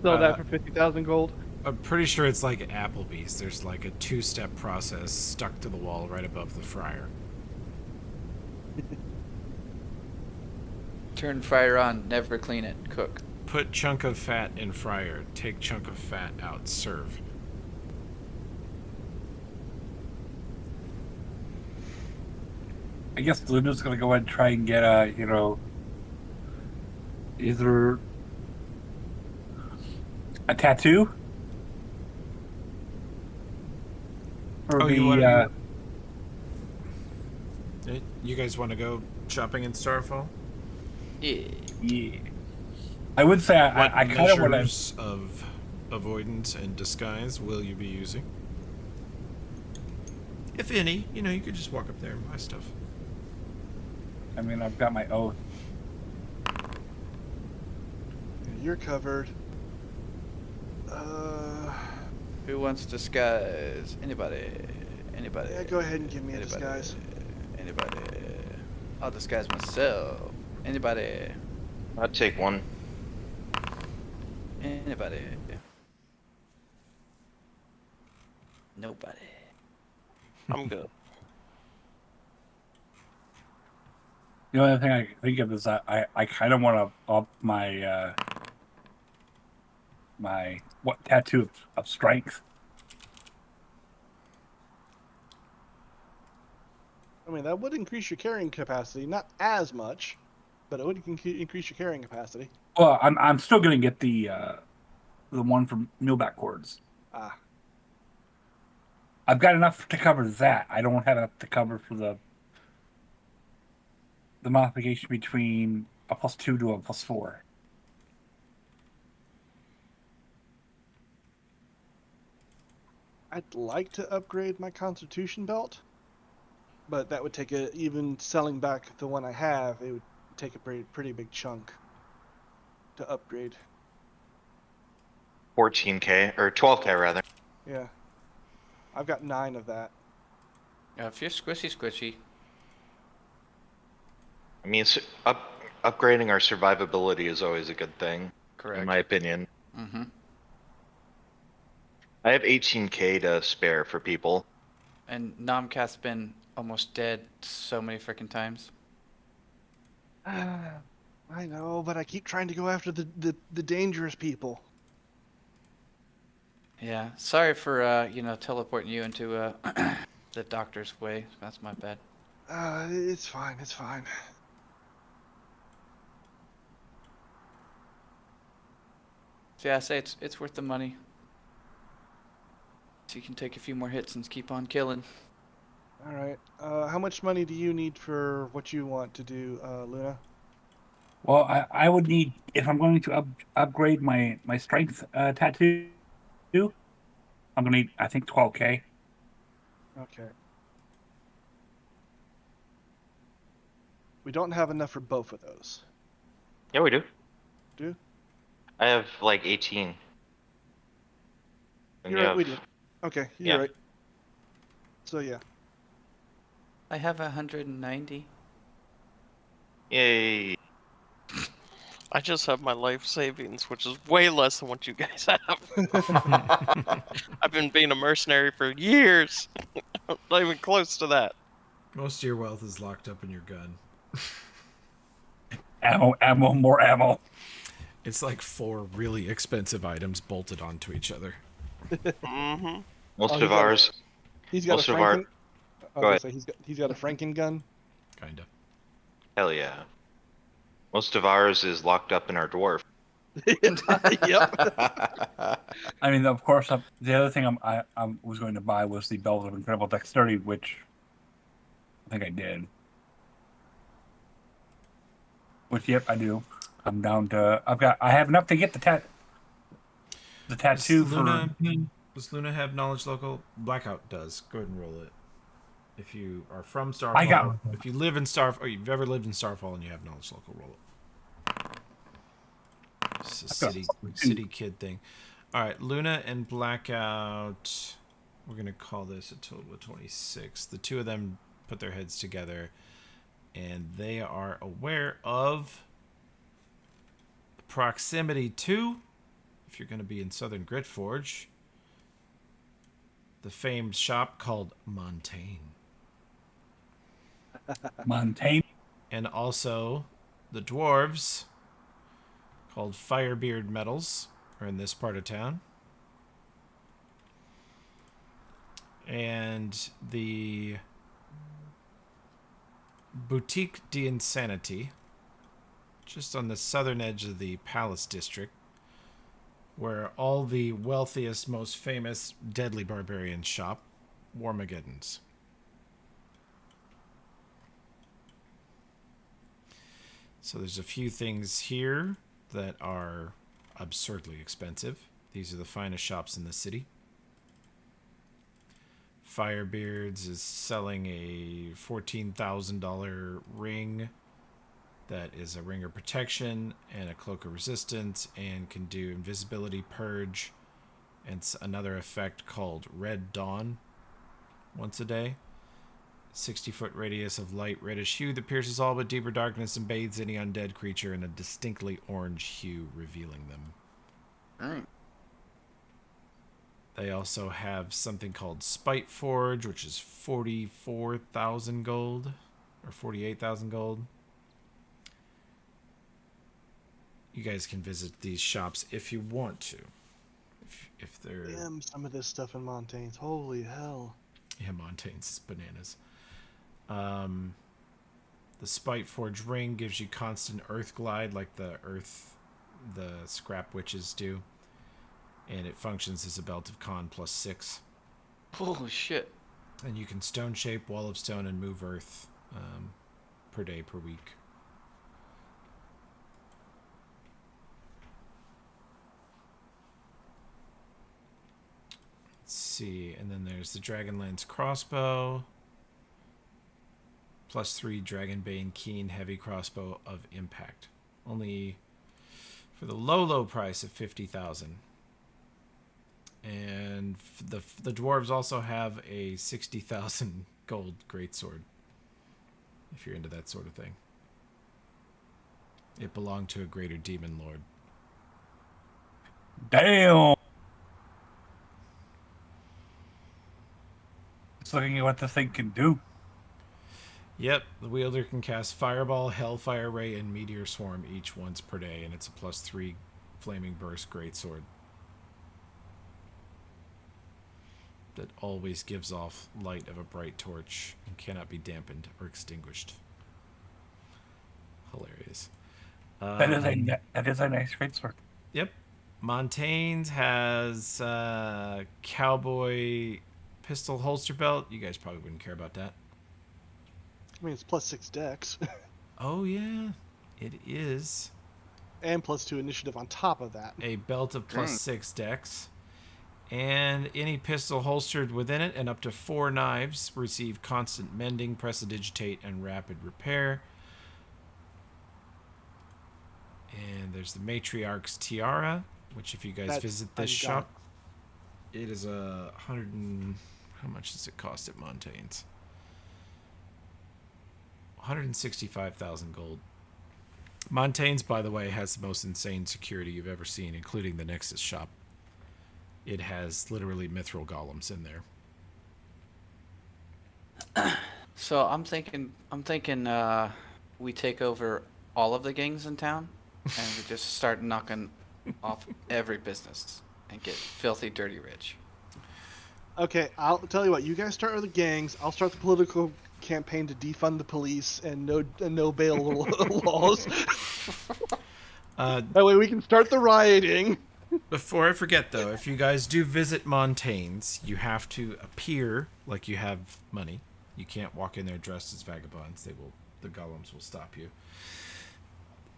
Sell that for 50,000 gold. I'm pretty sure it's like Applebee's. There's like a 2-step process stuck to the wall right above the fryer. Turn fryer on, never clean it, cook. Put chunk of fat in fryer. Take chunk of fat out. Serve. I guess Luna's gonna go ahead and try and get either a tattoo for You the wanna you guys want to go shopping in Starfall? Yeah. yeah. I would say I kind of want to. Measures of avoidance and disguise will you be using? If any, you could just walk up there and buy stuff. I mean, I've got my oath. You're covered. Who wants disguise? Anybody? Anybody? Yeah, go ahead and give me a Anybody? disguise. Anybody? I'll disguise myself. Anybody? I'd take one. Anybody? Nobody. I'm good. The only thing I can think of is I kind of want to up my my tattoo of strength. I mean, that would increase your carrying capacity, not as much, but it would increase your carrying capacity. Well, I'm still gonna get the one from Muleback Cords. Ah, I've got enough to cover that. I don't have enough to cover for the modification between a +2 to a +4. I'd like to upgrade my Constitution belt, but that would take even selling back the one I have, it would take a pretty big chunk to upgrade. 14K or 12K rather. Yeah. I've got 9 of that. If you're squishy, I mean, upgrading our survivability is always a good thing, correct. in my opinion. Mm-hmm. I have 18K to spare for people. And Nomcast's been almost dead so many freaking times. I know, but I keep trying to go after the dangerous people. Yeah. Sorry for teleporting you into the doctor's way. That's my bad. It's fine. It's fine. So yeah, I say it's worth the money. So you can take a few more hits and keep on killing. All right. How much money do you need for what you want to do, Luna? Well, I would need, if I'm going to upgrade my strength tattoo, I'm going to need, I think, 12K. Okay. We don't have enough for both of those. Yeah, we do. Do? I have like 18. And You're you right, have... we did. Okay, you're Yeah. right. So yeah. I have 190. Yay. I just have my life savings, which is way less than what you guys have. I've been being a mercenary for years. Not even close to that. Most of your wealth is locked up in your gun. Ammo, more ammo. It's like 4 really expensive items bolted onto each other. Mm-hmm. Most of ours. He's got Most a of our. Franken. I was Go gonna ahead. say he's got a Franken gun. Kinda. Hell yeah. Most of ours is locked up in our dwarf. Yep. I mean, of course, the other thing I was going to buy was the Belt of Incredible Dexterity, which I think I did. Which, yep, I do. I'm down to. I have enough to get the tattoo for. Does Luna have knowledge local? Blackout does. Go ahead and roll it. If you are from Starfall, I got. If you live in Starfall, or you've ever lived in Starfall and you have knowledge local, roll it. It's a city kid thing. All right, Luna and Blackout. We're gonna call this a total of 26. The two of them put their heads together, and they are aware of proximity to, if you're going to be in Southern Gritforge, the famed shop called Montaigne. Montaigne. And also the dwarves called Firebeard Metals are in this part of town. And the Boutique d'Insanity, just on the southern edge of the Palace District, where all the wealthiest, most famous deadly barbarians shop, Warmageddon's. So there's a few things here that are absurdly expensive. These are the finest shops in the city. Firebeards is selling a $14,000 ring that is a ring of protection and a cloak of resistance and can do invisibility purge and another effect called Red Dawn once a day. 60-foot radius of light reddish hue that pierces all but deeper darkness and bathes any undead creature in a distinctly orange hue, revealing them. Alright. They also have something called Spite Forge, which is 44,000 gold or 48,000 gold. You guys can visit these shops if you want to. If they're... Damn, some of this stuff in Montaigne's. Holy hell. Yeah, Montaigne's is bananas. The Spite Forge ring gives you constant earth glide like the scrap witches do. And it functions as a belt of con +6. Holy shit. And you can stone shape, wall of stone, and move earth per day, per week. Let's see. And then there's the Dragonlance crossbow. +3 Dragonbane Keen heavy crossbow of impact. Only for the low price of 50,000. And the dwarves also have a 60,000 gold greatsword. If you're into that sort of thing. It belonged to a greater demon lord. Damn. Just looking at what this thing can do. Yep, the wielder can cast Fireball, Hellfire Ray, and Meteor Swarm each once per day, and it's a +3 Flaming Burst greatsword that always gives off light of a bright torch and cannot be dampened or extinguished. Hilarious. That is a nice greatsword. Yep. Montaigne has cowboy pistol holster belt. You guys probably wouldn't care about that. I mean, it's +6 dex. Oh, yeah. It is. And +2 initiative on top of that. A belt of +6 dex. And any pistol holstered within it and up to 4 knives receive constant mending, prestidigitate, and rapid repair. And there's the Matriarch's Tiara, which if you guys visit this shop, it is a 100 and... How much does it cost at Montaigne's? 165,000 gold. Montaigne's, by the way, has the most insane security you've ever seen, including the Nexus shop. It has literally mithril golems in there. So I'm thinking we take over all of the gangs in town and we just start knocking off every business and get filthy dirty rich. Okay, I'll tell you what. You guys start with the gangs. I'll start the political campaign to defund the police and no bail laws. That way we can start the rioting. Before I forget, though, if you guys do visit Montaigne's, you have to appear like you have money. You can't walk in there dressed as vagabonds. The golems will stop you.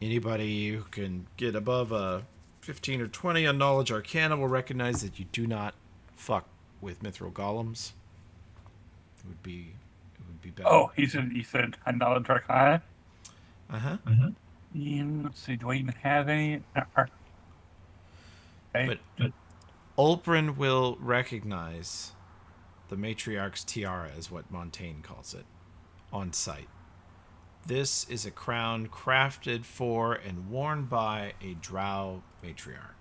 Anybody who can get above a 15 or 20 on Knowledge Arcana will recognize that you do not fuck with mithril golems. It would be better. Oh, he said a Knowledge Arcana? Uh-huh. Let's see, do I even have any? But Ulprin will recognize the Matriarch's Tiara, is what Montaigne calls it, on site. This is a crown crafted for and worn by a Drow matriarch.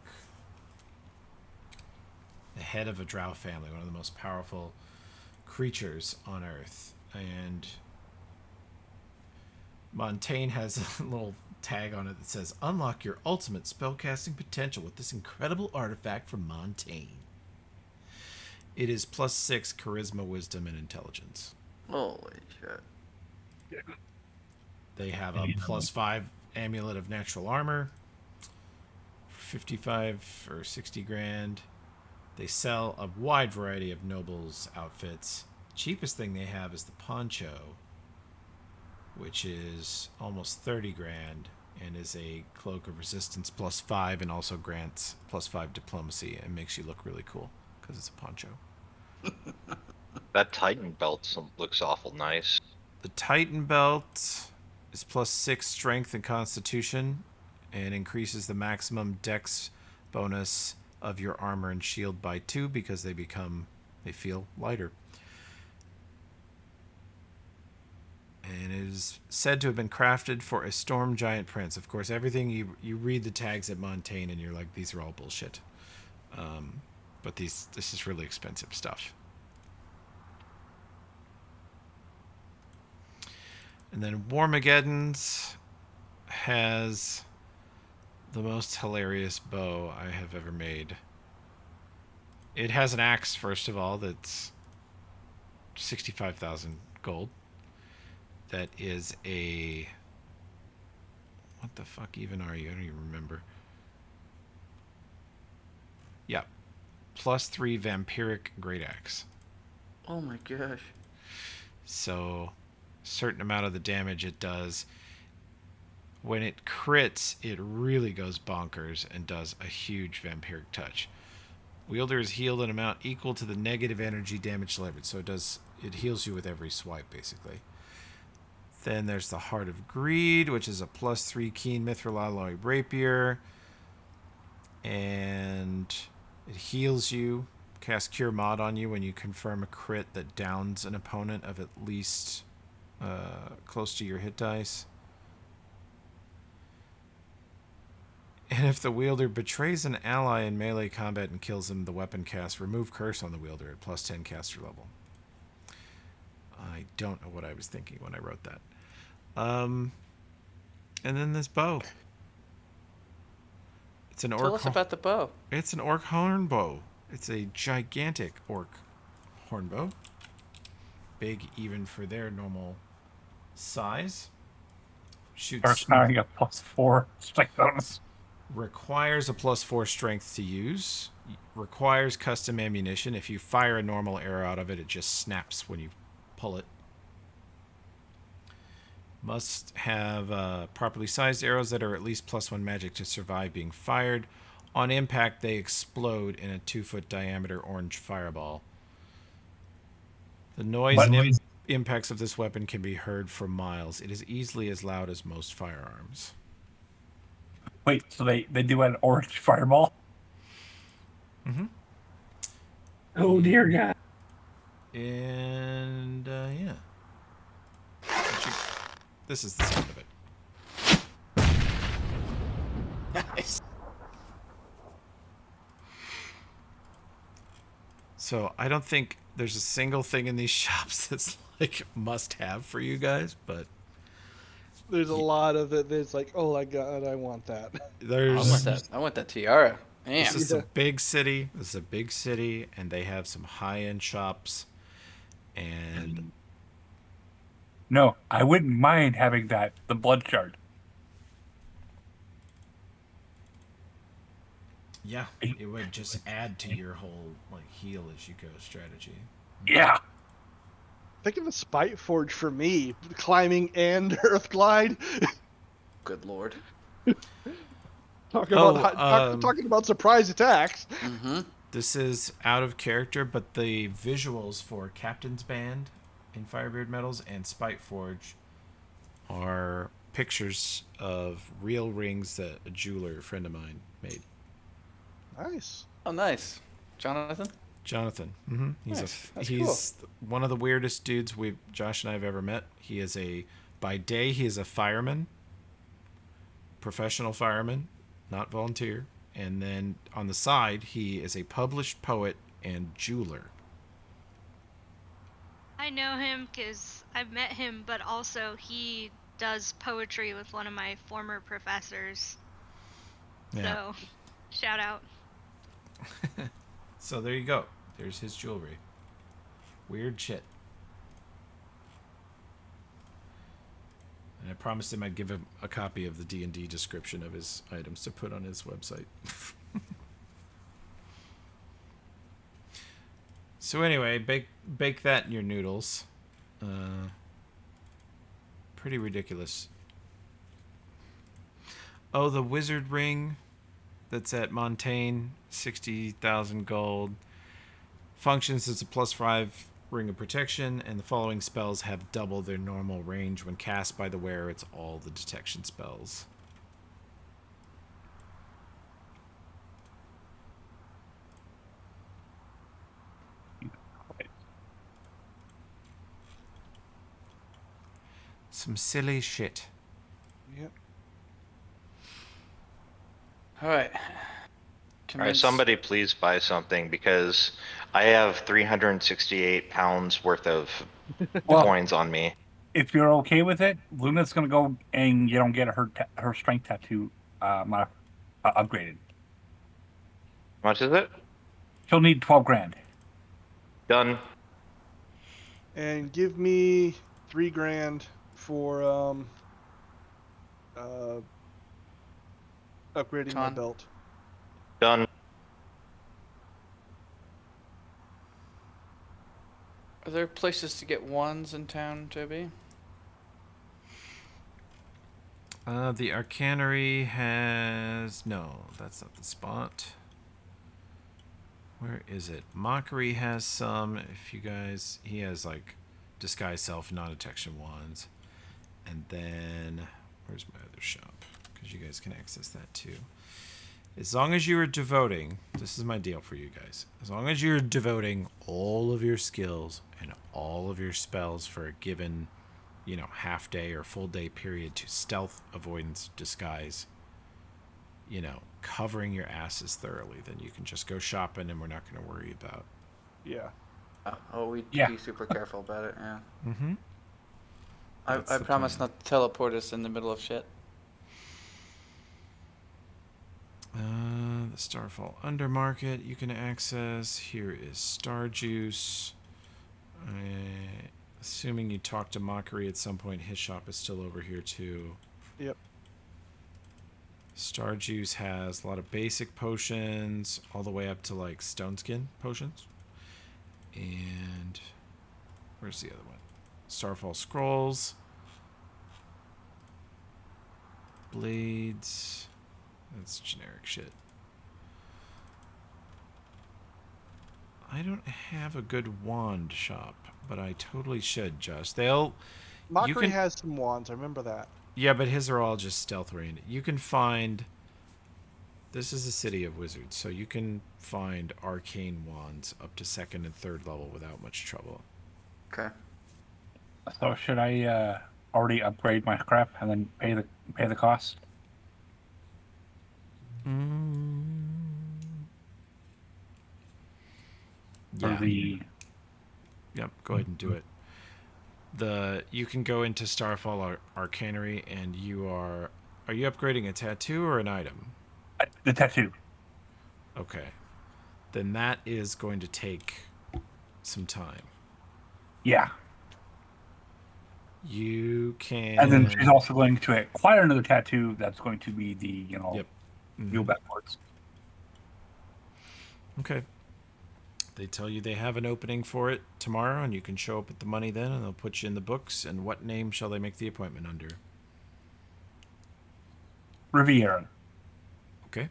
The head of a Drow family, one of the most powerful creatures on Earth. And Montaigne has a little tag on it that says, "Unlock your ultimate spellcasting potential with this incredible artifact from Montaigne." It is +6 charisma, wisdom, and intelligence. Holy shit. They have a +5 amulet of natural armor for 55 or 60 grand. They sell a wide variety of nobles outfits. Cheapest thing they have is the poncho, which is almost 30 grand and is a cloak of resistance +5 and also grants +5 diplomacy and makes you look really cool because it's a poncho. That Titan belt looks awful nice. The Titan belt is +6 strength and constitution and increases the maximum dex bonus of your armor and shield by 2 because they feel lighter. And it is said to have been crafted for a storm giant prince. Of course, everything you read the tags at Montaigne and you're like, these are all bullshit. But this is really expensive stuff. And then Warmageddon's has the most hilarious bow I have ever made. It has an axe, first of all, that's 65,000 gold. That is a... What the fuck even are you? I don't even remember. Yeah. +3 vampiric great axe. Oh my gosh. So, certain amount of the damage it does. When it crits, it really goes bonkers and does a huge vampiric touch. Wielder is healed an amount equal to the negative energy damage delivered. So it heals you with every swipe, basically. Then there's the Heart of Greed, which is a +3 Keen Mithril Alloy Rapier. And it heals you. Cast Cure Mod on you when you confirm a crit that downs an opponent of at least close to your hit dice. And if the wielder betrays an ally in melee combat and kills him, the weapon casts remove curse on the wielder at +10 caster level. I don't know what I was thinking when I wrote that. And then this bow. It's an orc. Tell us about the bow. It's an orc horn bow. It's a gigantic orc horn bow. Big even for their normal size. Shoots. Carrying a +4 strength bonus. Requires a +4 strength to use. Requires custom ammunition. If you fire a normal arrow out of it, it just snaps when you pull it. Must have properly sized arrows that are at least +1 magic to survive being fired. On impact, they explode in a 2-foot diameter orange fireball. The noise and impacts of this weapon can be heard for miles. It is easily as loud as most firearms. Wait, so they do an orange fireball? Mm-hmm. Oh, dear God. And, yeah. This is the sound of it. Nice. So I don't think there's a single thing in these shops that's like must have for you guys, but There's a lot of it that's like, oh my god, I want that. I want that tiara. Man. This is a big city. This is a big city, and they have some high-end shops. And no, I wouldn't mind having the blood shard. yeah, it would just add to your whole like heal as you go strategy. Yeah. Think of a Spite Forge for me, climbing and Earth Glide. Good lord. Talking about surprise attacks. Mm-hmm. This is out of character, but the visuals for Captain's Band in Firebeard Metals and Spite Forge are pictures of real rings that a jeweler friend of mine made. Nice. Oh, nice. Jonathan? Jonathan. Mm-hmm. He's one of the weirdest dudes Josh and I have ever met. He is by day he is a fireman, professional fireman, not volunteer, and then on the side he is a published poet and jeweler. I know him because I've met him, but also he does poetry with one of my former professors. Yeah. So, shout out. So there you go. There's his jewelry. Weird shit. And I promised him I'd give him a copy of the D&D description of his items to put on his website. So anyway, bake that in your noodles. Pretty ridiculous. Oh, the wizard ring that's at Montaigne, 60,000 gold. Functions as a +5 ring of protection, and the following spells have double their normal range. When cast by the wearer, it's all the detection spells. Some silly shit. Yep. All right. All right, somebody please buy something because I have 368 pounds worth of coins on me. If you're okay with it, Luna's gonna go and get her strength tattoo upgraded. How much is it? She'll need 12 grand. Done. And give me 3 grand for upgrading my belt. Done. Are there places to get wands in town, Toby? The Arcanery has... No, that's not the spot. Where is it? Mockery has some. If you guys, he has like disguise self, non-detection wands, and then where's my other shop? Because you guys can access that too. As long as you are devoting, this is my deal for you guys. As long as you're devoting all of your skills and all of your spells for a given, you know, half day or full day period to stealth, avoidance, disguise, you know, covering your asses thoroughly, then you can just go shopping and we're not going to worry about. Yeah. Oh, we'd Yeah. be super careful about it, yeah. Mm-hmm. I That's the promise plan. not to teleport us in the middle of shit. The Starfall Undermarket you can access. Here is Star Juice. Assuming you talked to Mockery at some point, his shop is still over here too. Yep. Star Juice has a lot of basic potions, all the way up to like stone skin potions. And where's the other one? Starfall Scrolls. Blades. That's generic shit. I don't have a good wand shop, but I totally should, Josh. Mockery can- has some wands. I remember that. Yeah, but his are all just stealth oriented. You can find. This is a city of wizards, so you can find arcane wands up to 2nd and 3rd level without much trouble. Okay. So should I already upgrade my crap and then pay the cost? Yeah. For the Yep, go ahead and do it. You can go into Starfall Arcanery and are you upgrading a tattoo or an item? the tattoo. Okay. Then that is going to take some time. Yeah. You can And then she's also going to acquire another tattoo that's going to be the, Yep. wheel backwards. Okay. They tell you they have an opening for it tomorrow, and you can show up with the money then, and they'll put you in the books. And what name shall they make the appointment under? Riviera. Okay.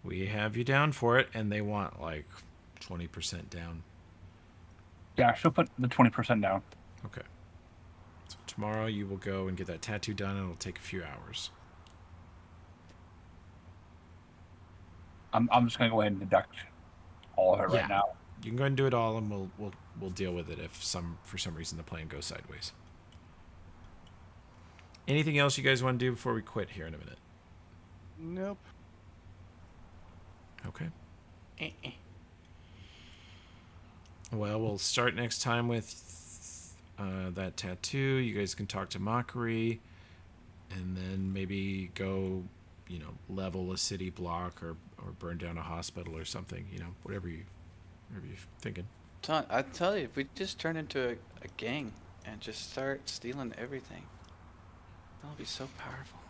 We have you down for it, and they want like 20% down. Yeah, she'll put the 20% down. Okay. So tomorrow you will go and get that tattoo done, and it'll take a few hours. I'm just gonna go ahead and deduct all of it Yeah. right now. You can go ahead and do it all, and we'll deal with it if for some reason the plan goes sideways. Anything else you guys want to do before we quit here in a minute? Nope. Okay. Well, we'll start next time with that tattoo. You guys can talk to Mockery, and then maybe go, level a city block or burn down a hospital or something. Whatever you're thinking. I tell you, if we just turn into a gang and just start stealing everything, that'll be so powerful.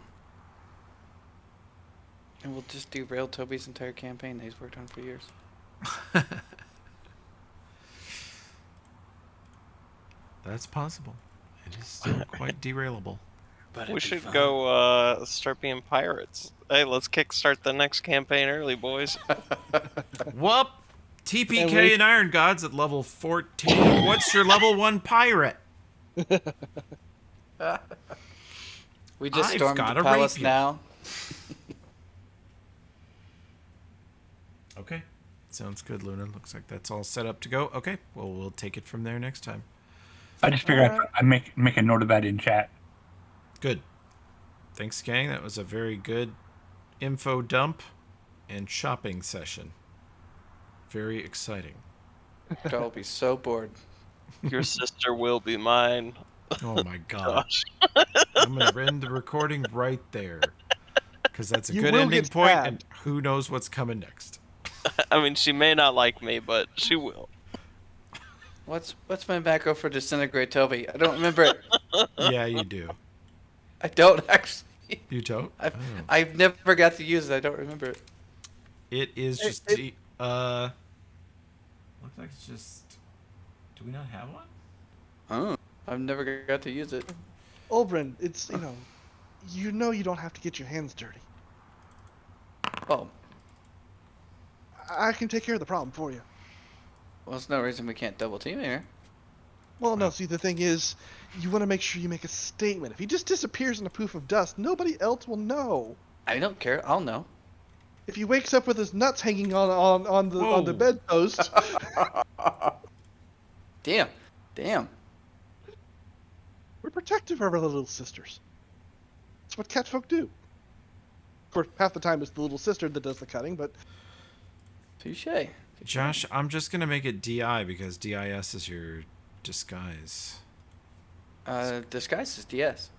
And we'll just derail Toby's entire campaign that he's worked on for years. That's possible. It is still quite derailable. But We should go start being pirates. Hey, let's kickstart the next campaign early, boys. Whoop! TPK and Iron Gods at level 14. What's your level 1 pirate? We just I've stormed got the a palace rapier. now. Okay. Sounds good, Luna. Looks like that's all set up to go. Okay. Well, we'll take it from there next time. I just figured I'd make a note of that in chat. Good. Thanks, gang. That was a very good info dump and shopping session. Very exciting. I'll be so bored. Your sister will be mine. Oh my god. Gosh. I'm going to end the recording right there. Because that's a You good will ending get point, stabbed. and who knows what's coming next. I mean, she may not like me, but she will. What's my macro for disintegrate Toby? I don't remember it. Yeah, you do. I don't actually. You don't? I've never got to use it. I don't remember it. It is just looks like it's just. Do we not have one? Oh, I've never got to use it. Olbrin, it's, you don't have to get your hands dirty. Oh, I can take care of the problem for you. Well, there's no reason we can't double team here. Well, no, see, the thing is, you want to make sure you make a statement. If he just disappears in a poof of dust, nobody else will know. I don't care. I'll know. If he wakes up with his nuts hanging on the Whoa. bedpost, Damn. Damn. we're protective of our little sisters. That's what catfolk do. Of course, half the time it's the little sister that does the cutting, but Touche. Josh, I'm just gonna make it DI because DIS is your disguise. Disguise is DS.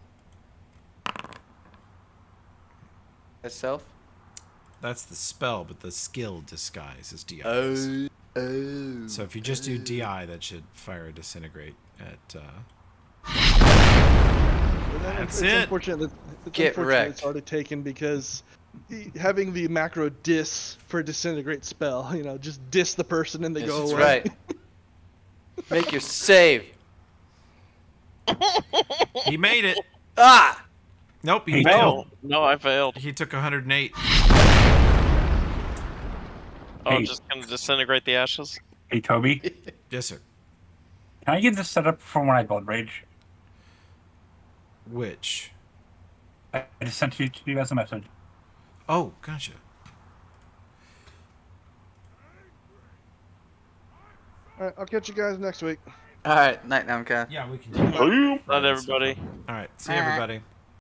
That's self. That's the spell, but the skill disguise is DIS. Oh. So if you just do DI, that should fire a disintegrate at. That's it's it. unfortunate that Get it's wrecked. already taken because having the macro dis for disintegrate spell, just diss the person and they Yes, go that's away. right. Make your save. He made it. Ah! Nope, he Hey, failed. No, I failed. He took 108. Oh, Hey. I'm just gonna disintegrate the ashes. Hey, Toby, Yes, sir. can I get this set up for when I build Rage? Which? I just sent you to you as a message. Oh, gotcha. All right, I'll catch you guys next week. All right. Night, Namka. Yeah, we can do it. Not everybody. All right. See you, everybody.